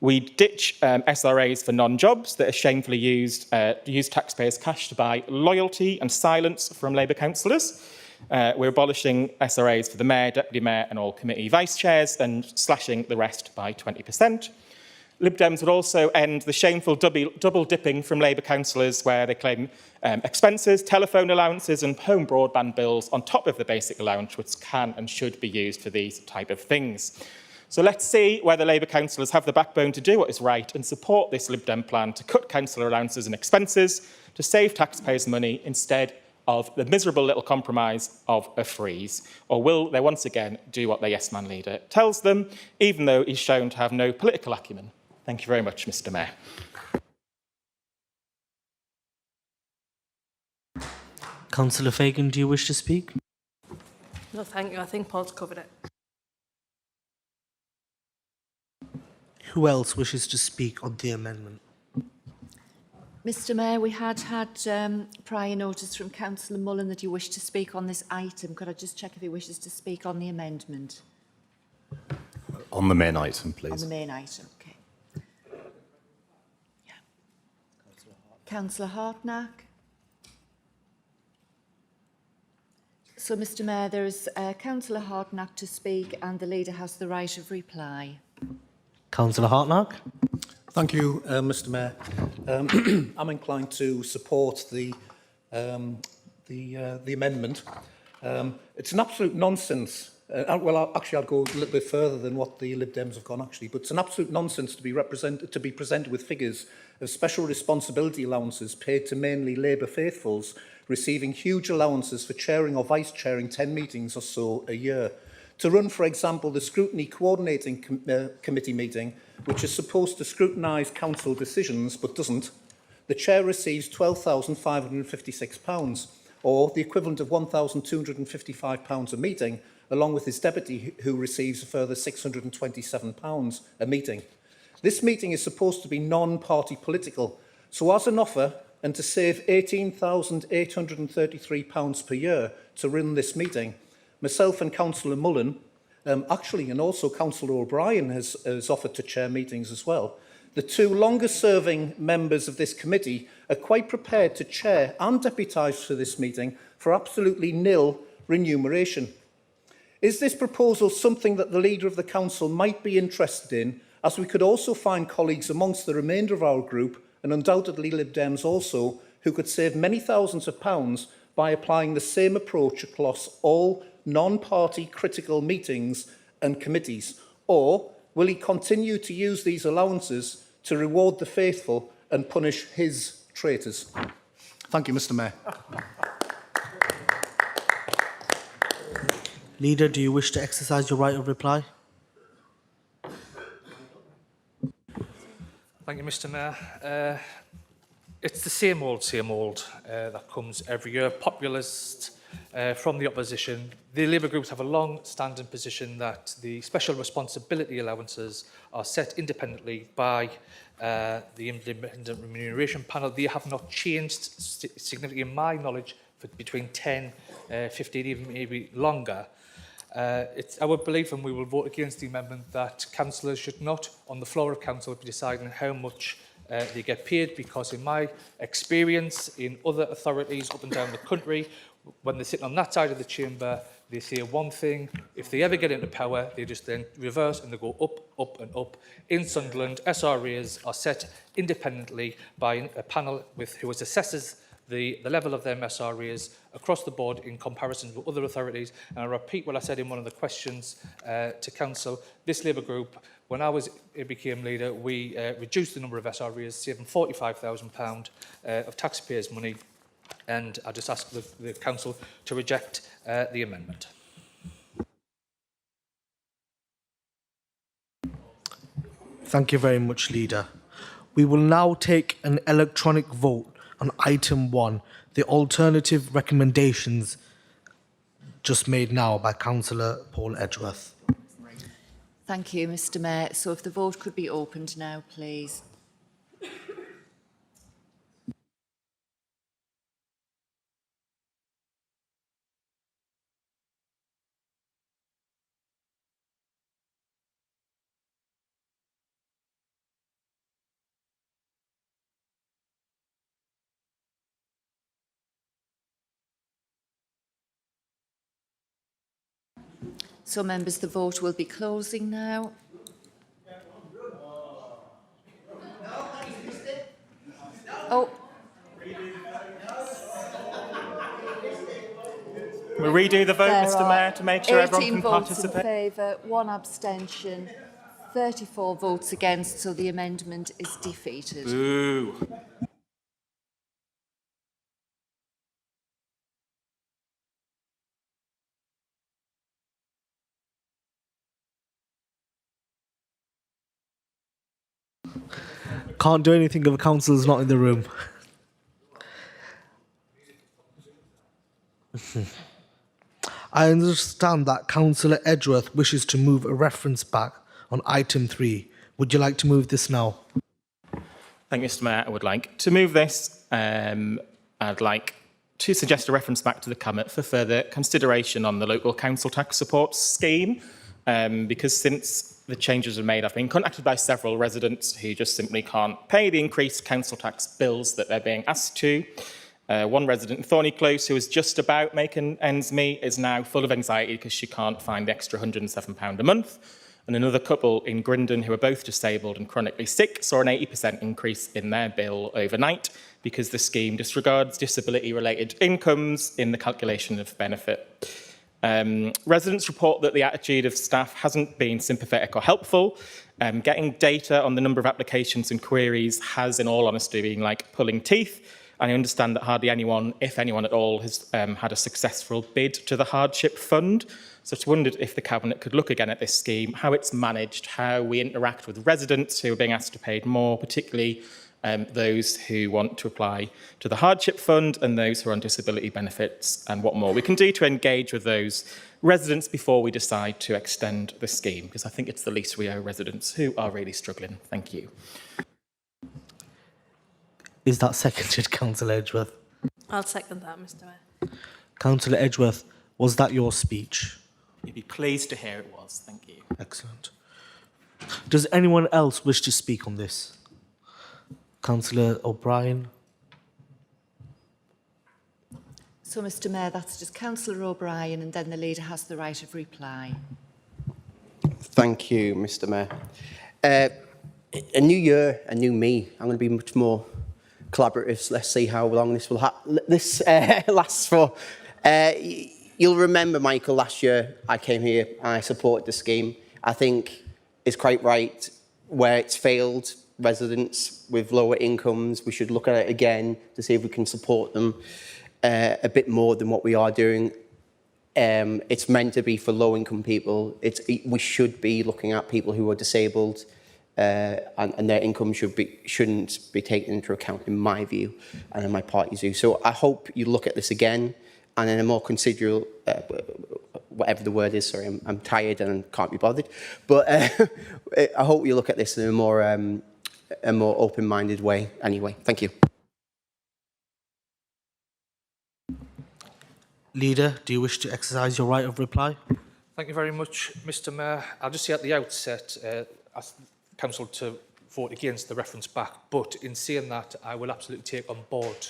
We ditch SRAs for non-jobs that are shamefully use taxpayers' cash to buy loyalty and silence from Labour councillors. We're abolishing SRAs for the Mayor, Deputy Mayor and all committee vice chairs and slashing the rest by 20%. Lib Dems would also end the shameful double dipping from Labour councillors where they claim expenses, telephone allowances and home broadband bills on top of the basic allowance, which can and should be used for these type of things. So let's see whether Labour councillors have the backbone to do what is right and support this Lib Dem plan to cut councillor allowances and expenses to save taxpayers money instead of the miserable little compromise of a freeze. Or will they once again do what their yes-man leader tells them, even though he's shown to have no political acumen? Thank you very much, Mr Mayor. Councillor Fagan, do you wish to speak? No, thank you. I think Paul's covered it. Who else wishes to speak on the amendment? Mr Mayor, we had prior notice from Councillor Mullen that he wished to speak on this item. Could I just check if he wishes to speak on the amendment? On the main item, please. On the main item, okay. Yeah. Councillor Hartnack. So, Mr Mayor, there is Councillor Hartnack to speak and the Leader has the right of reply. Councillor Hartnack. Thank you, Mr Mayor. I'm inclined to support the amendment. It's an absolute nonsense. Well, actually, I'll go a little bit further than what the Lib Dems have gone, actually. But it's an absolute nonsense to be presented with figures of special responsibility allowances paid to mainly Labour faithfuls, receiving huge allowances for chairing or vice-chairing 10 meetings or so a year. to run, for example, the Scrutiny Coordinating Committee meeting, which is supposed to scrutinise council decisions but doesn't, the chair receives £12,556, or the equivalent of £1,255 a meeting, along with his deputy, who receives a further £627 a meeting. This meeting is supposed to be non-party political, so as an offer, and to save £18,833 per year to run this meeting, myself and Councillor Mullen, and also Councillor O'Brien has offered to chair meetings as well. The two longest-serving members of this committee are quite prepared to chair and deputise for this meeting for absolutely nil remuneration. Is this proposal something that the Leader of the Council might be interested in, as we could also find colleagues amongst the remainder of our group, and undoubtedly Lib Dems also, who could save many thousands of pounds by applying the same approach across all non-party critical meetings and committees? Or will he continue to use these allowances to reward the faithful and punish his traitors? Thank you, Mr. Mayor. Leader, do you wish to exercise your right of reply? Thank you, Mr. Mayor. It's the same old that comes every year. Populist from the opposition. The Labour groups have a long-standing position that the special responsibility allowances are set independently by the Independent Remuneration Panel. They have not changed significantly, in my knowledge, for between 10, 15, even maybe longer. It's our belief, and we will vote against the amendment, that councillors should not, on the floor of council, be deciding how much they get paid, because in my experience in other authorities up and down the country, when they're sitting on that side of the chamber, they say one thing. If they ever get into power, they just then reverse and they go up, up and up. In Sunderland, SRAs are set independently by a panel who assesses the level of their SRAs across the board in comparison with other authorities. And I repeat what I said in one of the questions to council. This Labour group, when I became leader, we reduced the number of SRAs, saving £45,000 of taxpayers' money. And I just ask the council to reject the amendment. Thank you very much, Leader. We will now take an electronic vote on item 1, the alternative recommendations just made now by Councillor Paul Edgeworth. Thank you, Mr. Mayor. So if the vote could be opened now, please. So, members, the vote will be closing now. Oh. We'll redo the vote, Mr. Mayor, to make sure everyone can 18 votes participate. in favour, 1 abstention, 34 votes against, so the amendment is defeated. Boo. Can't do anything if the councill's not in the room. I understand that Councillor Edgeworth wishes to move a reference back on item 3. Would you like to move this now? Thank you, Mr. Mayor. I would like to move this. I'd like to suggest a reference back to the Cabinet for further consideration on the local council tax support scheme, because since the changes were made, I've been contacted by several residents who just simply can't pay the increased council tax bills that they're being asked to. One resident in Thorney Close, who was just about making ends meet, is now full of anxiety because she can't find the extra £107 a month. And another couple in Grindon, who are both disabled and chronically sick, saw an 80% increase in their bill overnight because the scheme disregards disability-related incomes in the calculation of benefit. Residents report that the attitude of staff hasn't been sympathetic or helpful. Getting data on the number of applications and queries has, in all honesty, been like pulling teeth. And I understand that hardly anyone, if anyone at all, has had a successful bid to the hardship fund. So I just wondered if the Cabinet could look again at this scheme, how it's managed, how we interact with residents who are being asked to pay more, particularly those who want to apply to the hardship fund and those who are on disability benefits, and what more we can do to engage with those residents before we decide to extend the scheme, because I think it's the least we owe residents who are really struggling. Thank you. Is that seconded, Councillor Edgeworth? I'll second that, Mr Mayor. Councillor Edgeworth, was that your speech? You'd be pleased to hear it was. Thank you. Excellent. Does anyone else wish to speak on this? Councillor O'Brien. So, Mr Mayor, that's just Councillor O'Brien, and then the leader has the right of reply. Thank you, Mr Mayor. A new year, a new me. I'm going to be much more collaborative. So let's see how long this will last for. You'll remember, Michael, last year I came here and I supported the scheme. I think it's quite right where it's failed. Residents with lower incomes, we should look at it again to see if we can support them a bit more than what we are doing. It's meant to be for low-income people. We should be looking at people who are disabled, and their income shouldn't be taken into account, in my view, and in my party's view. So I hope you look at this again, and in a more considerable, whatever the word is. Sorry, I'm tired and can't be bothered. But I hope you look at this in a more open-minded way. Anyway, thank you. Leader, do you wish to exercise your right of reply? Thank you very much, Mr Mayor. I'll just say at the outset, ask Council to vote against the reference back, but in saying that, I will absolutely take on board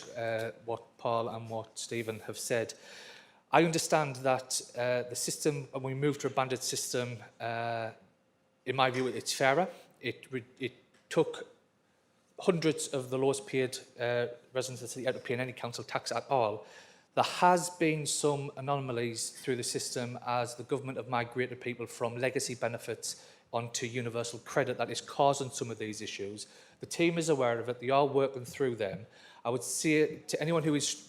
what Paul and what Stephen have said. I understand that the system, when we moved to a banded system, in my view, it's fairer. It took hundreds of the lowest paid residents of the city out of paying any council tax at all. There has been some anomalies through the system as the government have migrated people from legacy benefits onto universal credit that is causing some of these issues. The team is aware of it. They are working through them. I would say to anyone who is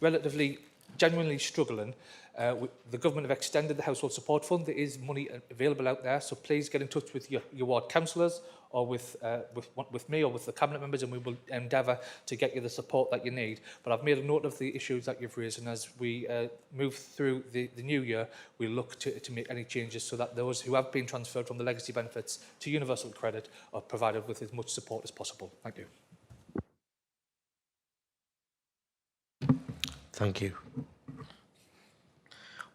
relatively, genuinely struggling, the government have extended the Household Support Fund. There is money available out there, so please get in touch with your ward councillors or with me or with the Cabinet members, and we will endeavour to get you the support that you need. But I've made a note of the issues that you've raised, and as we move through the new year, we'll look to make any changes so that those who have been transferred from the legacy benefits to universal credit are provided with as much support as possible. Thank you. Thank you.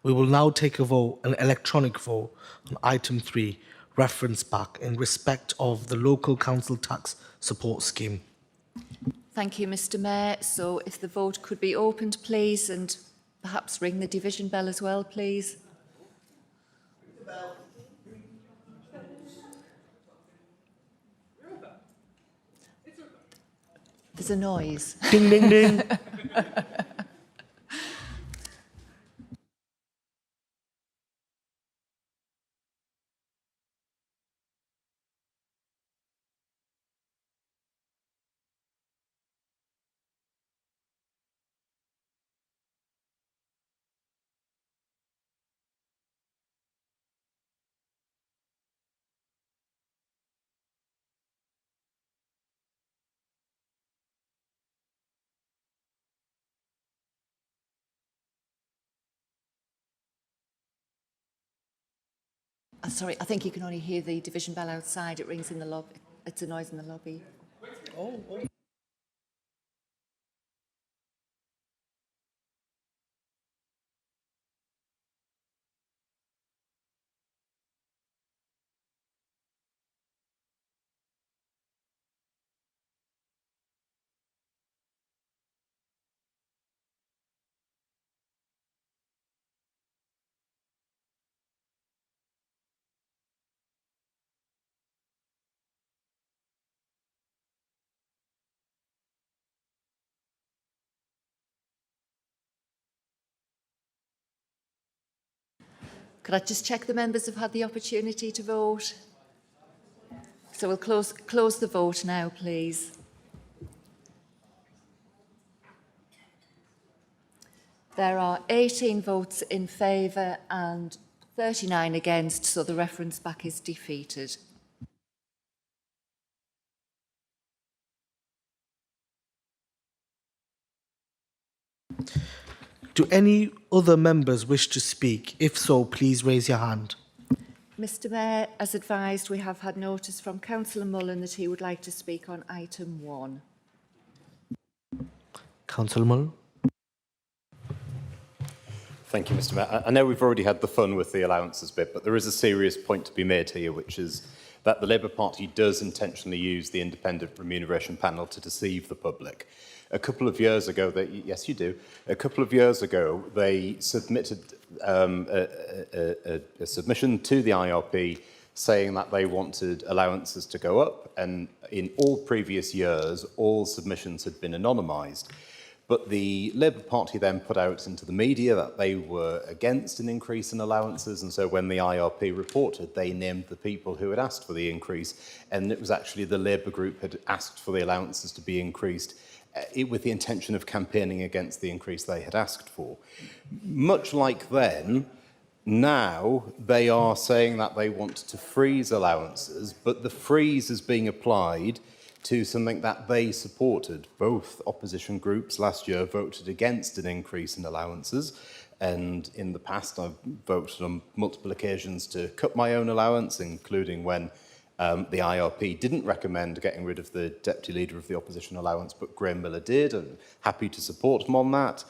We will now take a vote, an electronic vote, on item 3, reference back, in respect of the local council tax support scheme. Thank you, Mr Mayor. So if the vote could be opened, please, and perhaps ring the division bell as well, please. There's a noise. Ding, ding, ding. Sorry, I think you can only hear the division bell outside. It rings in the lobby. It's a noise in the lobby. Oh. Could I just check the members have had the opportunity to vote? So we'll close the vote now, please. There are 18 votes in favour and 39 against, so the reference back is defeated. Do any other members wish to speak? If so, please raise your hand. Mr Mayor, as advised, we have had notice from Councillor Mullen that he would like to speak on item 1. Councillor Mullen. Thank you, Mr. Mayor. I know we've already had the fun with the allowances bit, but there is a serious point to be made here, which is that the Labour Party does intentionally use the independent remuneration panel to deceive the public. A couple of years ago, yes, you do. A couple of years ago, they submitted a submission to the IRP saying that they wanted allowances to go up, and in all previous years, all submissions had been anonymised. But the Labour Party then put out into the media that they were against an increase in allowances, and so when the IRP reported, they named the people who had asked for the increase, and it was actually the Labour group had asked for the allowances to be increased with the intention of campaigning against the increase they had asked for. Much like then, now they are saying that they want to freeze allowances, but the freeze is being applied to something that they supported. Both opposition groups last year voted against an increase in allowances, and in the past I've voted on multiple occasions to cut my own allowance, including when the IRP didn't recommend getting rid of the Deputy Leader of the Opposition allowance, but Graham Miller did, and happy to support him on that.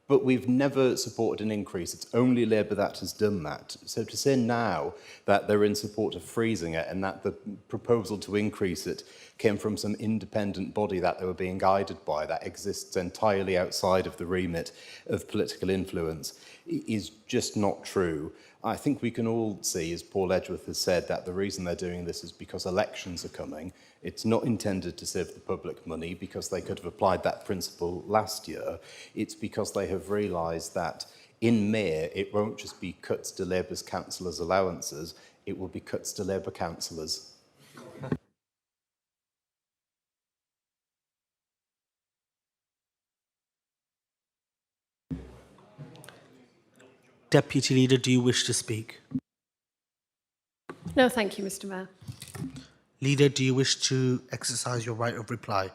But we've never supported an increase. It's only Labour that has done that. So to say now that they're in support of freezing it and that the proposal to increase it came from some independent body that they were being guided by that exists entirely outside of the remit of political influence is just not true. I think we can all see, as Paul Edgeworth has said, that the reason they're doing this is because elections are coming. It's not intended to save the public money because they could have applied that principle last year. It's because they have realised that in May, it won't just be cuts to Labour's councillors' allowances, it will be cuts to Labour councillors. Deputy Leader, do you wish to speak? No, thank you, Mr Mayor. Leader, do you wish to exercise your right of reply?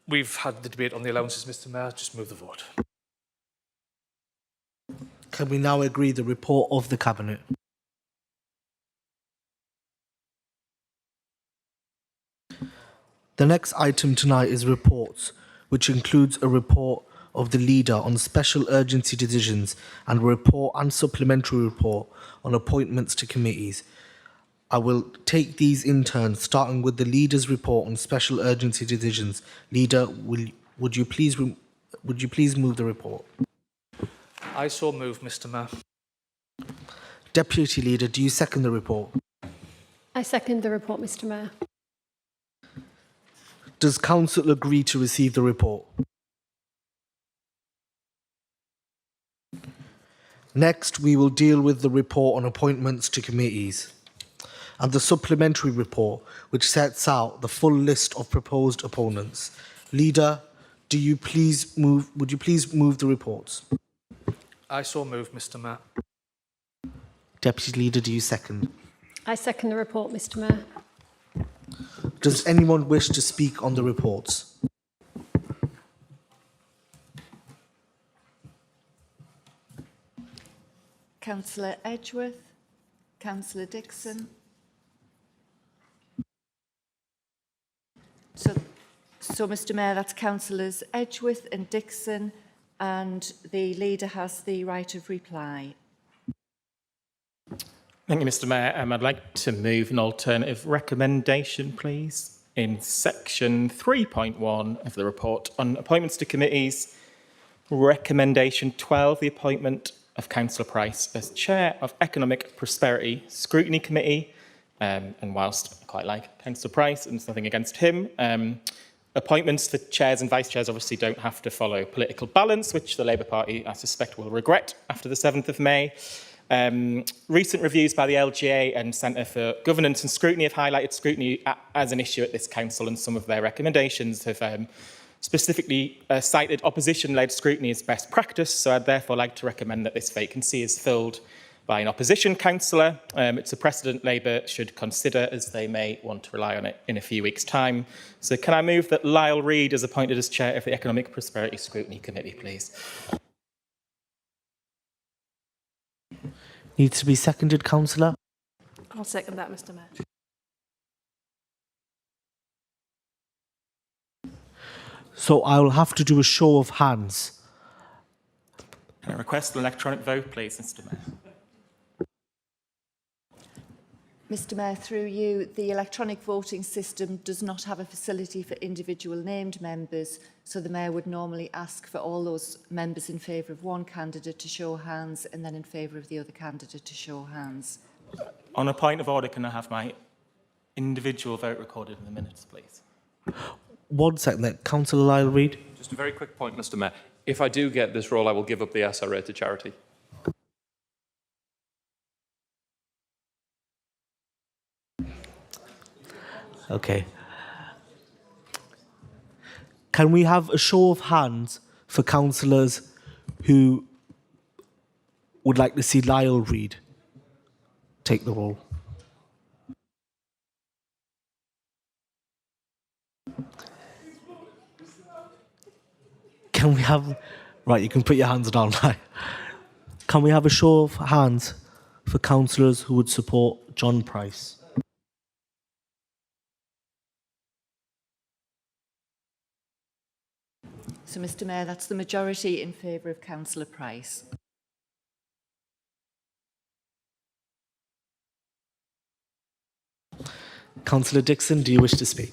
We've had the debate on the allowances, Mr Mayor. Just move the vote. Can we now agree the report of the Cabinet? The next item tonight is reports, which includes a report of the Leader on special urgency decisions and a report and supplementary report on appointments to committees. I will take these in turn, starting with the Leader's report on special urgency decisions. Leader, would you please move the report? I so move, Mr Mayor. Deputy Leader, do you second the report? I second the report, Mr Mayor. Does Council agree to receive the report? Next, we will deal with the report on appointments to committees and the supplementary report, which sets out the full list of proposed opponents. Leader, would you please move the reports? I so move, Mr Mayor. Deputy Leader, do you second? I second the report, Mr Mayor. Does anyone wish to speak on the reports? Councillor Edgeworth, Councillor Dixon. So, Mr Mayor, that's Councillors Edgeworth and Dixon, and the Leader has the right of reply. Thank you, Mr Mayor. I'd like to move an alternative recommendation, please, in section 3.1 of the report on appointments to committees. Recommendation 12, the appointment of Councillor Price as Chair of Economic Prosperity Scrutiny Committee. And whilst I quite like Councillor Price, and there's nothing against him, appointments for chairs and vice chairs obviously don't have to follow political balance, which the Labour Party, I suspect, will regret after the 7th of May. Recent reviews by the LGA and Centre for Governance and Scrutiny have highlighted scrutiny as an issue at this council, and some of their recommendations have specifically cited opposition-led scrutiny as best practice, so I'd therefore like to recommend that this vacancy is filled by an opposition councillor. It's a precedent Labour should consider, as they may want to rely on it in a few weeks' time. So can I move that Lyle Reid is appointed as Chair of the Economic Prosperity Scrutiny Committee, please? Needs to be seconded, councillor. I'll second that, Mr Mayor. So I will have to do a show of hands. Can I request an electronic vote, please, Mr Mayor? Mr Mayor, through you, the electronic voting system does not have a facility for individual named members, so the Mayor would normally ask for all those members in favour of one candidate to show hands and then in favour of the other candidate to show hands. On a point of order, can I have my individual vote recorded in the minutes, please? 1 second, Councillor Lyle Reid. Just a very quick point, Mr Mayor. If I do get this role, I will give up the SRA to charity. Okay. Can we have a show of hands for councillors who would like to see Lyle Reid take the role? Can we have... Right, you can put your hands down. Can we have a show of hands for councillors who would support John Price? So, Mr Mayor, that's the majority in favour of Councillor Price. Councillor Dixon, do you wish to speak?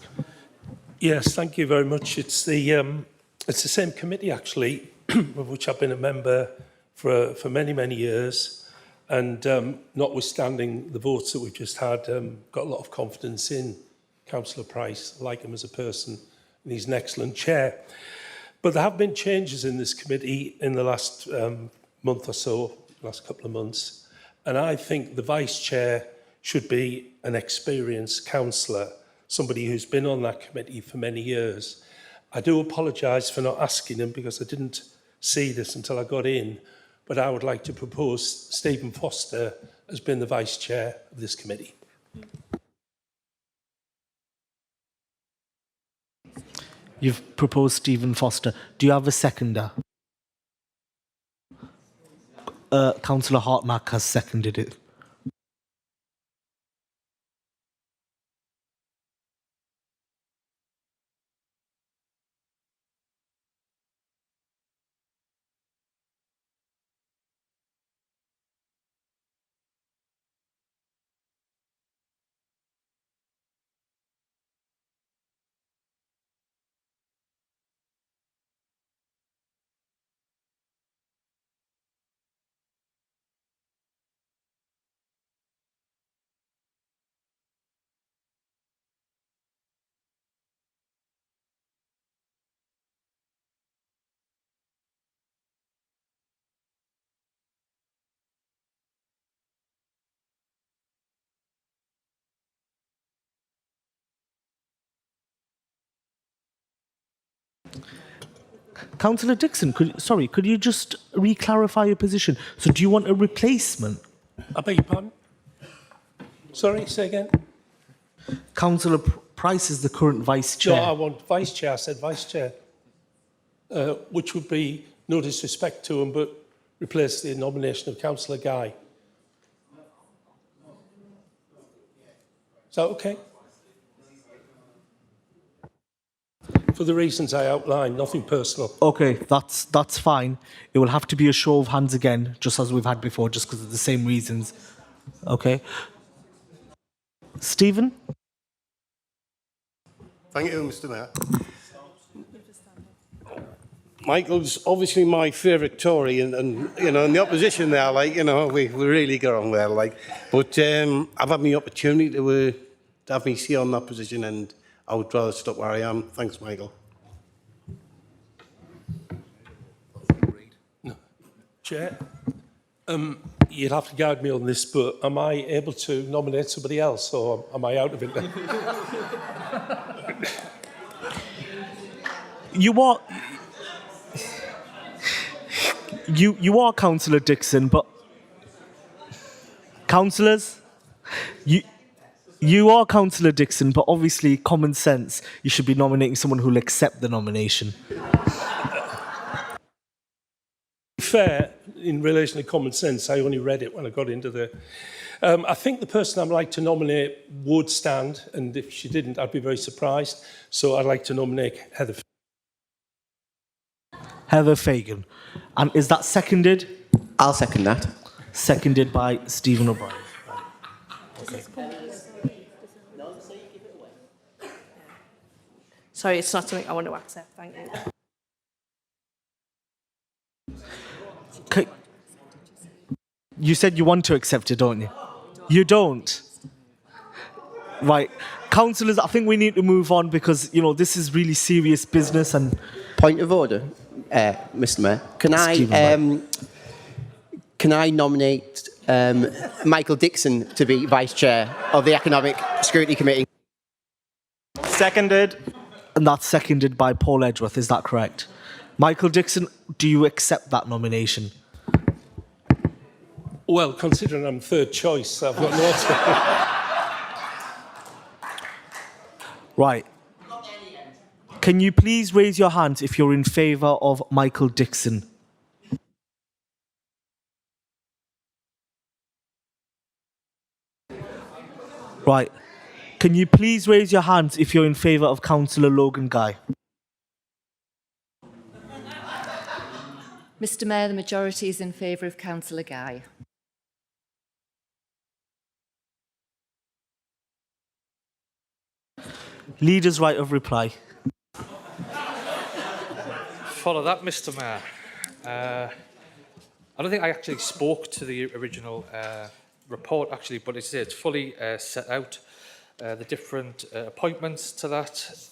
Yes, thank you very much. It's the same committee, actually, of which I've been a member for many, many years. And notwithstanding the votes that we've just had, got a lot of confidence in Councillor Price. I like him as a person, and he's an excellent chair. But there have been changes in this committee in the last month or so, last couple of months. And I think the vice chair should be an experienced councillor, somebody who's been on that committee for many years. I do apologise for not asking him because I didn't see this until I got in, but I would like to propose Stephen Foster as being the vice chair of this committee. You've proposed Stephen Foster. Do you have a seconder? Councillor Hartmark has seconded it. Councillor Dixon, could you just re-clarify your position? So do you want a replacement? I beg your pardon? Sorry, say again? Councillor Price is the current vice chair. No, I want vice chair. I said vice chair. Which would be, no disrespect to him, but replace the nomination of Councillor Guy. Is that okay? For the reasons I outlined, nothing personal. Okay, that's fine. It will have to be a show of hands again, just as we've had before, just because of the same reasons. Okay. Stephen? Thank you, Mr Mayor. Michael's obviously my favourite Tory, and you know, in the opposition there, like, you know, we really get on well, like. But I've had my opportunity to have me see on that position, and I would rather stop where I am. Thanks, Michael. No. Chair, you'd have to guide me on this, but am I able to nominate somebody else, or am I out of it then? you are... You are Councillor Dixon, but... Councillors, you are Councillor Dixon, but obviously, common sense, you should be nominating someone who'll accept the nomination. Fair, in relation to common sense, I only read it when I got into the... I think the person I'd like to nominate would stand, and if she didn't, I'd be very surprised. So I'd like to nominate Heather. Heather Fagan. And is that seconded? I'll second that. Seconded by Stephen O'Brien. Okay. Sorry, it's not something I want to accept. Thank you. Okay. You said you want to accept it, don't you? You don't. Right. Councillors, I think we need to move on because, you know, this is really serious business and... Point of order, Mr Mayor. Can I nominate Michael Dixon to be Vice Chair of the Economic Security Committee? Seconded. And that's seconded by Paul Edgeworth, is that correct? Michael Dixon, do you accept that nomination? Well, considering I'm third choice, I've got no choice. Right. Can you please raise your hand if you're in favour of Michael Dixon? Right. Can you please raise your hands if you're in favour of Councillor Logan Guy? Mr Mayor, the majority is in favour of Councillor Guy. Leader's right of reply. Follow that, Mr Mayor. I don't think I actually spoke to the original report, actually, but it's fully set out, the different appointments to that.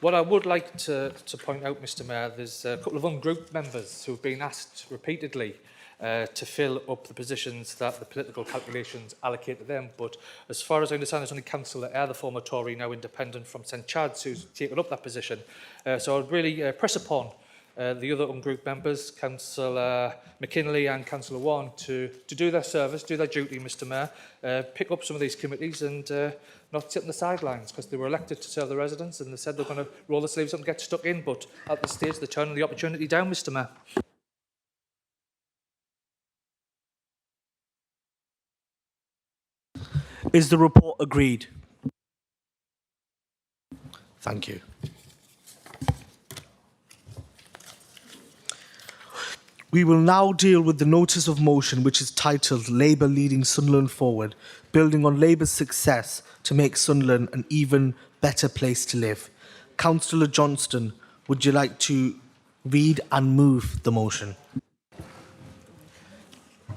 What I would like to point out, Mr Mayor, there's a couple of ungroup members who have been asked repeatedly to fill up the positions that the political calculations allocate to them. But as far as I understand, there's only Councillor Eyre, the former Tory, now independent from St Chad's, who's taken up that position. So I would really press upon the other ungroup members, Councillor McKinley and Councillor Warren, to do their service, do their duty, Mr Mayor, pick up some of these committees and not sit on the sidelines, because they were elected to serve the residents and they said they're going to roll the sleeves up and get stuck in, but at this stage they're turning the opportunity down, Mr Mayor. Is the report agreed? Thank you. We will now deal with the notice of motion, which is titled Labour Leading Sunderland Forward, building on Labour's success to make Sunderland an even better place to live. Councillor Johnston, would you like to read and move the motion?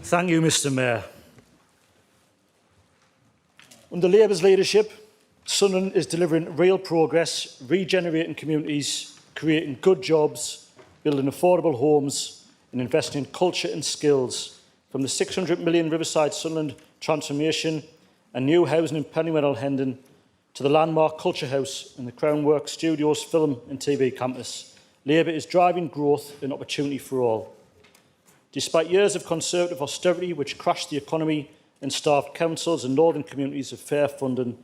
Thank you, Mr Mayor. Under Labour's leadership, Sunderland is delivering real progress, regenerating communities, creating good jobs, building affordable homes and investing in culture and skills. From the 600 million Riverside Sunderland transformation and new housing in Pennywell Hendon to the landmark Culture House and the Crownwork Studios film and TV campus, Labour is driving growth and opportunity for all. Despite years of Conservative austerity which crashed the economy and starved councils and northern communities of fair funding,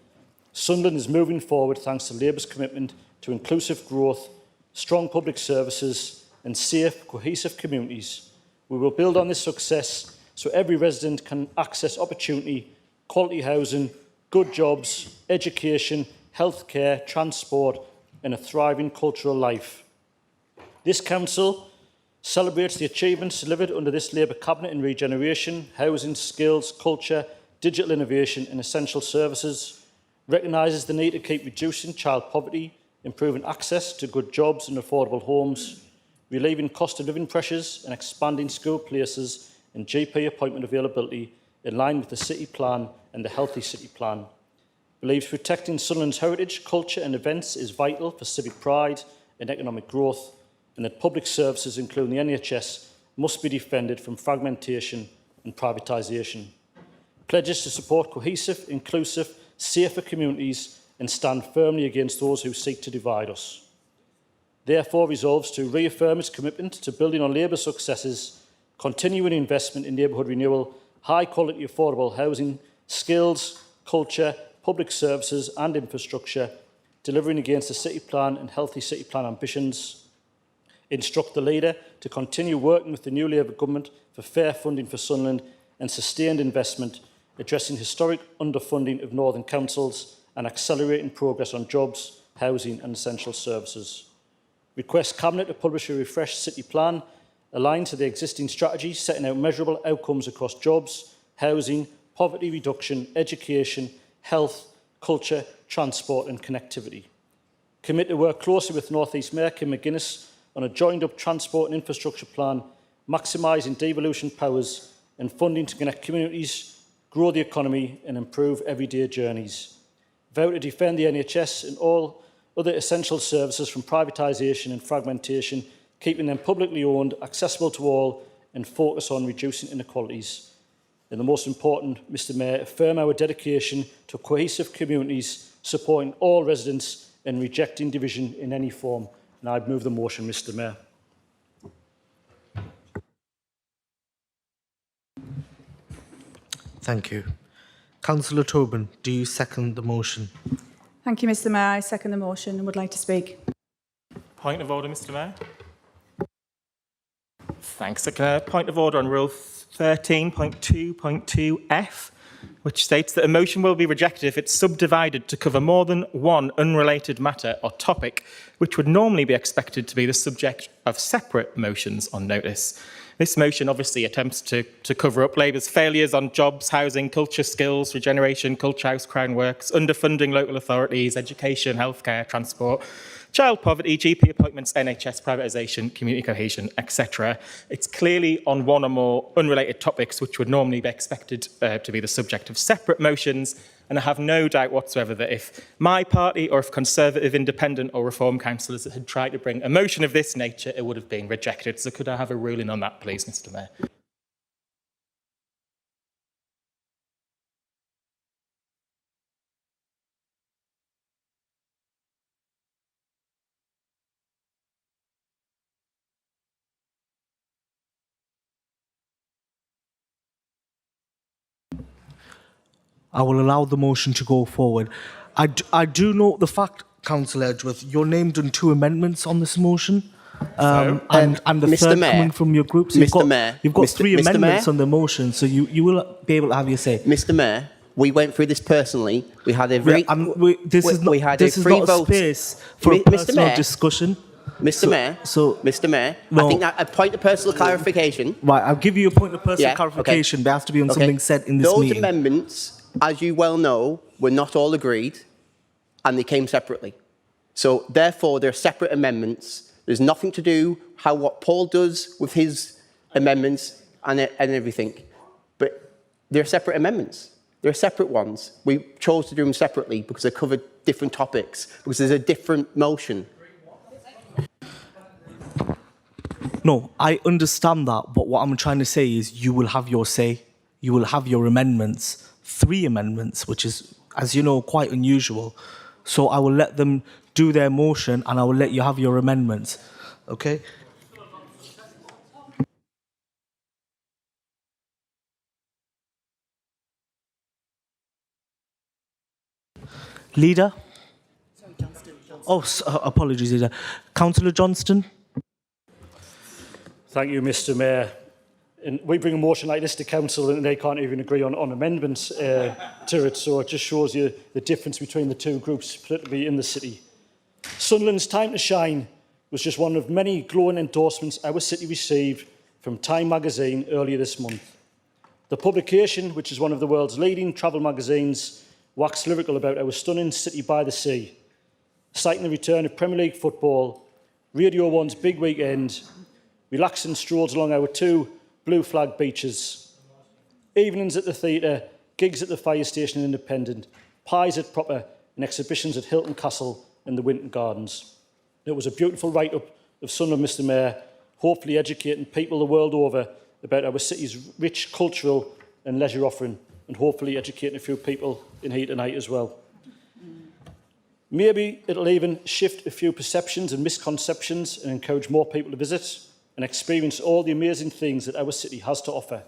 Sunderland is moving forward thanks to Labour's commitment to inclusive growth, strong public services and safe, cohesive communities. We will build on this success so every resident can access opportunity, quality housing, good jobs, education, healthcare, transport and a thriving cultural life. This council celebrates the achievements delivered under this Labour Cabinet in regeneration, housing, skills, culture, digital innovation and essential services, recognises the need to keep reducing child poverty, improving access to good jobs and affordable homes, relieving cost of living pressures and expanding school places and GP appointment availability in line with the City Plan and the Healthy City Plan. Believes protecting Sunderland's heritage, culture and events is vital for civic pride and economic growth, and that public services, including the NHS, must be defended from fragmentation and privatisation. Pledges to support cohesive, inclusive, safer communities and stand firmly against those who seek to divide us. therefore resolves to reaffirm its commitment to building on Labour's successes, continuing investment in neighbourhood renewal, high-quality affordable housing, skills, culture, public services and infrastructure, delivering against the City Plan and Healthy City Plan ambitions. Instruct the Leader to continue working with the new Labour Government for fair funding for Sunderland and sustained investment, addressing historic underfunding of northern councils and accelerating progress on jobs, housing and essential services. Request Cabinet to publish a refreshed City Plan aligned to the existing strategy, setting out measurable outcomes across jobs, housing, poverty reduction, education, health, culture, transport and connectivity. Commit to work closely with North East Mayor Kim McGuinness on a joined-up transport and infrastructure plan, maximising devolution powers and funding to connect communities, grow the economy and improve everyday journeys. Vow to defend the NHS and all other essential services from privatisation and fragmentation, keeping them publicly owned, accessible to all and focus on reducing inequalities. And the most important, Mr Mayor, affirm our dedication to cohesive communities, supporting all residents and rejecting division in any form. And I move the motion, Mr Mayor. Thank you. Councillor Tobin, do you second the motion? Thank you, Mr Mayor. I second the motion and would like to speak. Point of order, Mr Mayor. Thanks. Point of order on Rule 13.2.2F, which states that a motion will be rejected if it's subdivided to cover more than one unrelated matter or topic, which would normally be expected to be the subject of separate motions on notice. This motion obviously attempts to cover up Labour's failures on jobs, housing, culture, skills, regeneration, culture house, crown works, underfunding local authorities, education, healthcare, transport, child poverty, GP appointments, NHS privatisation, community cohesion, etc. It's clearly on one or more unrelated topics which would normally be expected to be the subject of separate motions, and I have no doubt whatsoever that if my party or if Conservative, Independent or Reform councillors had tried to bring a motion of this nature, it would have been rejected. So could I have a ruling on that, please, Mr Mayor? I will allow the motion to go forward. I do note the fact, Councillor Edgeworth, you're named on 2 amendments on this motion. And the Mr. third Mayor, coming from your group. So Mr. Mayor, you've got Mr. 3 Mr. amendments Mayor? on the motion, so you will be able to have your say. Mr Mayor, we went through this personally. We had a very... This is not a space for a personal discussion. Mr Mayor, Mr Mayor, No. I think that a point of personal clarification... Right, I'll give you a point of personal clarification, but it has to be on something said in this meeting. Those amendments, as you well know, were not all agreed, and they came separately. So, therefore, they're separate amendments. There's nothing to do what Paul does with his amendments and everything. But they're separate amendments. They're separate ones. We chose to do them separately because they covered different topics, because there's a different motion. No, I understand that, but what I'm trying to say is you will have your say. You will have your amendments, 3 amendments, which is, as you know, quite unusual. So I will let them do their motion and I will let you have your amendments. Okay? Leader? Oh, apologies, Leader. Councillor Johnston? Thank you, Mr Mayor. And we bring a motion like this to council and they can't even agree on amendments to it, so it just shows you the difference between the 2 groups politically in the city. Sunderland's time to shine was just one of many glowing endorsements our city received from Time magazine earlier this month. The publication, which is one of the world's leading travel magazines, waxed lyrical about our stunning city by the sea, citing the return of Premier League football, Radio 1's big weekend, relaxing strolls along our 2 blue flag beaches, evenings at the theatre, gigs at the fire station and Independent, pies at Proper and exhibitions at Hilton Castle and the Winton Gardens. It was a beautiful write-up of Sunderland, Mr Mayor, hopefully educating people the world over about our city's rich cultural and leisure offering, and hopefully educating a few people in here tonight as well. Maybe it'll even shift a few perceptions and misconceptions and encourage more people to visit and experience all the amazing things that our city has to offer.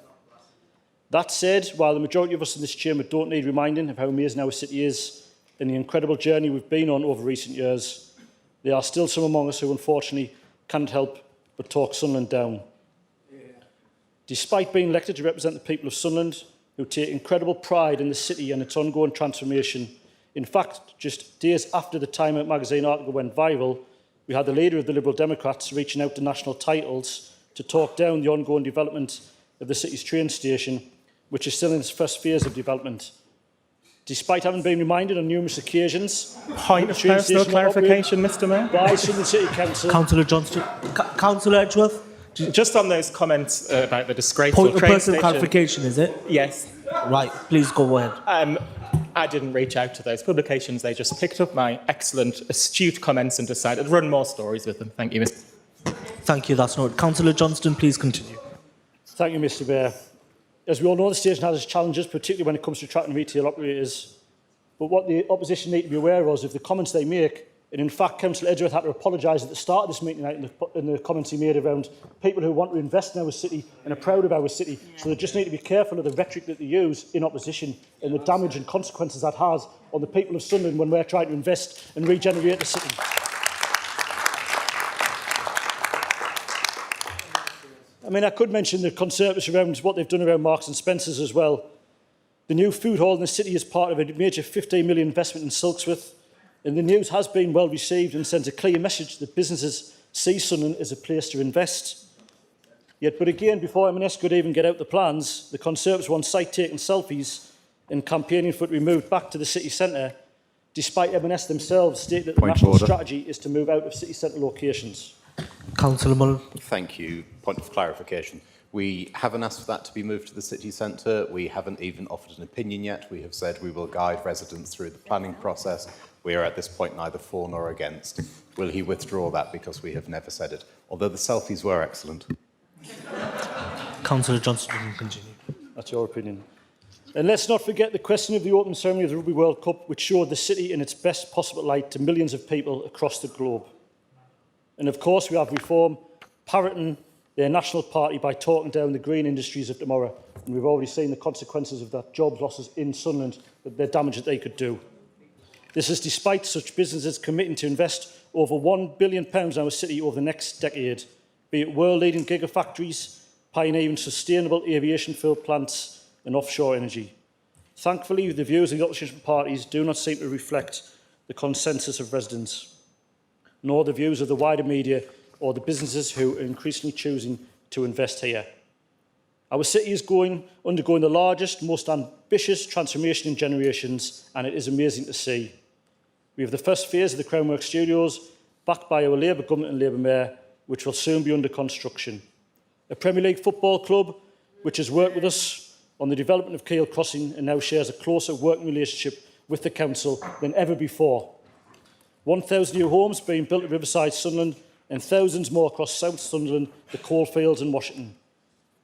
That said, while the majority of us in this chamber don't need reminding of how amazing our city is and the incredible journey we've been on over recent years, there are still some among us who unfortunately can't help but talk Sunderland down. Despite being elected to represent the people of Sunderland, who take incredible pride in the city and its ongoing transformation, in fact, just days after the Time Out magazine article went viral, we had the leader of the Liberal Democrats reaching out to national titles to talk down the ongoing development of the city's train station, which is still in its first phase of development. Despite having been reminded on numerous occasions, Point of personal clarification, Mr. Mayor. By Sunderland City Council. Councillor Johnston. Councillor Edgeworth. Just on those comments about the disgraceful Point of train personal station. clarification, is it? Yes. Right, please go ahead. I didn't reach out to those publications. They just picked up my excellent, astute comments and decided to run more stories with them. Thank you, Mr. Thank you, that's noted. Councillor Johnston, please continue. Thank you, Mr. Mayor. As we all know, the station has its challenges, particularly when it comes to attracting retail operators. But what the opposition need to be aware of is the comments they make, and in fact, Councillor Edgeworth had to apologise at the start of this meeting tonight in the comments he made around people who want to invest in our city and are proud of our city. So they just need to be careful of the rhetoric that they use in opposition and the damage and consequences that has on the people of Sunderland when we're trying to invest and regenerate the city. I mean, I could mention the Conservatives around what they've done around Marks and Spencer's as well. The new food hall in the city is part of a major £15 million investment in Silksworth, and the news has been well received and sends a clear message that businesses see Sunderland as a place to invest. But again, before M&S could even get out the plans, the Conservatives were on site taking selfies and campaigning for it to be moved back to the city centre, despite M&S themselves stating that the national strategy is to move out of city centre locations. Councillor Mullen. Thank you. Point of clarification. We haven't asked for that to be moved to the city centre. We haven't even offered an opinion yet. We have said we will guide residents through the planning process. We are at this point neither for nor against. Will he withdraw that because we have never said it? Although the selfies were excellent. Councillor Johnston, you can continue. That's your opinion. And let's not forget the question of the opening ceremony of the Rugby World Cup, which showed the city in its best possible light to millions of people across the globe. And of course, we have Reform parroting their national party by talking down the green industries of tomorrow. And we've already seen the consequences of that, job losses in Sunderland, the damage that they could do. This is despite such businesses committing to invest over £1 billion in our city over the next decade, be it world-leading gigafactories, pioneering sustainable aviation fuel plants and offshore energy. Thankfully, the views of the opposition parties do not seem to reflect the consensus of residents, nor the views of the wider media or the businesses who are increasingly choosing to invest here. Our city is undergoing the largest, most ambitious transformation in generations, and it is amazing to see. We have the first phase of the Crownwork Studios, backed by our Labour government and Labour Mayor, which will soon be under construction. A Premier League football club, which has worked with us on the development of Keele Crossing and now shares a closer working relationship with the council than ever before. 1,000 new homes being built at Riverside, Sunderland, and thousands more across South Sunderland, the coalfields and Washington.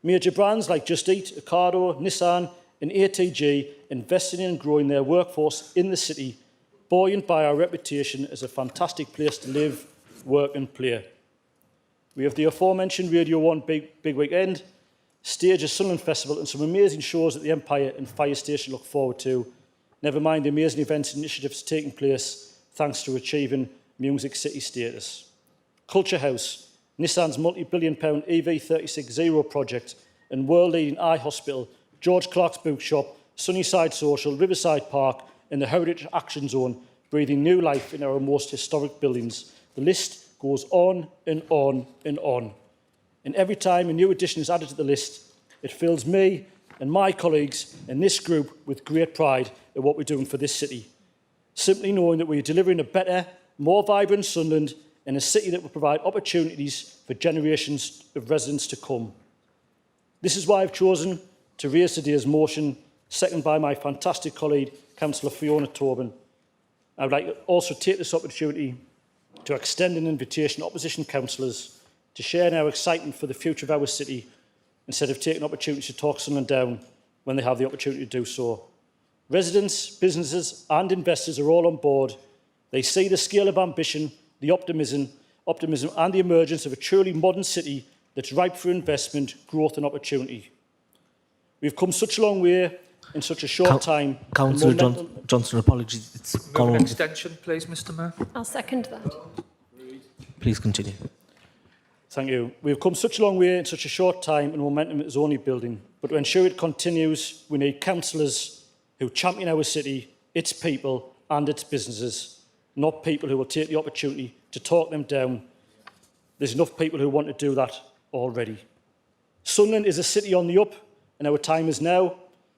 Major brands like Just Eat, Ocado, Nissan and ATG investing in and growing their workforce in the city, buoyant by our reputation as a fantastic place to live, work and play. We have the aforementioned Radio 1 Big Weekend, stage a Sunderland Festival and some amazing shows at the Empire and Fire Station to look forward to, never mind the amazing events and initiatives taking place thanks to achieving Music City status. Culture House, Nissan's multi-billion-pound EV36 project and world-leading eye hospital, George Clark's bookshop, Sunnyside Social, Riverside Park and the Heritage Action Zone, breathing new life in our most historic buildings. The list goes on and on and on. And every time a new addition is added to the list, it fills me and my colleagues in this group with great pride at what we're doing for this city. Simply knowing that we're delivering a better, more vibrant Sunderland and a city that will provide opportunities for generations of residents to come. This is why I've chosen to raise today's motion, seconded by my fantastic colleague, Councillor Fiona Tobin. I would like to also take this opportunity to extend an invitation to opposition councillors to share in our excitement for the future of our city instead of taking opportunities to talk Sunderland down when they have the opportunity to do so. Residents, businesses and investors are all on board. They see the scale of ambition, the optimism and the emergence of a truly modern city that's ripe for investment, growth and opportunity. We've come such a long way in such a short time. Councillor Johnson, apologies. It's gone Move an on. extension, please, Mr Mayor. I'll second that. Please continue. Thank you. We've come such a long way in such a short time and momentum is only building. But to ensure it continues, we need councillors who champion our city, its people and its businesses, not people who will take the opportunity to talk them down. There's enough people who want to do that already. Sunderland is a city on the up and our time is now,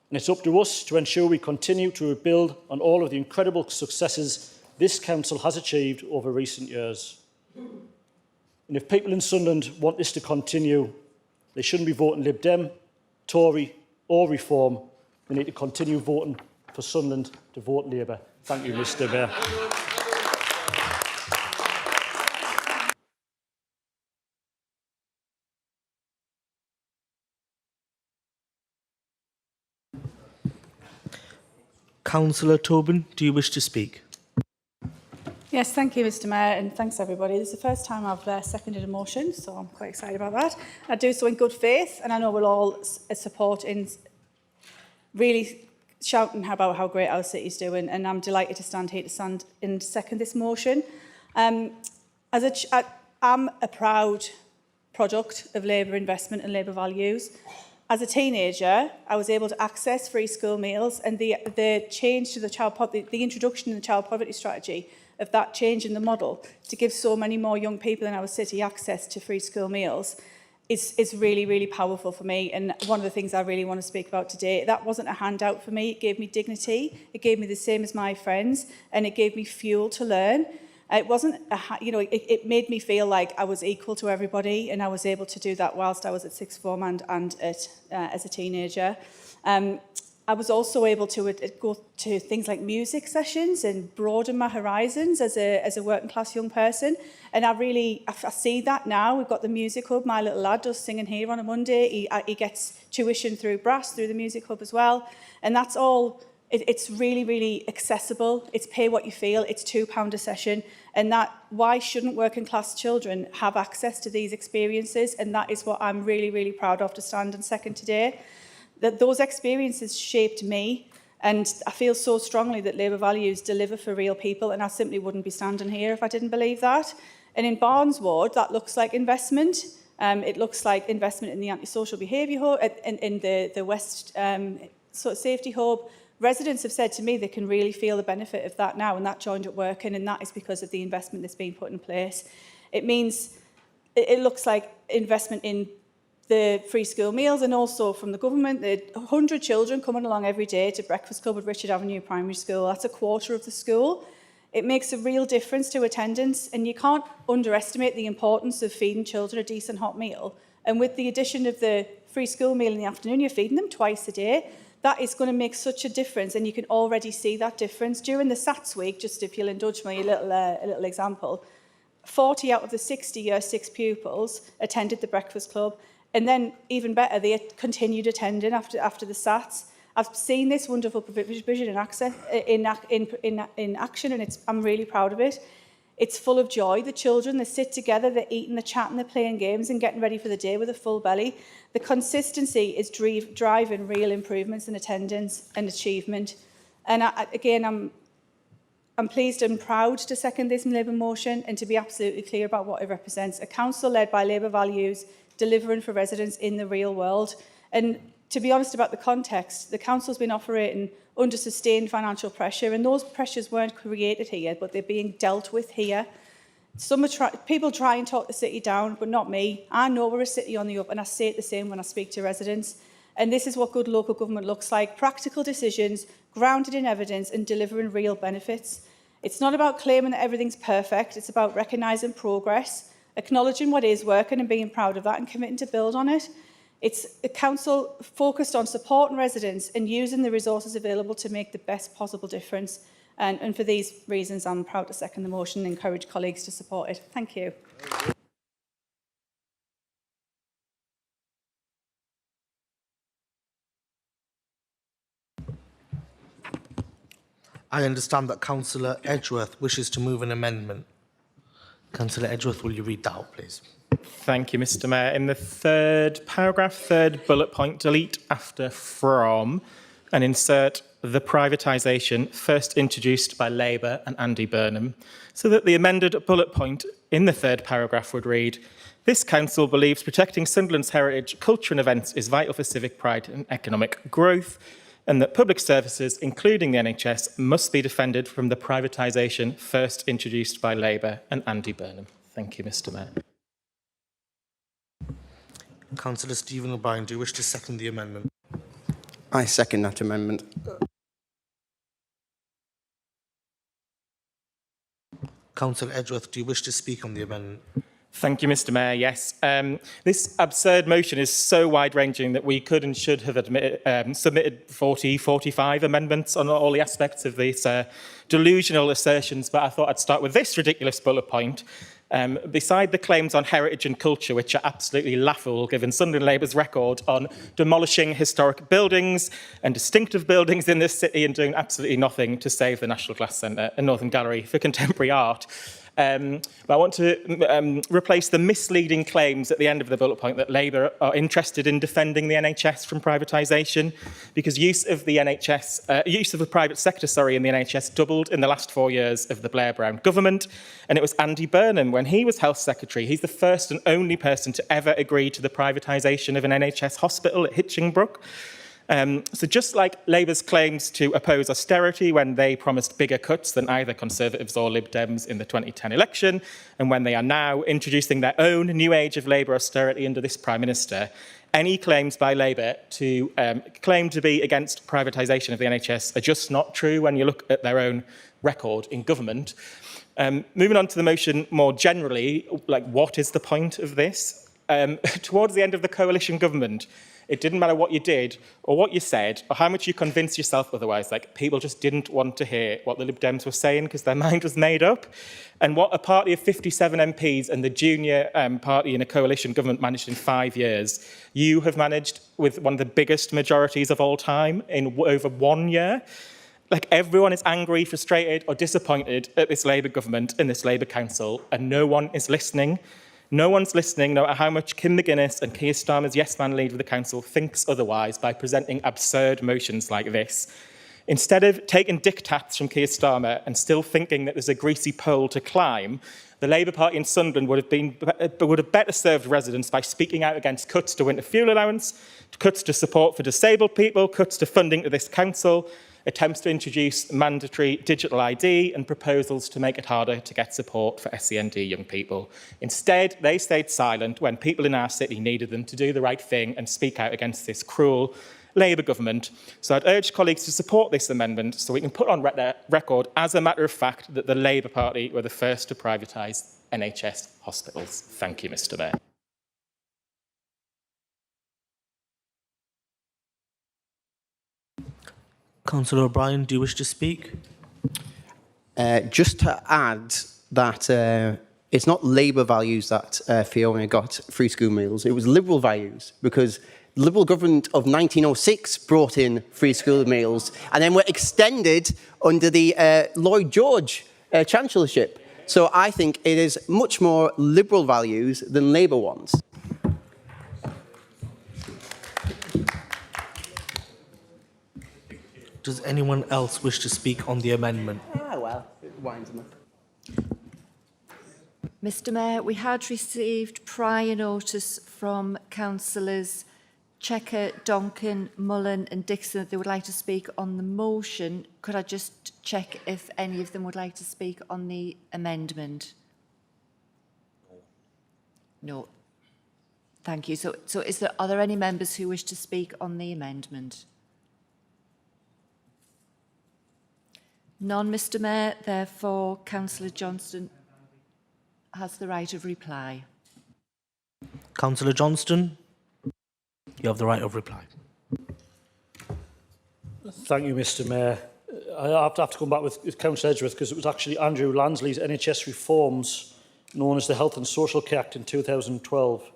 and it's up to us to ensure we continue to build on all of the incredible successes this council has achieved over recent years. And if people in Sunderland want this to continue, they shouldn't be voting Lib Dem, Tory or Reform. They need to continue voting for Sunderland to vote Labour. Thank you, Mr Mayor. Councillor Tobin, do you wish to speak? Yes, thank you, Mr Mayor, and thanks everybody. This is the first time I've seconded a motion, so I'm quite excited about that. I do so in good faith, and I know we'll all support in really shouting about how great our city's doing, and I'm delighted to stand here and second this motion. I'm a proud product of Labour investment and Labour values. As a teenager, I was able to access free school meals, and the change to the introduction of the child poverty strategy, of that change in the model to give so many more young people in our city access to free school meals is really, really powerful for me. And one of the things I really want to speak about today, that wasn't a handout for me. It gave me dignity. It gave me the same as my friends, and it gave me fuel to learn. It wasn't, it made me feel like I was equal to everybody, and I was able to do that whilst I was at sixth form and as a teenager. I was also able to go to things like music sessions and broaden my horizons as a working class young person. And I see that now. We've got the Music Hub. My little lad does singing here on a Monday. He gets tuition through Brass, through the Music Hub as well. And that's all, it's really, really accessible. It's pay what you feel. It's £2 a session. And why shouldn't working class children have access to these experiences? And that is what I'm really, really proud of to stand and second today. That those experiences shaped me, and I feel so strongly that Labour values deliver for real people, and I simply wouldn't be standing here if I didn't believe that. And in Barnes Ward, that looks like investment. It looks like investment in the antisocial behaviour hub, in the West Safety Hub. Residents have said to me they can really feel the benefit of that now, and that joined at working, and that is because of the investment that's been put in place. It means it looks like investment in the free school meals, and also from the government, the 100 children coming along every day to Breakfast Club at Richard Avenue Primary School. That's a quarter of the school. It makes a real difference to attendance, and you can't underestimate the importance of feeding children a decent hot meal. And with the addition of the free school meal in the afternoon, you're feeding them twice a day. That is going to make such a difference, and you can already see that difference. During the SATS week, just if you'll indulge me a little example, 40 out of the 60 Year 6 pupils attended the Breakfast Club. And then, even better, they continued attending after the SATs. I've seen this wonderful provision in action, and I'm really proud of it. It's full of joy. The children, they sit together, they're eating, they're chatting, they're playing games and getting ready for the day with a full belly. The consistency is driving real improvements in attendance and achievement. And I'm pleased and proud to second this Labour motion, and to be absolutely clear about what it represents. A council led by Labour values, delivering for residents in the real world. And to be honest about the context, the council's been operating under sustained financial pressure, and those pressures weren't created here, but they're being dealt with here. People try and talk the city down, but not me. I know we're a city on the up, and I say it the same when I speak to residents. And this is what good local government looks like: practical decisions, grounded in evidence and delivering real benefits. It's not about claiming that everything's perfect, it's about recognising progress, acknowledging what is working and being proud of that and committing to build on it. It's a council focused on supporting residents and using the resources available to make the best possible difference. And for these reasons, I'm proud to second the motion and encourage colleagues to support it. Thank you. I understand that Councillor Edgeworth wishes to move an amendment. Councillor Edgeworth, will you read that out, please? Thank you, Mr. Mayor. In the third paragraph, third bullet point, delete after from and insert the privatisation first introduced by Labour and Andy Burnham, so that the amended bullet point in the third paragraph would read, this council believes protecting Sunderland's heritage, culture and events is vital for civic pride and economic growth, and that public services, including the NHS, must be defended from the privatisation first introduced by Labour and Andy Burnham. Thank you, Mr. Mayor. Councillor Stephen O'Brien, do you wish to second the amendment? I second that amendment. Councillor Edgeworth, do you wish to speak on the amendment? Thank you, Mr. Mayor. Yes, this absurd motion is so wide-ranging that we could and should have submitted 40, 45 amendments on all the aspects of these delusional assertions, but I thought I'd start with this ridiculous bullet point. Beside the claims on heritage and culture, which are absolutely laughable given Sunderland Labour's record on demolishing historic buildings and distinctive buildings in this city and doing absolutely nothing to save the National Glass Centre and Northern Gallery for contemporary art. But I want to replace the misleading claims at the end of the bullet point that Labour are interested in defending the NHS from privatisation, because use of the private sector, in the NHS doubled in the last 4 years of the Blair-Brown government, and it was Andy Burnham, when he was Health Secretary, he's the first and only person to ever agree to the privatisation of an NHS hospital at Hitchingbrook. So just like Labour's claims to oppose austerity when they promised bigger cuts than either Conservatives or Lib Dems in the 2010 election, and when they are now introducing their own new age of Labour austerity under this Prime Minister, any claims by Labour to claim to be against privatisation of the NHS are just not true when you look at their own record in government. Moving on to the motion more generally, what is the point of this? Towards the end of the coalition government, it didn't matter what you did or what you said or how much you convinced yourself otherwise. People just didn't want to hear what the Lib Dems were saying because their mind was made up. And what a party of 57 MPs and the junior party in a coalition government managed in 5 years, you have managed with one of the biggest majorities of all time in over 1 year. Everyone is angry, frustrated or disappointed at this Labour government and this Labour council, and no one is listening. No one's listening, no matter how much Kim McGuinness and Keir Starmer's yes-man leader of the council thinks otherwise by presenting absurd motions like this. Instead of taking diktats from Keir Starmer and still thinking that there's a greasy pole to climb, the Labour Party in Sunderland would have better served residents by speaking out against cuts to winter fuel allowance, cuts to support for disabled people, cuts to funding to this council, attempts to introduce mandatory digital ID and proposals to make it harder to get support for SEND young people. Instead, they stayed silent when people in our city needed them to do the right thing and speak out against this cruel Labour government. So I'd urge colleagues to support this amendment so we can put on record as a matter of fact that the Labour Party were the first to privatise NHS hospitals. Thank you, Mr. Mayor. Councillor O'Brien, do you wish to speak? Just to add that it's not Labour values that Fiona got free school meals. It was Liberal values, because the Liberal government of 1906 brought in free school meals and then were extended under the Lloyd George chancellorship. So I think it is much more Liberal values than Labour ones. Does anyone else wish to speak on the amendment? Well, it winds them up. Mr Mayor, we had received prior notice from councillors Checker, Donkin, Mullen and Dixon that they would like to speak on the motion. Could I just check if any of them would like to speak on the amendment? No. Thank you. So are there any members who wish to speak on the amendment? None, Mr Mayor. Therefore, Councillor Johnston has the right of reply. Councillor Johnston, you have the right of reply. Thank you, Mr Mayor. I have to come back with Councillor Edgeworth, because it was actually Andrew Lansley's NHS reforms, known as the Health and Social Care Act in 2012.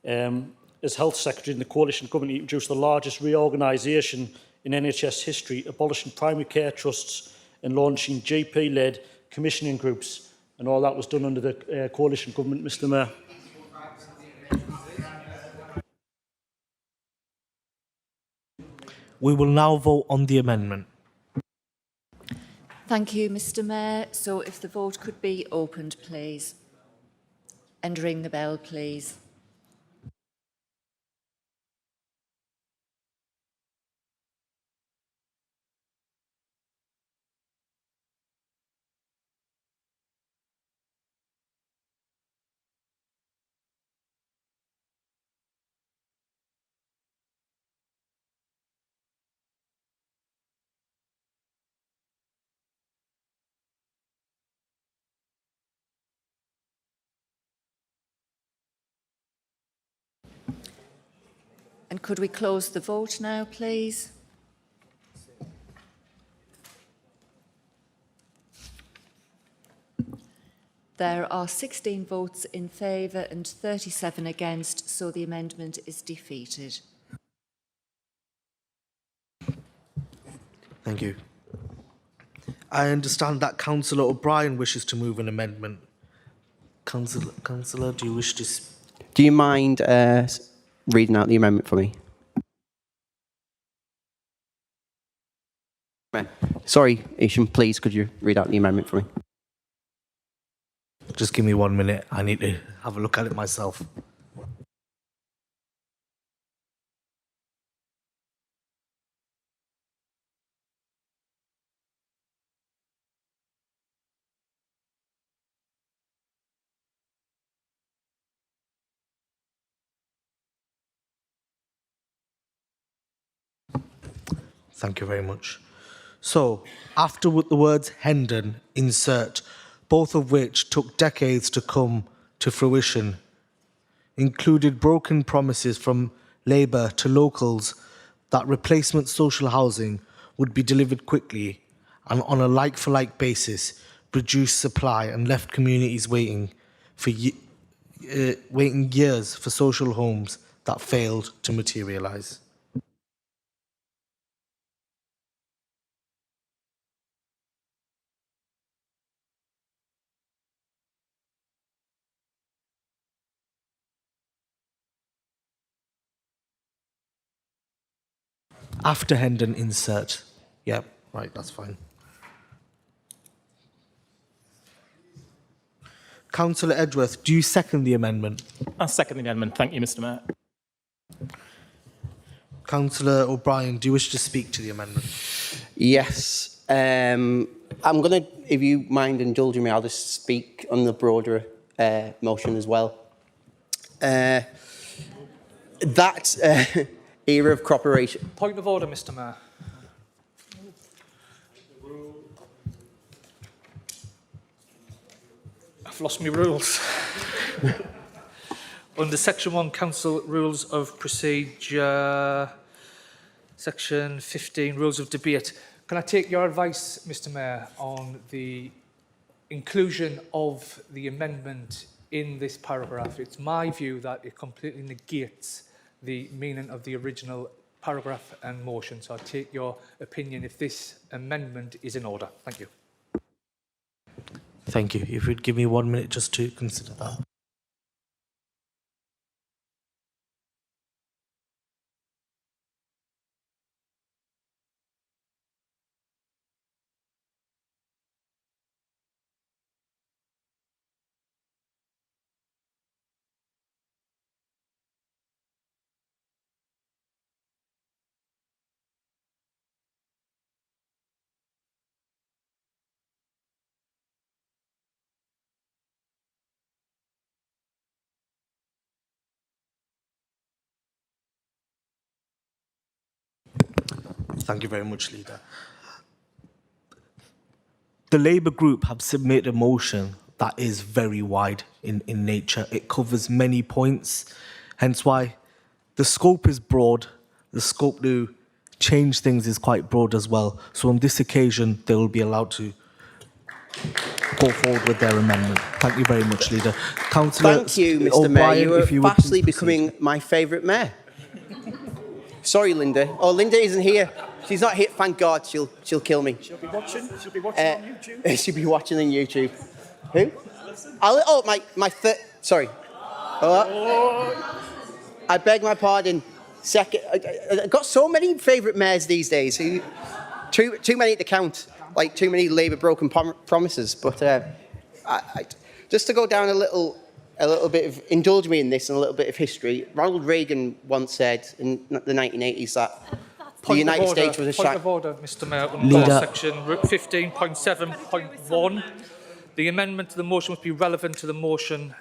As Health Secretary in the Coalition Government, he introduced the largest reorganisation in NHS history, abolishing primary care trusts and launching GP-led commissioning groups. And all that was done under the coalition government, Mr Mayor. We will now vote on the amendment. Thank you, Mr Mayor. So if the vote could be opened, please. And ring the bell, please. And could we close the vote now, please? There are 16 votes in favour and 37 against, so the amendment is defeated. Thank you. I understand that Councillor O'Brien wishes to move an amendment. Councillor, do you wish to... Do you mind reading out the amendment for me? Sorry, Isham, please, could you read out the amendment for me? Just give me 1 minute. I need to have a look at it myself. Thank you very much. So, after the words Hendon, insert, both of which took decades to come to fruition, included broken promises from Labour to locals that replacement social housing would be delivered quickly and on a like-for-like basis, reduced supply and left communities waiting years for social homes that failed to materialise. After Hendon, insert. Yep, right, that's fine. Councillor Edgeworth, do you second the amendment? I second the amendment. Thank you, Mr Mayor. Councillor O'Brien, do you wish to speak to the amendment? Yes. I'm going to, if you mind indulging me, I'll just speak on the broader motion as well. Era of cooperation. Point of order, Mr Mayor. I've lost my rules. Under Section 1, Council Rules of Procedure, Section 15, Rules of Debate. Can I take your advice, Mr Mayor, on the inclusion of the amendment in this paragraph? It's my view that it completely negates the meaning of the original paragraph and motion. So I'll take your opinion if this amendment is in order. Thank you. Thank you. If you'd give me 1 minute just to consider that. Thank you very much, Leader. The Labour group have submitted a motion that is very wide in nature. It covers many points, hence why the scope is broad. The scope to change things is quite broad as well. So on this occasion, they will be allowed to go forward with their amendment. Thank you very much, Leader. Councillor Thank you, Mr Mayor. You are fastly becoming my favourite mayor. Sorry, Linda. Oh, Linda isn't here. She's not here. Thank God. She'll kill me. She'll be watching. She'll be watching on YouTube. She'll be watching on YouTube. Who? Sorry. I beg my pardon. Second. I've got so many favourite mayors these days. Too many to count. Like too many Labour broken promises. But just to go down a little bit of, indulge me in this and a little bit of history. Ronald Reagan once said in the 1980s that the United States was a Point of order, Mr Mayor, under section 15.7.1. The amendment to the motion must be relevant to the motion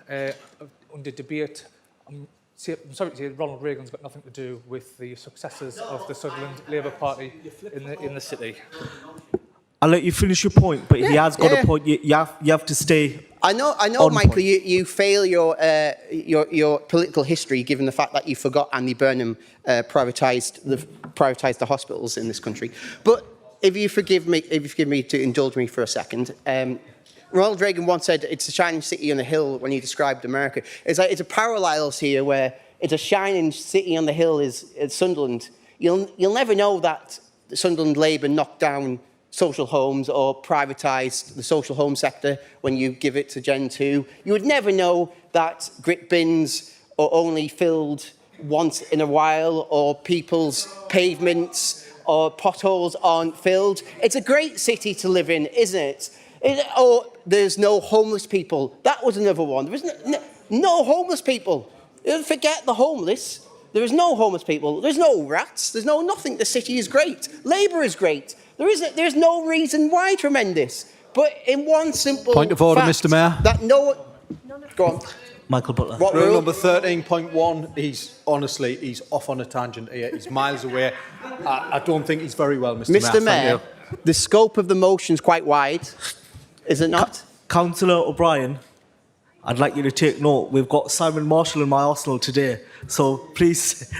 under debate. I'm sorry to say Ronald Reagan's got nothing to do with the successors of the Sunderland Labour Party in the city. I'll let you finish your point, but he has got a point. You have to stay. I know, Michael. You fail your political history, given the fact that you forgot Andy Burnham privatised the hospitals in this country. But if you forgive me to indulge me for a second, Ronald Reagan once said, "It's a shining city on the hill." When he described America, it's a parallels here where it's a shining city on the hill is Sunderland. You'll never know that Sunderland Labour knocked down social homes or privatised the social home sector when you give it to Gen 2. You would never know that grit bins are only filled once in a while, or people's pavements or potholes aren't filled. It's a great city to live in, isn't it? Or there's no homeless people. That was another one. There was no homeless people. Forget the homeless. There is no homeless people. There's no rats. There's no nothing. The city is great. Labour is great. There's no reason why tremendous. But in one simple point of order, fact, Mr Mayor. That no one... Go on. Michael Butler. What rule number 13.1, he's off on a tangent here. He's miles away. I don't think he's very well, Mr Mayor. Mr Mayor, the scope of the motion is quite wide, is it not? Councillor O'Brien, I'd like you to take note. We've got Simon Marshall in my arsenal today, so please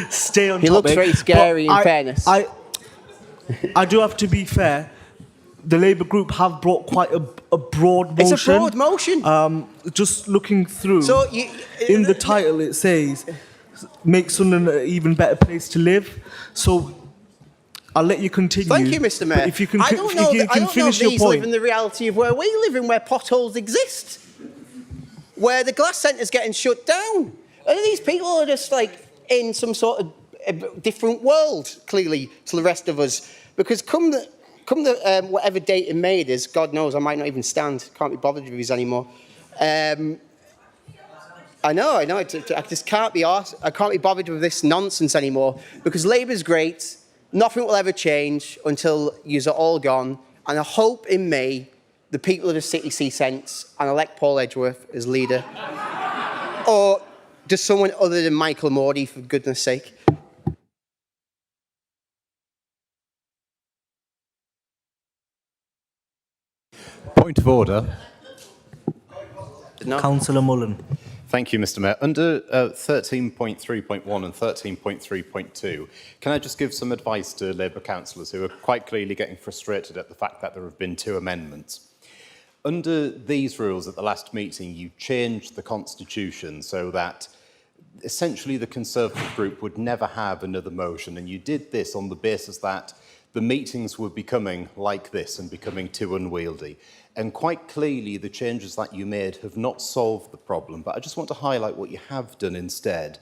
stay on topic. He looks very scary, in fairness. I do have to be fair. The Labour group have brought quite a broad motion. It's a broad motion. Just looking through, so in the title it says, make Sunderland an even better place to live. So I'll let you continue. Thank you, Mr Mayor. If you can, I don't know finish your these point. live in the reality of where we live in, where potholes exist, where the glass centre's getting shut down. And these people are just like in some sort of different world, clearly, to the rest of us. Because come the whatever date in May it is, God knows, I might not even stand. Can't be bothered with these anymore. I know. I just can't be arsed. I can't be bothered with this nonsense anymore. Because Labour's great. Nothing will ever change until yous are all gone. And I hope in May the people of the city see sense and elect Paul Edgeworth as leader. Or just someone other than Michael Mordy, for goodness sake. Point of order. No. Councillor Mullen. Thank you, Mr Mayor. Under 13.3.1 and 13.3.2, can I just give some advice to Labour councillors who are quite clearly getting frustrated at the fact that there have been 2 amendments? Under these rules at the last meeting, you changed the constitution so that essentially the Conservative group would never have another motion, and you did this on the basis that the meetings were becoming like this and becoming too unwieldy. And quite clearly, the changes that you made have not solved the problem. But I just want to highlight what you have done instead.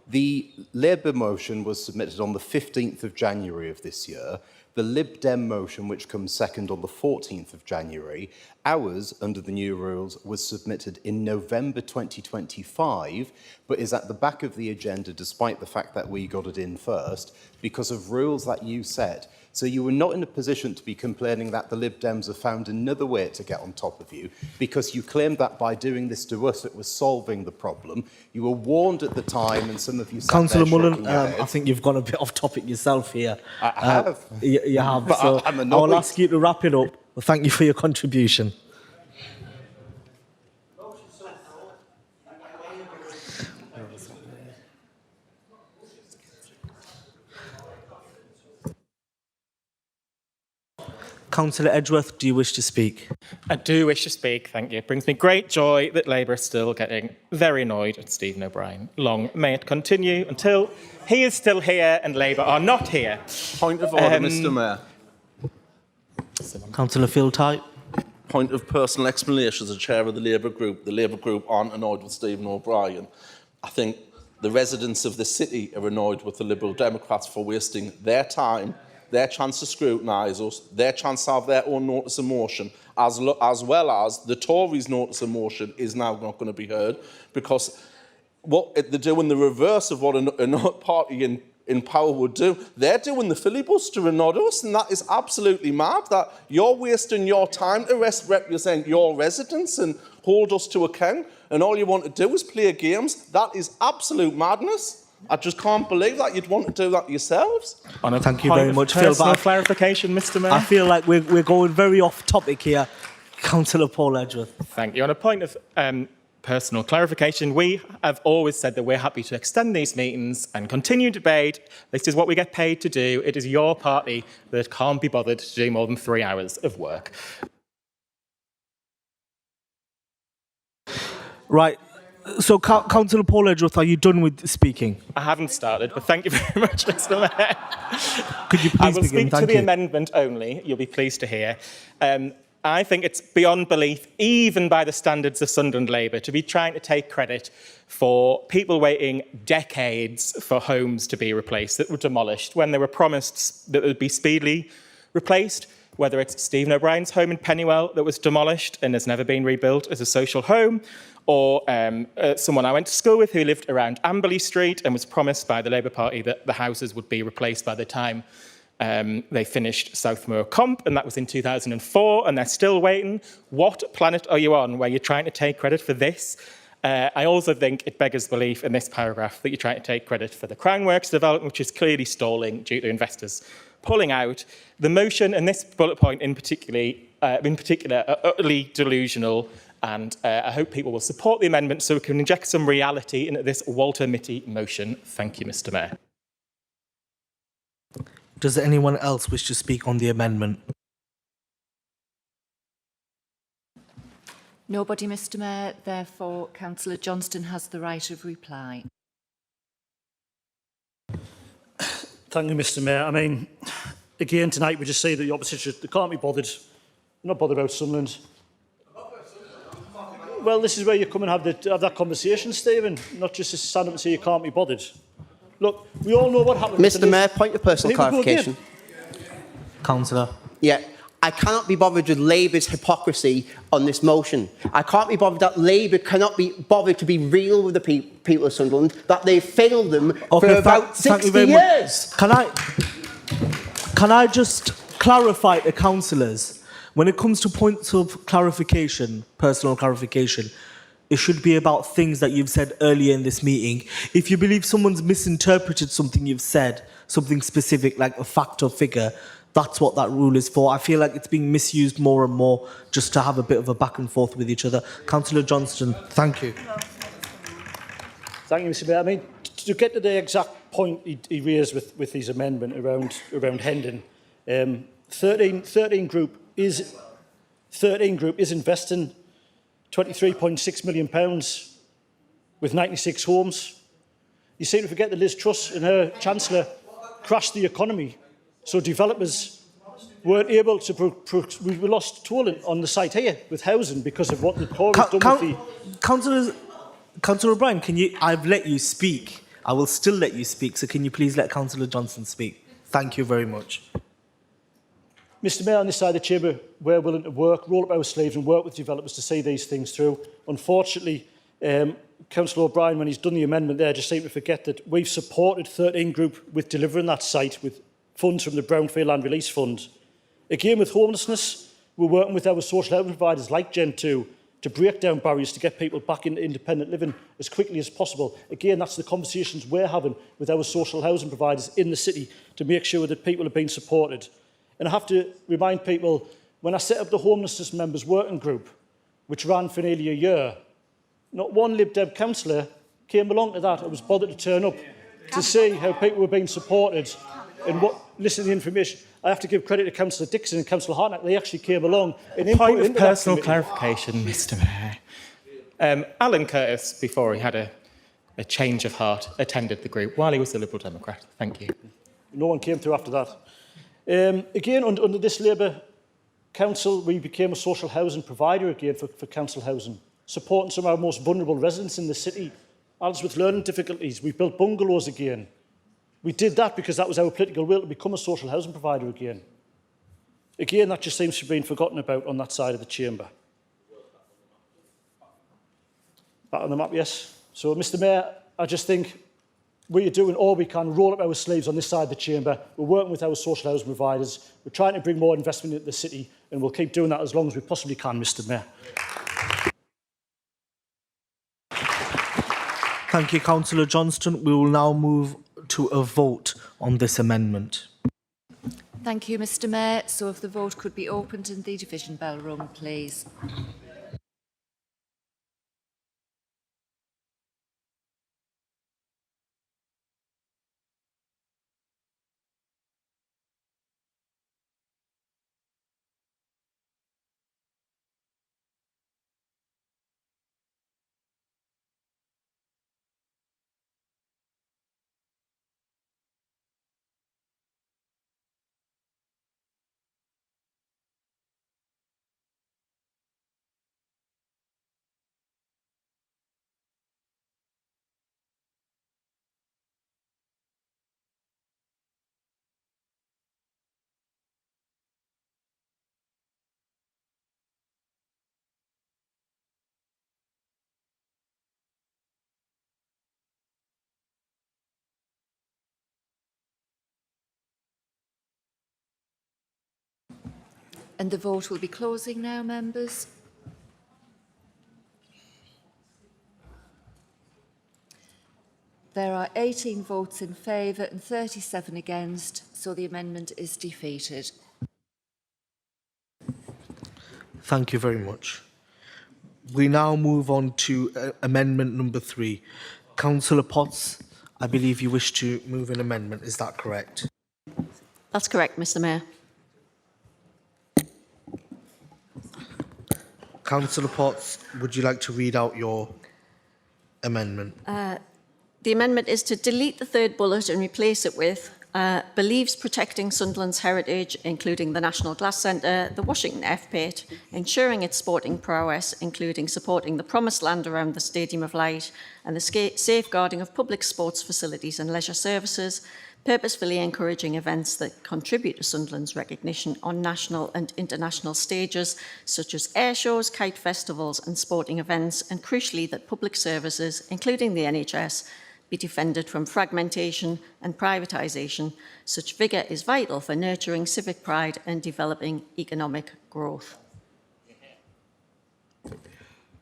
The Labour motion was submitted on the 15th of January of this year. The Lib Dem motion, which comes second, on the 14th of January. Ours, under the new rules, was submitted in November 2025, but is at the back of the agenda despite the fact that we got it in first, because of rules that you set. So you were not in a position to be complaining that the Lib Dems have found another way to get on top of you, because you claimed that by doing this to us, it was solving the problem. You were warned at the time, and some of you sat Councillor there Mullen, shaking your head. I think you've gone a bit off topic yourself here. I have. You have. But So I'm I'll annoyed. ask you to wrap it up. Well, thank you for your contribution. Councillor Edgeworth, do you wish to speak? I do wish to speak, thank you. It brings me great joy that Labour is still getting very annoyed at Stephen O'Brien. Long may it continue until he is still here and Labour are not here. Point of order, Mr Mayor. Councillor Phil-Type. Point of personal explanation as a chair of the Labour group. The Labour group aren't annoyed with Stephen O'Brien. I think the residents of the city are annoyed with the Liberal Democrats for wasting their time, their chance to scrutinise us, their chance to have their own notice of motion, as well as the Tories' notice of motion is now not going to be heard, because what they're doing the reverse of what another party in power would do. They're doing the filibuster and not us, and that is absolutely mad, that you're wasting your time to represent your residents and hold us to account, and all you want to do is play games. That is absolute madness. I just can't believe that you'd want to do that yourselves. Thank you very much, Phil. Personal clarification, Mr Mayor. I feel like we're going very off topic here. Councillor Paul Edgeworth. Thank you. On a point of personal clarification, we have always said that we're happy to extend these meetings and continue debate. This is what we get paid to do. It is your party that can't be bothered to do more than 3 hours of work. Right. So, Councillor Paul Edgeworth, are you done with speaking? I haven't started, but thank you very much, Mr Mayor. Could you please I will begin? speak to Thank the you. amendment only. You'll be pleased to hear. I think it's beyond belief, even by the standards of Sunderland Labour, to be trying to take credit for people waiting decades for homes to be replaced that were demolished when they were promised that it would be speedily replaced, whether it's Stephen O'Brien's home in Pennywell that was demolished and has never been rebuilt as a social home, or someone I went to school with who lived around Amberley Street and was promised by the Labour Party that the houses would be replaced by the time they finished Southmoor Comp, and that was in 2004, and they're still waiting. What planet are you on where you're trying to take credit for this? I also think it beggars belief in this paragraph that you're trying to take credit for the Crown Works development, which is clearly stalling due to investors pulling out. The motion and this bullet point in particular are utterly delusional, and I hope people will support the amendment so we can inject some reality into this Walter Mitty motion. Thank you, Mr Mayor. Does anyone else wish to speak on the amendment? Nobody, Mr Mayor. Therefore, Councillor Johnston has the right of reply. Thank you, Mr Mayor. I mean, again, tonight we just say that the opposition, they can't be bothered. They're not bothered about Sunderland. Well, this is where you come and have that conversation, Stephen, not just to stand up and say you can't be bothered. Look, we all know what happened. Mr Mayor, point of personal clarification. Councillor. Yeah, I cannot be bothered with Labour's hypocrisy on this motion. I can't be bothered that Labour cannot be bothered to be real with the people of Sunderland, that they've failed them for about 60 years. Can I just clarify to councillors, when it comes to points of clarification, personal clarification, it should be about things that you've said earlier in this meeting. If you believe someone's misinterpreted something you've said, something specific like a fact or figure, that's what that rule is for. I feel like it's being misused more and more just to have a bit of a back and forth with each other. Councillor Johnston, thank you. Thank you, Mr Mayor. I mean, to get to the exact point he raised with his amendment around Hendon, 13 Group is investing £23.6 million with 96 homes. You seem to forget that Liz Truss and her Chancellor crashed the economy, so developers weren't able to... we lost tolling on the site here with housing because of what the Tories done with the... Councillor O'Brien, I've let you speak. I will still let you speak, so can you please let Councillor Johnson speak? Thank you very much. Mr Mayor, on this side of the chamber, we're willing to roll up our sleeves and work with developers to see these things through. Unfortunately, Councillor O'Brien, when he's done the amendment there, just seemed to forget that we've supported 13 Group with delivering that site with funds from the Brownfield Land Release Fund. Again, with homelessness, we're working with our social housing providers like Gen2 to break down barriers to get people back into independent living as quickly as possible. Again, that's the conversations we're having with our social housing providers in the city to make sure that people are being supported. And I have to remind people, when I set up the Homelessness Members Working Group, which ran for nearly a year, not one Lib Dem councillor came along to that and was bothered to turn up to see how people were being supported and listen to the information. I have to give credit to Councillor Dixon and Councillor Hartnett. They actually came along and input Point of into that personal committee. clarification, Mr Mayor. Alan Curtis, before he had a change of heart, attended the group while he was a Liberal Democrat. Thank you. No one came through after that. Again, under this Labour Council, we became a social housing provider again for council housing, supporting some of our most vulnerable residents in the city. Others with learning difficulties. We built bungalows again. We did that because that was our political will to become a social housing provider again. Again, that just seems to have been forgotten about on that side of the chamber. Back on the map, yes. So, Mr Mayor, I just think we are doing all we can, roll up our sleeves on this side of the chamber. We're working with our social housing providers. We're trying to bring more investment into the city, and we'll keep doing that as long as we possibly can, Mr Mayor. Thank you, Councillor Johnston. We will now move to a vote on this amendment. Thank you, Mr Mayor. So if the vote could be opened and the division bell rung, please. And the vote will be closing now, members. There are 18 votes in favour and 37 against, so the amendment is defeated. Thank you very much. We now move on to amendment number 3. Councillor Potts, I believe you wish to move an amendment. Is that correct? That's correct, Mr Mayor. Councillor Potts, would you like to read out your amendment? The amendment is to delete the third bullet and replace it with believes protecting Sunderland's heritage, including the National Glass Centre, the Washington F-Pit, ensuring its sporting prowess, including supporting the promised land around the Stadium of Light and the safeguarding of public sports facilities and leisure services, purposefully encouraging events that contribute to Sunderland's recognition on national and international stages, such as air shows, kite festivals and sporting events, and crucially that public services, including the NHS, be defended from fragmentation and privatisation. Such vigour is vital for nurturing civic pride and developing economic growth.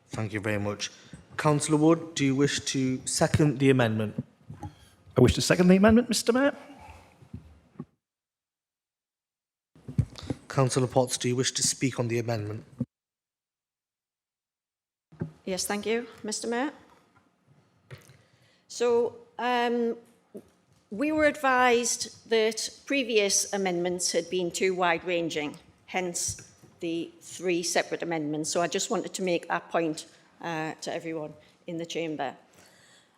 Thank you very much. Councillor Wood, do you wish to second the amendment? I wish to second the amendment, Mr Mayor. Councillor Potts, do you wish to speak on the amendment? Yes, thank you, Mr Mayor. So, we were advised that previous amendments had been too wide-ranging, hence the 3 separate amendments. So I just wanted to make that point to everyone in the chamber.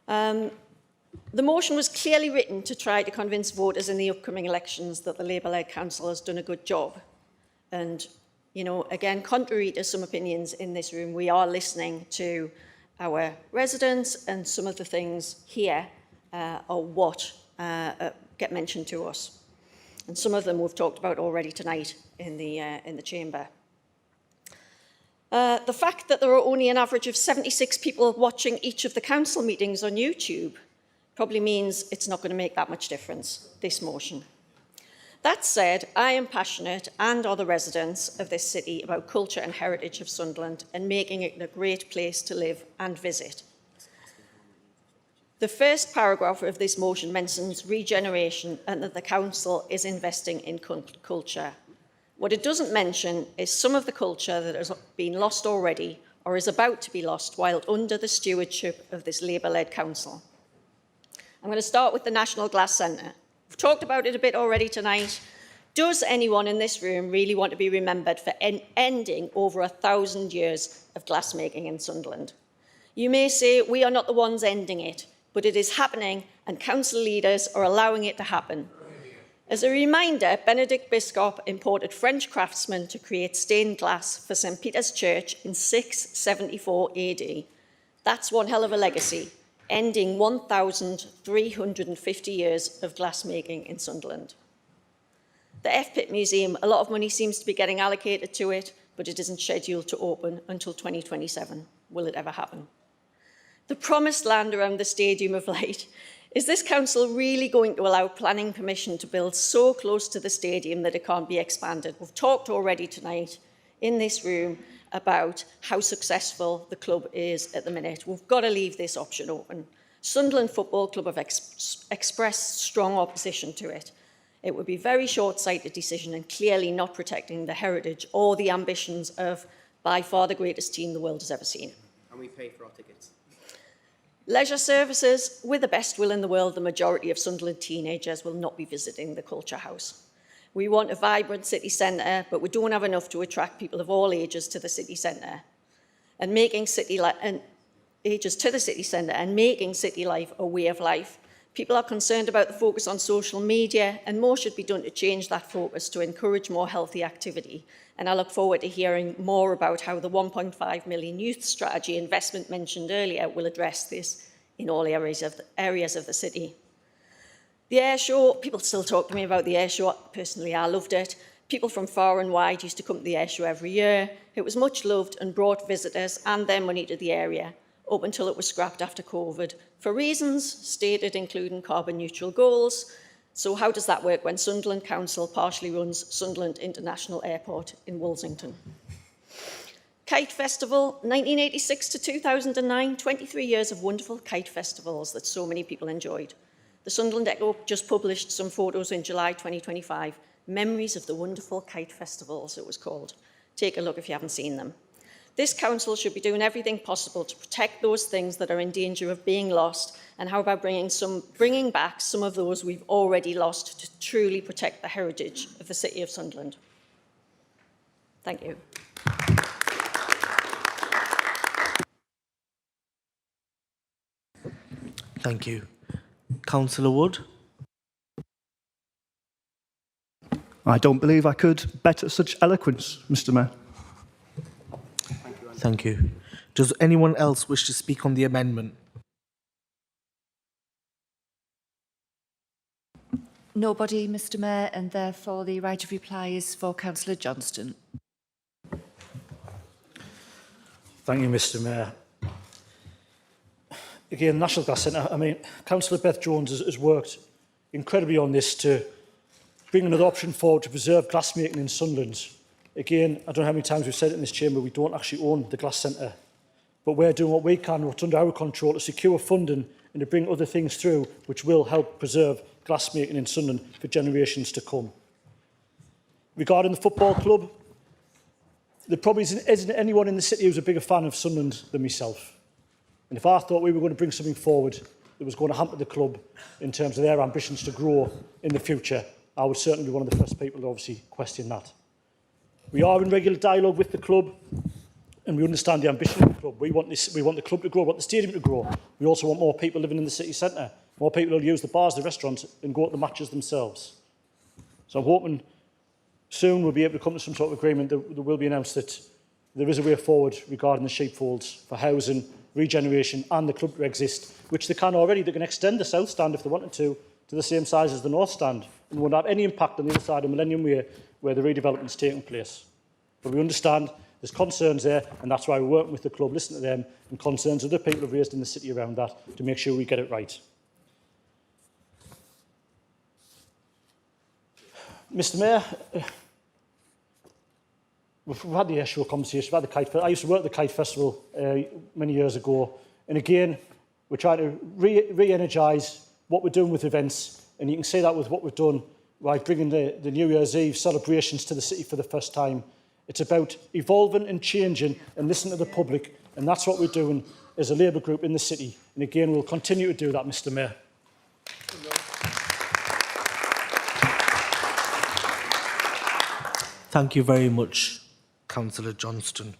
The motion was clearly written to try to convince voters in the upcoming elections that the Labour-led council has done a good job. And, you know, again, contrary to some opinions in this room, we are listening to our residents, and some of the things here are what get mentioned to us. And some of them we've talked about already tonight in the chamber. The fact that there are only an average of 76 people watching each of the council meetings on YouTube probably means it's not going to make that much difference, this motion. That said, I am passionate, and are the residents of this city, about culture and heritage of Sunderland and making it a great place to live and visit. The first paragraph of this motion mentions regeneration and that the council is investing in culture. What it doesn't mention is some of the culture that has been lost already or is about to be lost while under the stewardship of this Labour-led council. I'm going to start with the National Glass Centre. We've talked about it a bit already tonight. Does anyone in this room really want to be remembered for ending over 1,000 years of glassmaking in Sunderland? You may say we are not the ones ending it, but it is happening and council leaders are allowing it to happen. As a reminder, Benedict Biscop imported French craftsmen to create stained glass for St. Peter's Church in 674 AD. That's one hell of a legacy, ending 1,350 years of glassmaking in Sunderland. The FPIT Museum, a lot of money seems to be getting allocated to it, but it isn't scheduled to open until 2027. Will it ever happen? The promised land around the Stadium of Light. Is this council really going to allow planning permission to build so close to the stadium that it can't be expanded? We've talked already tonight in this room about how successful the club is at the minute. We've got to leave this option open. Sunderland Football Club have expressed strong opposition to it. It would be a very short-sighted decision and clearly not protecting the heritage or the ambitions of, by far, the greatest team the world has ever seen. And we pay for our tickets. Leisure services, with the best will in the world, the majority of Sunderland teenagers will not be visiting the Culture House. We want a vibrant city centre, but we don't have enough to attract people of all ages to the city centre. And making city life a way of life. People are concerned about the focus on social media, and more should be done to change that focus to encourage more healthy activity. And I look forward to hearing more about how the 1.5 million youth strategy investment mentioned earlier will address this in all areas of the city. The air show, people still talk to me about the air show. Personally, I loved it. People from far and wide used to come to the air show every year. It was much loved and brought visitors and their money to the area, up until it was scrapped after COVID, for reasons stated including carbon neutral goals. So how does that work when Sunderland Council partially runs Sunderland International Airport in Woolsington? Kite Festival, 1986 to 2009, 23 years of wonderful kite festivals that so many people enjoyed. The Sunderland Echo just published some photos in July 2025, Memories of the Wonderful Kite Festivals, it was called. Take a look if you haven't seen them. This council should be doing everything possible to protect those things that are in danger of being lost, and how about bringing back some of those we've already lost to truly protect the heritage of the City of Sunderland. Thank you. Thank you. Councillor Wood. I don't believe I could better such eloquence, Mr. Mayor. Thank you. Does anyone else wish to speak on the amendment? Nobody, Mr. Mayor, and therefore the right of reply is for Councillor Johnston. Thank you, Mr. Mayor. Again, National Gas Centre, I mean, Councillor Beth Jones has worked incredibly on this to bring another option forward to preserve glassmaking in Sunderland. Again, I don't know how many times we've said it in this chamber, we don't actually own the Glass Centre. But we're doing what we can, what's under our control, to secure funding and to bring other things through which will help preserve glassmaking in Sunderland for generations to come. Regarding the football club, there probably isn't anyone in the city who's a bigger fan of Sunderland than myself. And if I thought we were going to bring something forward that was going to hamper the club in terms of their ambitions to grow in the future, I would certainly be one of the first people to obviously question that. We are in regular dialogue with the club, and we understand the ambition of the club. We want the club to grow, we want the stadium to grow. We also want more people living in the city centre, more people who will use the bars, the restaurants, and go to the matches themselves. So I'm hoping soon we'll be able to come to some sort of agreement that will be announced that there is a way forward regarding the sheepfolds for housing, regeneration, and the club to exist, which they can already. They can extend the south stand if they wanted to the same size as the north stand, and won't have any impact on the other side of Millennium Way, where the redevelopment is taking place. But we understand there's concerns there, and that's why we're working with the club, listening to them, and concerns other people have raised in the city around that, to make sure we get it right. Mr. Mayor, we've had the airshow conversation, we've had the kite festival. I used to work at the Kite Festival many years ago, and again, we're trying to re-energise what we're doing with events, and you can see that with what we've done by bringing the New Year's Eve celebrations to the city for the first time. It's about evolving and changing and listening to the public, and that's what we're doing as a Labour group in the city. And again, we'll continue to do that, Mr. Mayor. Thank you very much, Councillor Johnston.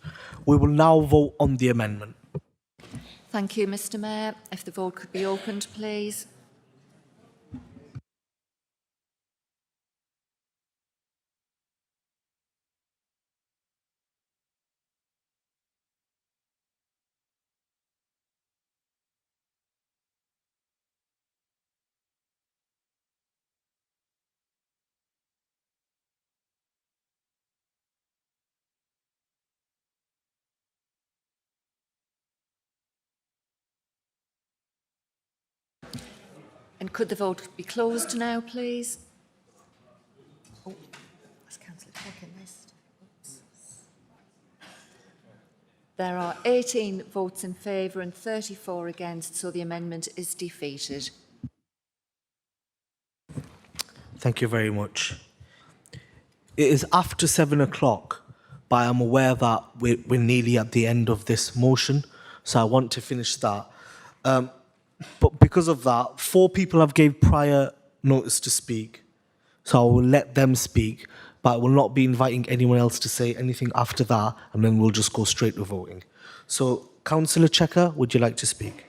We will now vote on the amendment. Thank you, Mr Mayor. If the vote could be opened, please. And could the vote be closed now, please? Oh, has Councillor taken this? Oops. There are 18 votes in favour and 34 against, so the amendment is defeated. Thank you very much. It is after 7 o'clock, but I am aware that we're nearly at the end of this motion, so I want to finish that. But because of that, 4 people have gave prior notice to speak, so I will let them speak, but I will not be inviting anyone else to say anything after that, and then we'll just go straight to voting. So, Councillor Checker, would you like to speak?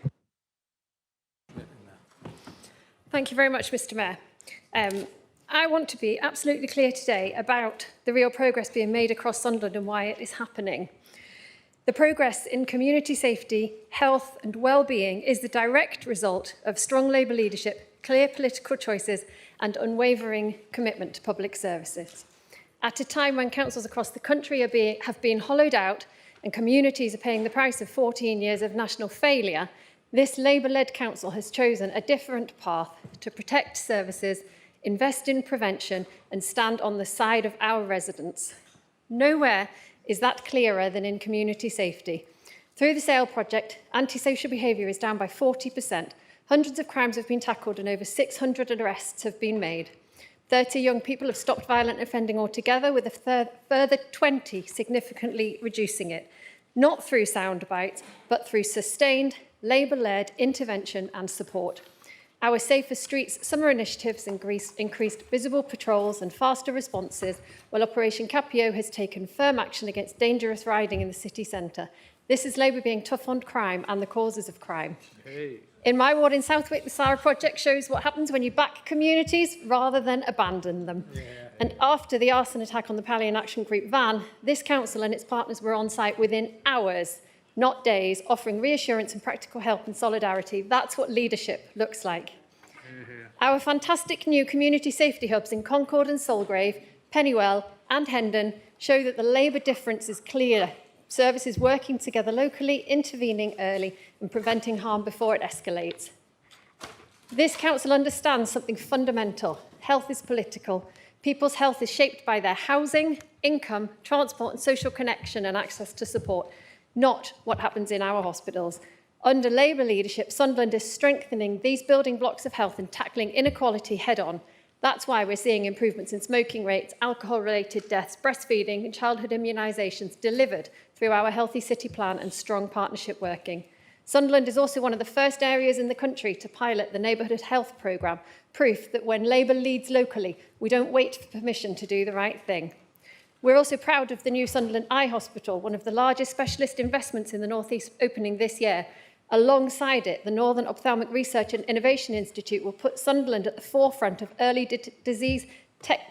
Thank you very much, Mr Mayor. I want to be absolutely clear today about the real progress being made across Sunderland and why it is happening. The progress in community safety, health and well-being is the direct result of strong Labour leadership, clear political choices and unwavering commitment to public services. At a time when councils across the country have been hollowed out and communities are paying the price of 14 years of national failure, this Labour-led council has chosen a different path to protect services, invest in prevention and stand on the side of our residents. Nowhere is that clearer than in community safety. Through the SAIL project, antisocial behaviour is down by 40%. Hundreds of crimes have been tackled and over 600 arrests have been made. 30 young people have stopped violent offending altogether, with a further 20 significantly reducing it. Not through sound bites, but through sustained, Labour-led intervention and support. Our Safer Streets summer initiatives increased visible patrols and faster responses, while Operation Capio has taken firm action against dangerous riding in the city centre. This is Labour being tough on crime and the causes of crime. Hey. In my ward in Southwick, the SARA project shows what happens when you back communities rather than abandon them. Yeah. And after the arson attack on the Pallion Action Group van, this council and its partners were on site within hours, not days, offering reassurance and practical help and solidarity. That's what leadership looks like. Our fantastic new community safety hubs in Concord and Solgrave, Pennywell and Hendon show that the Labour difference is clear. Services working together locally, intervening early and preventing harm before it escalates. This council understands something fundamental. Health is political. People's health is shaped by their housing, income, transport and social connection and access to support, not what happens in our hospitals. Under Labour leadership, Sunderland is strengthening these building blocks of health and tackling inequality head-on. That's why we're seeing improvements in smoking rates, alcohol-related deaths, breastfeeding and childhood immunisations delivered through our Healthy City Plan and strong partnership working. Sunderland is also one of the first areas in the country to pilot the Neighbourhood Health Programme, proof that when Labour leads locally, we don't wait for permission to do the right thing. We're also proud of the new Sunderland Eye Hospital, one of the largest specialist investments in the North East opening this year. Alongside it, the Northern Ophthalmic Research and Innovation Institute will put Sunderland at the forefront of early disease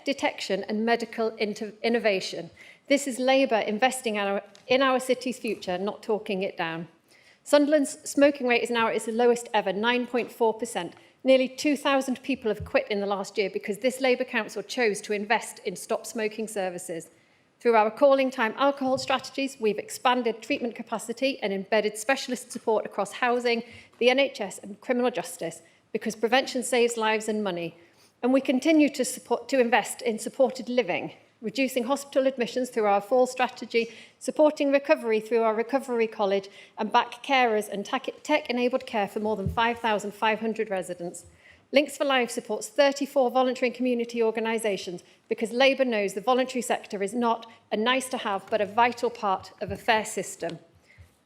detection and medical innovation. This is Labour investing in our city's future, not talking it down. Sunderland's smoking rate is now at its lowest ever, 9.4%. Nearly 2,000 people have quit in the last year because this Labour Council chose to invest in stop smoking services. Through our calling time alcohol strategies, we've expanded treatment capacity and embedded specialist support across housing, the NHS and criminal justice, because prevention saves lives and money. And we continue to invest in supported living, reducing hospital admissions through our fall strategy, supporting recovery through our Recovery College, and back carers and tech-enabled care for more than 5,500 residents. Links for Life supports 34 voluntary and community organisations because Labour knows the voluntary sector is not a nice-to-have but a vital part of a fair system.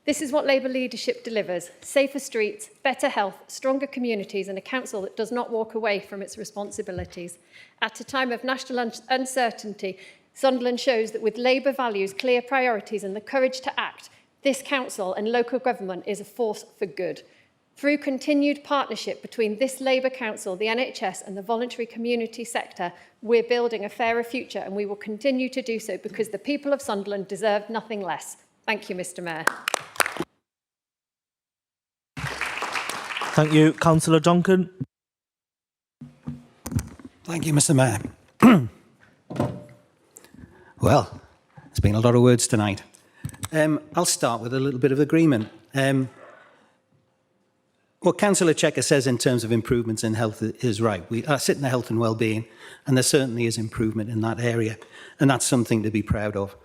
This is what Labour leadership delivers: safer streets, better health, stronger communities and a council that does not walk away from its responsibilities. At a time of national uncertainty Sunderland shows that with Labour values, clear priorities and the courage to act, this council and local government is a force for good. Through continued partnership between this Labour Council, the NHS and the voluntary community sector, we're building a fairer future, and we will continue to do so because the people of Sunderland deserve nothing less. Thank you, Mr Mayor. Thank you. Councillor Duncan. Thank you, Mr Mayor. Well, there's been a lot of words tonight. I'll start with a little bit of agreement. What Councillor Checker says in terms of improvements in health is right. We sit in the health and well-being, and there certainly is improvement in that area, and that's something to be proud of.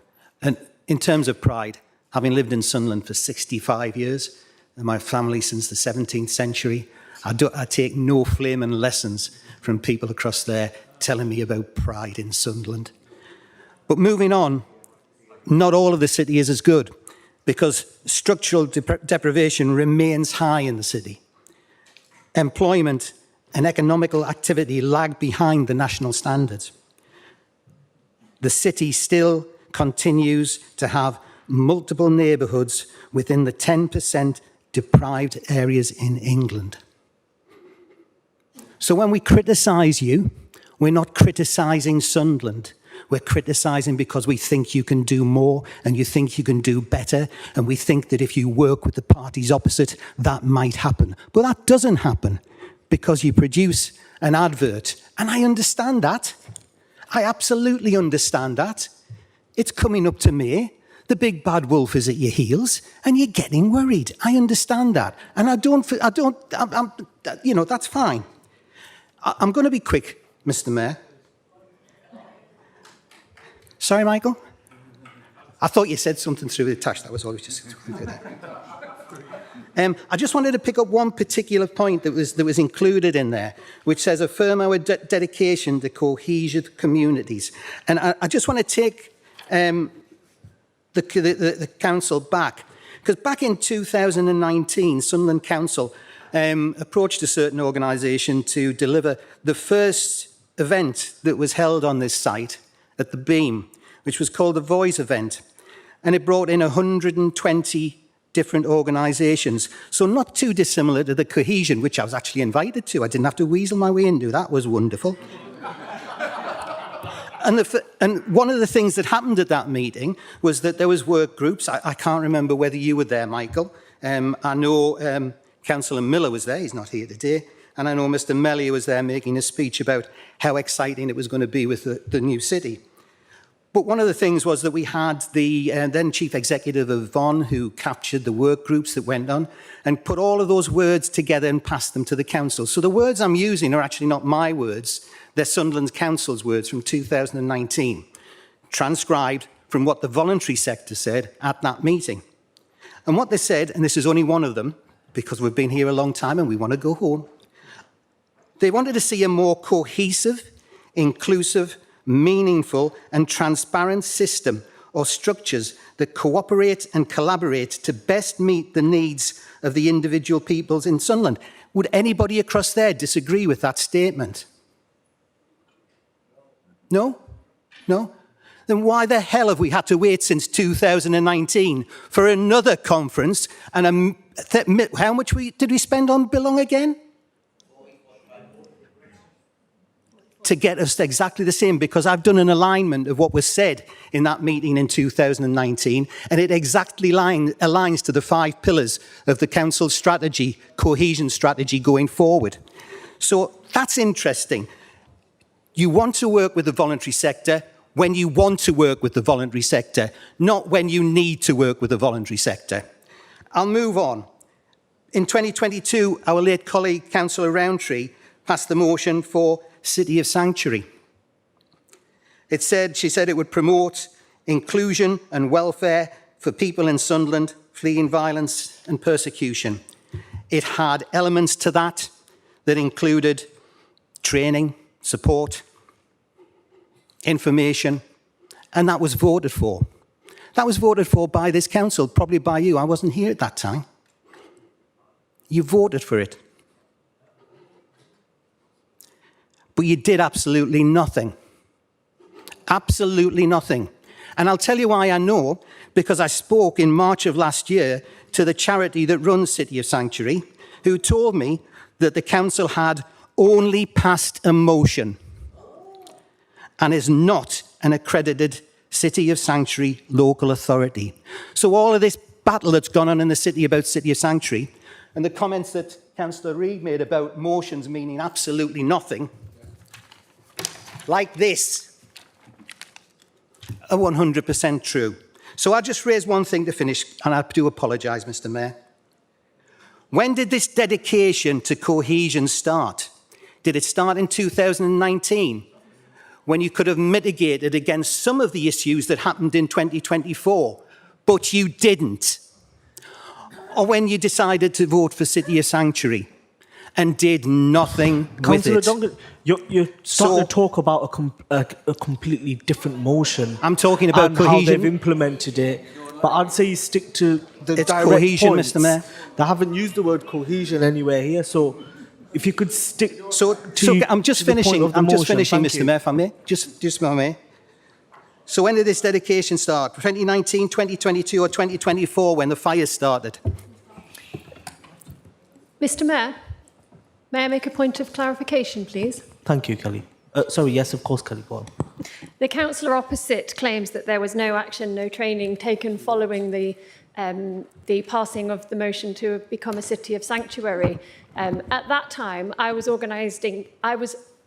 And in terms of pride, having lived in Sunderland for 65 years, and my family since the 17th century, I take no flaming lessons from people across there telling me about pride in Sunderland. But moving on, not all of the city is as good, because structural deprivation remains high in the city. Employment and economical activity lag behind the national standards. The city still continues to have multiple neighbourhoods within the 10% deprived areas in England. So when we criticise you, we're not criticising Sunderland. We're criticising because we think you can do more and you think you can do better, and we think that if you work with the parties opposite, that might happen. But that doesn't happen because you produce an advert. And I understand that. I absolutely understand that. It's coming up to May. The big bad wolf is at your heels and you're getting worried. I understand that. And that's fine. I'm going to be quick, Mr. Mayor. Sorry, Michael? I thought you said something through the tash. That was always just... I just wanted to pick up one particular point that was included in there, which says affirm our dedication to cohesion communities. And I just want to take the council back, because back in 2019, Sunderland Council approached a certain organisation to deliver the first event that was held on this site at the Beam, which was called the Voice event. And it brought in 120 different organisations. So not too dissimilar to the Cohesion, which I was actually invited to. I didn't have to weasel my way into. That was wonderful. And one of the things that happened at that meeting was that there was work groups. I can't remember whether you were there, Michael. I know Councillor Miller was there. He's not here today. And I know Mr. Mellier was there making a speech about how exciting it was going to be with the new city. But one of the things was that we had the then Chief Executive of Vaughan, who captured the work groups that went on and put all of those words together and passed them to the council. So the words I'm using are actually not my words. They're Sunderland Council's words from 2019, transcribed from what the voluntary sector said at that meeting. And what they said, and this is only one of them, because we've been here a long time and we want to go home, they wanted to see a more cohesive, inclusive, meaningful and transparent system or structures that cooperate and collaborate to best meet the needs of the individual peoples in Sunderland. Would anybody across there disagree with that statement? No? No? Then why the hell have we had to wait since 2019 for another conference? And how much did we spend on Billong again? To get us exactly the same, because I've done an alignment of what was said in that meeting in 2019, and it exactly aligns to the 5 pillars of the council's strategy, cohesion strategy going forward. So that's interesting. You want to work with the voluntary sector when you want to work with the voluntary sector, not when you need to work with the voluntary sector. I'll move on. In 2022, our late colleague, Councillor Rowntree, passed the motion for City of Sanctuary. She said it would promote inclusion and welfare for people in Sunderland fleeing violence and persecution. It had elements to that included training, support, information, and that was voted for. That was voted for by this council, probably by you. I wasn't here at that time. You voted for it. But you did absolutely nothing. Absolutely nothing. And I'll tell you why I know, because I spoke in March of last year to the charity that runs City of Sanctuary, who told me that the council had only passed a motion and is not an accredited City of Sanctuary local authority. So all of this battle that's gone on in the city about City of Sanctuary, and the comments that Councillor Reid made about motions meaning absolutely nothing, like this, are 100% true. So I'll just raise one thing to finish, and I do apologise, Mr. Mayor. When did this dedication to cohesion start? Did it start in 2019, when you could have mitigated against some of the issues that happened in 2024, but you didn't? Or when you decided to vote for City of Sanctuary and did nothing with Councillor it? Duncan, you're starting to talk about a completely different motion. I'm talking about and cohesion. how they've implemented it. But I'd say you stick to the It's direct cohesion, points. Mr. Mayor. They haven't used the word cohesion anywhere here, so if you could stick So I'm just finishing, Mr. Mayor, if I may. Just if I may. So when did this dedication start? 2019, 2022 or 2024 when the fires started? Mr. Mayor, may I make a point of clarification, please? Thank you, Kelly. Sorry, yes, of course, Kelly, go on. The councillor opposite claims that there was no action, no training taken following the passing of the motion to become a city of sanctuary. At that time, I was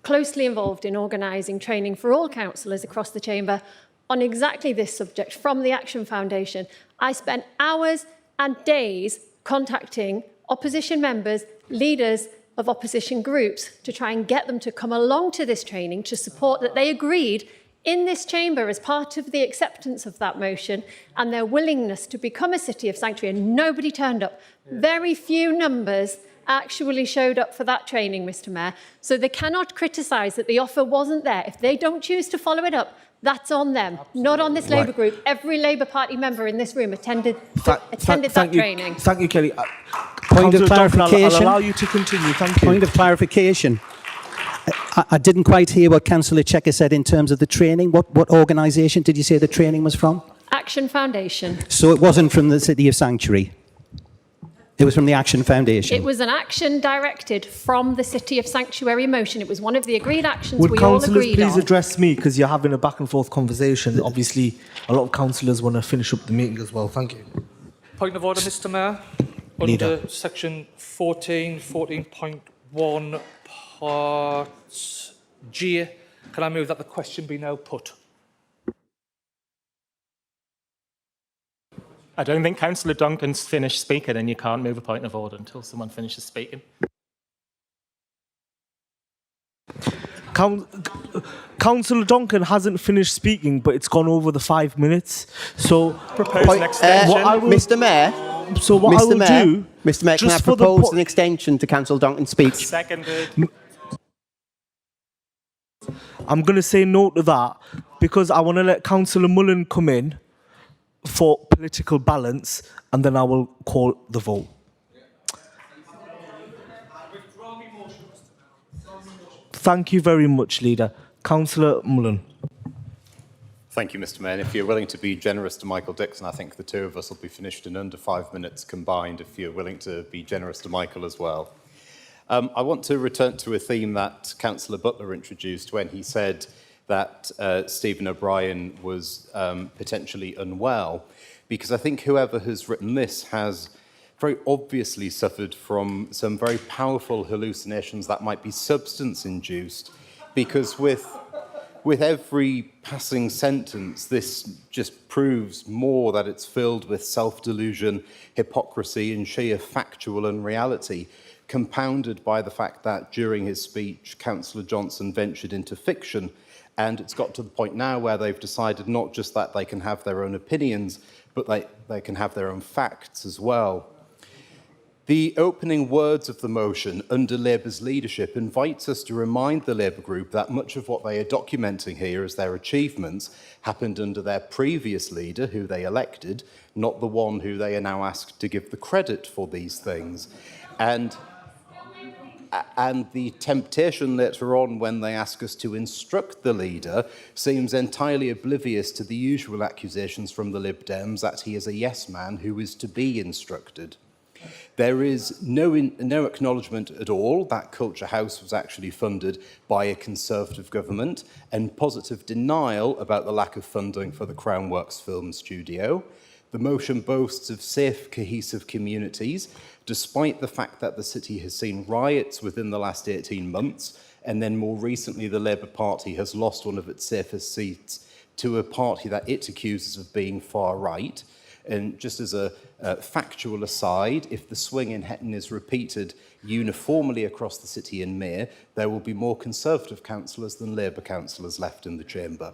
closely involved in organising training for all councillors across the chamber on exactly this subject from the Action Foundation. I spent hours and days contacting opposition members, leaders of opposition groups to try and get them to come along to this training to support that they agreed in this chamber as part of the acceptance of that motion and their willingness to become a city of sanctuary, and nobody turned up. Very few numbers actually showed up for that training, Mr. Mayor. So they cannot criticise that the offer wasn't there. If they don't choose to follow it up, that's on them, not on this Labour group. Every Labour Party member in this room attended that training. Thank you, Kelly. Point of clarification. I'll allow you to continue. Thank you. Point of clarification. I didn't quite hear what Councillor Checker said in terms of the training. What organisation did you say the training was from? Action Foundation. So it wasn't from the City of Sanctuary. It was from the Action Foundation. It was an action directed from the City of Sanctuary motion. It was one of the agreed actions Would we all councillors agreed please on. address me, because you're having a back and forth conversation. Obviously, a lot of councillors want to finish up the meeting as well. Thank you. Point of order, Mr. Mayor. Leader. Under section 14.1 part G, can I move that the question be now put? I don't think Councillor Duncan's finished speaking, and you can't move a point of order until someone finishes speaking. Councillor Duncan hasn't finished speaking, but it's gone over the 5 minutes. So, Propose an extension. Mr. Mayor. So what I will do, Mr. Mayor, can I just for the propose an extension to Councillor Duncan's speech? Seconded. I'm going to say no to that because I want to let Councillor Mullen come in for political balance, and then I will call the vote. Thank you very much, Leader. Councillor Mullen. Thank you, Mr. Mayor. And if you're willing to be generous to Michael Dixon, I think the two of us will be finished in under 5 minutes combined, if you're willing to be generous to Michael as well. I want to return to a theme that Councillor Butler introduced when he said that Stephen O'Brien was potentially unwell, because I think whoever has written this has very obviously suffered from some very powerful hallucinations that might be substance-induced, because with every passing sentence, this just proves more that it's filled with self-delusion, hypocrisy, and sheer factual unreality, compounded by the fact that during his speech, Councillor Johnson ventured into fiction, and it's got to the point now where they've decided not just that they can have their own opinions, but they can have their own facts as well. The opening words of the motion under Labour's leadership invites us to remind the Labour group that much of what they are documenting here as their achievements happened under their previous leader, who they elected, not the one who they are now asked to give the credit for these things. And And the temptation later on when they ask us to instruct the leader seems entirely oblivious to the usual accusations from the Lib Dems that he is a yes man who is to be instructed. There is no acknowledgement at all that Culture House was actually funded by a Conservative government, and positive denial about the lack of funding for the Crown Works Film Studio. The motion boasts of safe, cohesive communities, despite the fact that the city has seen riots within the last 18 months, and then more recently the Labour Party has lost one of its safest seats to a party that it accuses of being far right. And just as a factual aside, if the swing in Hetton is repeated uniformly across the city in May, there will be more Conservative councillors than Labour councillors left in the chamber.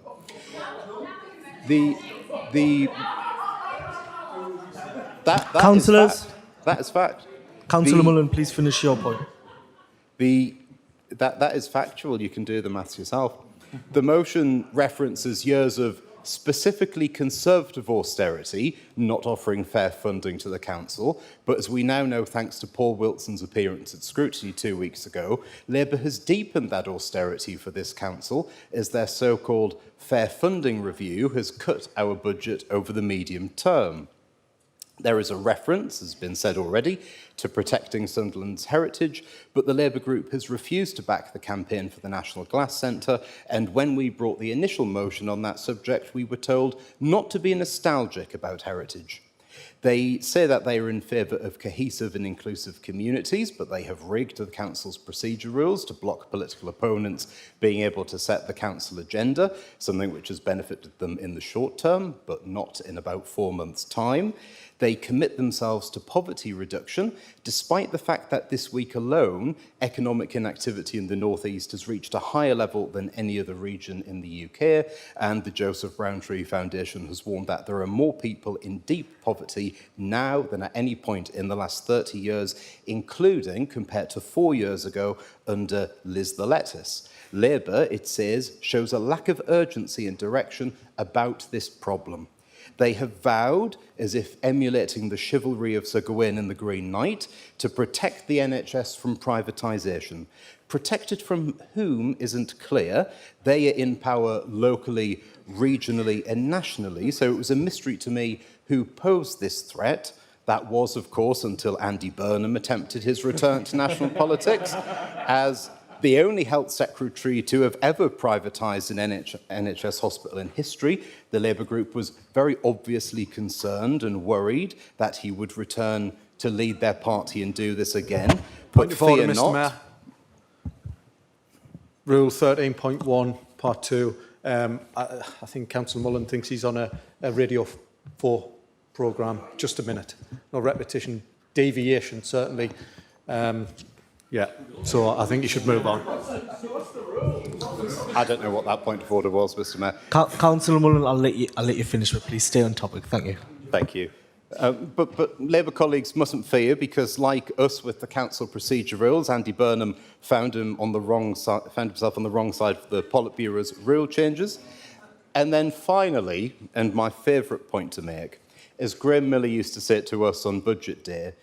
Councillors? That is fact. Councillor Mullen, please finish your point. That is factual. You can do the maths yourself. The motion references years of specifically Conservative austerity, not offering fair funding to the council. But as we now know, thanks to Paul Wilson's appearance at scrutiny 2 weeks ago, Labour has deepened that austerity for this council as their so-called fair funding review has cut our budget over the medium term. There is a reference, as has been said already, to protecting Sunderland's heritage, but the Labour group has refused to back the campaign for the National Glass Centre, and when we brought the initial motion on that subject, we were told not to be nostalgic about heritage. They say that they are in favour of cohesive and inclusive communities, but they have rigged the council's procedure rules to block political opponents being able to set the council agenda, something which has benefited them in the short term, but not in about 4 months' time. They commit themselves to poverty reduction, despite the fact that this week alone, economic inactivity in the North East has reached a higher level than any other region in the UK, and the Joseph Rowntree Foundation has warned that there are more people in deep poverty now than at any point in the last 30 years, including, compared to 4 years ago, under Liz the Lettuce. Labour, it says, shows a lack of urgency and direction about this problem. They have vowed, as if emulating the chivalry of Sir Gawain in the Green Knight, to protect the NHS from privatisation. Protected from whom isn't clear. They are in power locally, regionally and nationally, so it was a mystery to me who posed this threat. That was, of course, until Andy Burnham attempted his return to national politics as the only health secretary to have ever privatised an NHS hospital in history. The Labour group was very obviously concerned and worried that he would return to lead their party and do this again. Point of order, fear Mr. not. Mayor. Rule 13.1, Part 2. I think Councillor Mullen thinks he's on a Radio 4 programme. Just a minute. No repetition, deviation, certainly. Yeah, so I think you should move on. I don't know what that point of order was, Mr. Mayor. Councillor Mullen, I'll let you finish, but please stay on topic. Thank you. Thank you. But Labour colleagues mustn't fear, because like us with the council procedure rules, Andy Burnham found himself on the wrong side of the Politburo's rule changes. And then finally, and my favourite point to make, as Graham Miller used to say it to us on Budget Day,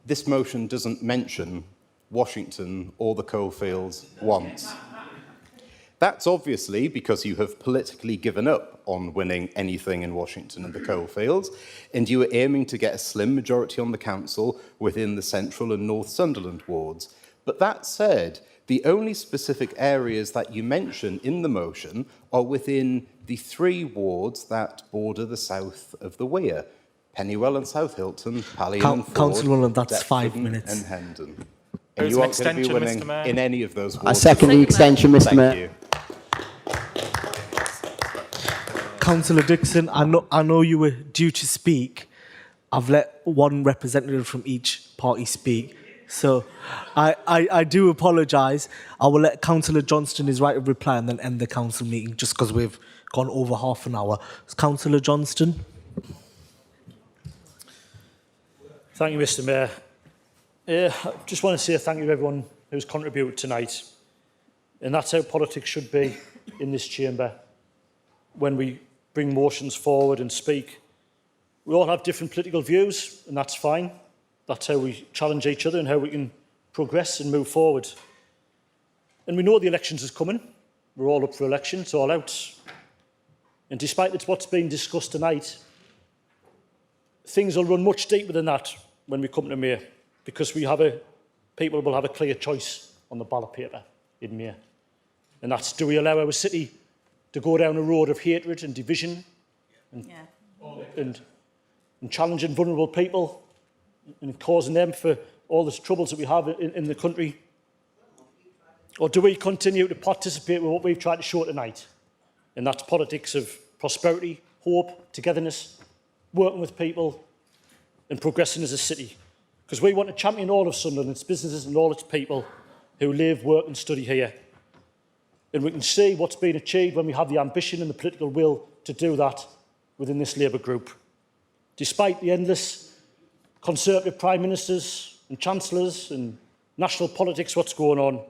this motion doesn't mention Washington or the coalfields once. That's obviously because you have politically given up on winning anything in Washington and the coalfields, and you are aiming to get a slim majority on the council within the Central and North Sunderland wards. But that said, the only specific areas that you mention in the motion are within the 3 wards that border the south of the Weir: Pennywell and South Hilton, Pallion and Ford, Councillor Mullen, that's 5 Deptford minutes. and Hendon. There And is you an aren't going to be extension, winning Mr. Mayor. in any of those wards. I second the extension, Mr. Mayor. Thank you. Councillor Dixon, I know you were due to speak. I've let one representative from each party speak. So I do apologise. I will let Councillor Johnston his right of reply and then end the council meeting, just because we've gone over half an hour. Councillor Johnston. Thank you, Mr. Mayor. I just want to say thank you to everyone who's contributed tonight. And that's how politics should be in this chamber. When we bring motions forward and speak, we all have different political views, and that's fine. That's how we challenge each other and how we can progress and move forward. And we know the elections is coming. We're all up for election, it's all out. And despite what's been discussed tonight, things will run much deeper than that when we come to May, because people will have a clear choice on the ballot paper in May. And that's, do we allow our city to go down a road of hatred and division and challenging vulnerable people and causing them for all the troubles that we have in the country? Or do we continue to participate with what we've tried to show tonight? And that's politics of prosperity, hope, togetherness, working with people and progressing as a city. Because we want to champion all of Sunderland, its businesses and all its people who live, work and study here. And we can see what's been achieved when we have the ambition and the political will to do that within this Labour group. Despite the endless Conservative Prime Ministers and Chancellors and national politics, what's going on,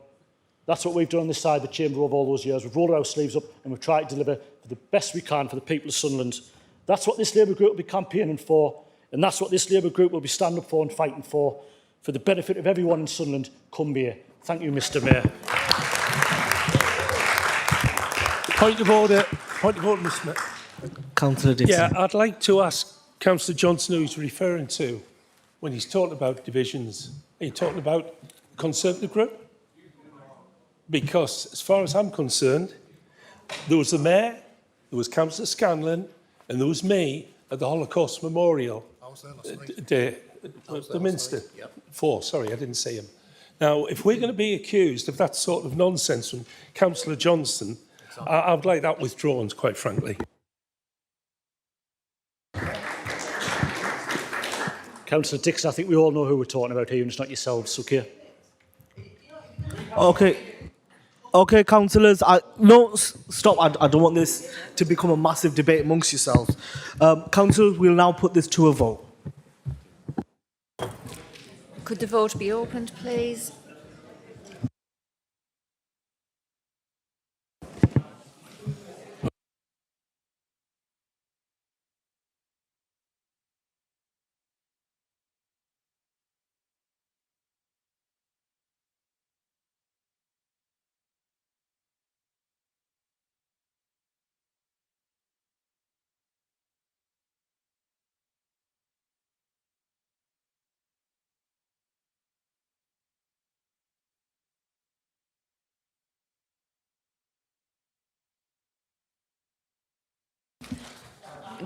that's what we've done on this side of the chamber over all those years. We've rolled our sleeves up and we've tried to deliver for the best we can for the people of Sunderland. That's what this Labour group will be campaigning for, and that's what this Labour group will be standing up for and fighting for the benefit of everyone in Sunderland come May. Thank you, Mr Mayor. Point of order, Mr Mayor. Councillor Dixon. Yeah, I'd like to ask Councillor Johnson who he's referring to when he's talking about divisions. Are you talking about the Conservative group? Because, as far as I'm concerned, there was the Mayor, there was Councillor Scanlon, and there was me at the Holocaust Memorial Day at the Minster. Sorry, I didn't see him. Now, if we're going to be accused of that sort of nonsense from Councillor Johnson, I'd like that withdrawn, quite frankly. Councillor Dixon, I think we all know who we're talking about here, and it's not yourselves, okay? Okay, councillors, stop. I don't want this to become a massive debate amongst yourselves. Councillors, we'll now put this to a vote. Could the vote be opened, please?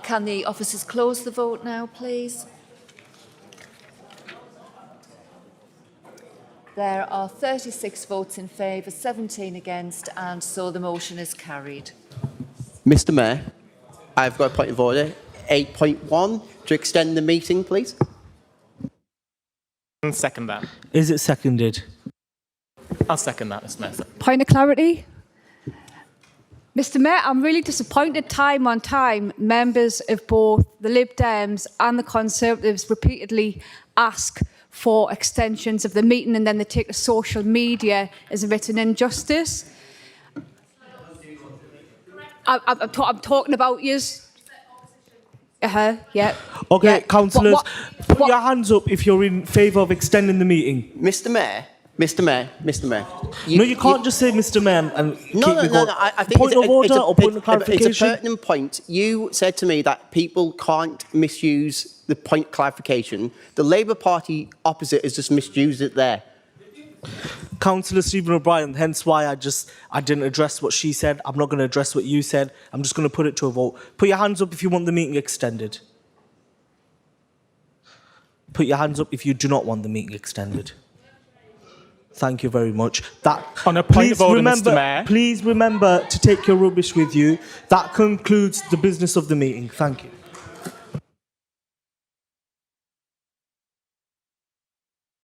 Can the officers close the vote now, please? There are 36 votes in favour, 17 against, and so the motion is carried. Mr Mayor, I've got a point of order. 8.1, to extend the meeting, please. I'll second that. Is it seconded? I'll second that, Mr Mayor. Point of clarity. Mr Mayor, I'm really disappointed time on time members of both the Lib Dems and the Conservatives repeatedly ask for extensions of the meeting and then they take to social media as if it's an injustice. I'm talking about yous. Yeah. Okay, yeah. councillors, put your hands up if you're in favour of extending the meeting. Mr Mayor. You can't just say Mr Mayor and keep No, I think point of order or point of clarification. It's a pertinent point. You said to me that people can't misuse the point clarification. The Labour Party opposite has just misused it there. Councillor Stephen O'Brien, hence why I didn't address what she said. I'm not going to address what you said. I'm just going to put it to a vote. Put your hands up if you want the meeting extended. Put your hands up if you do not want the meeting extended. Thank you very much. On a point of order, Mr Mayor. Please remember to take your rubbish with you. That concludes the business of the meeting. Thank you.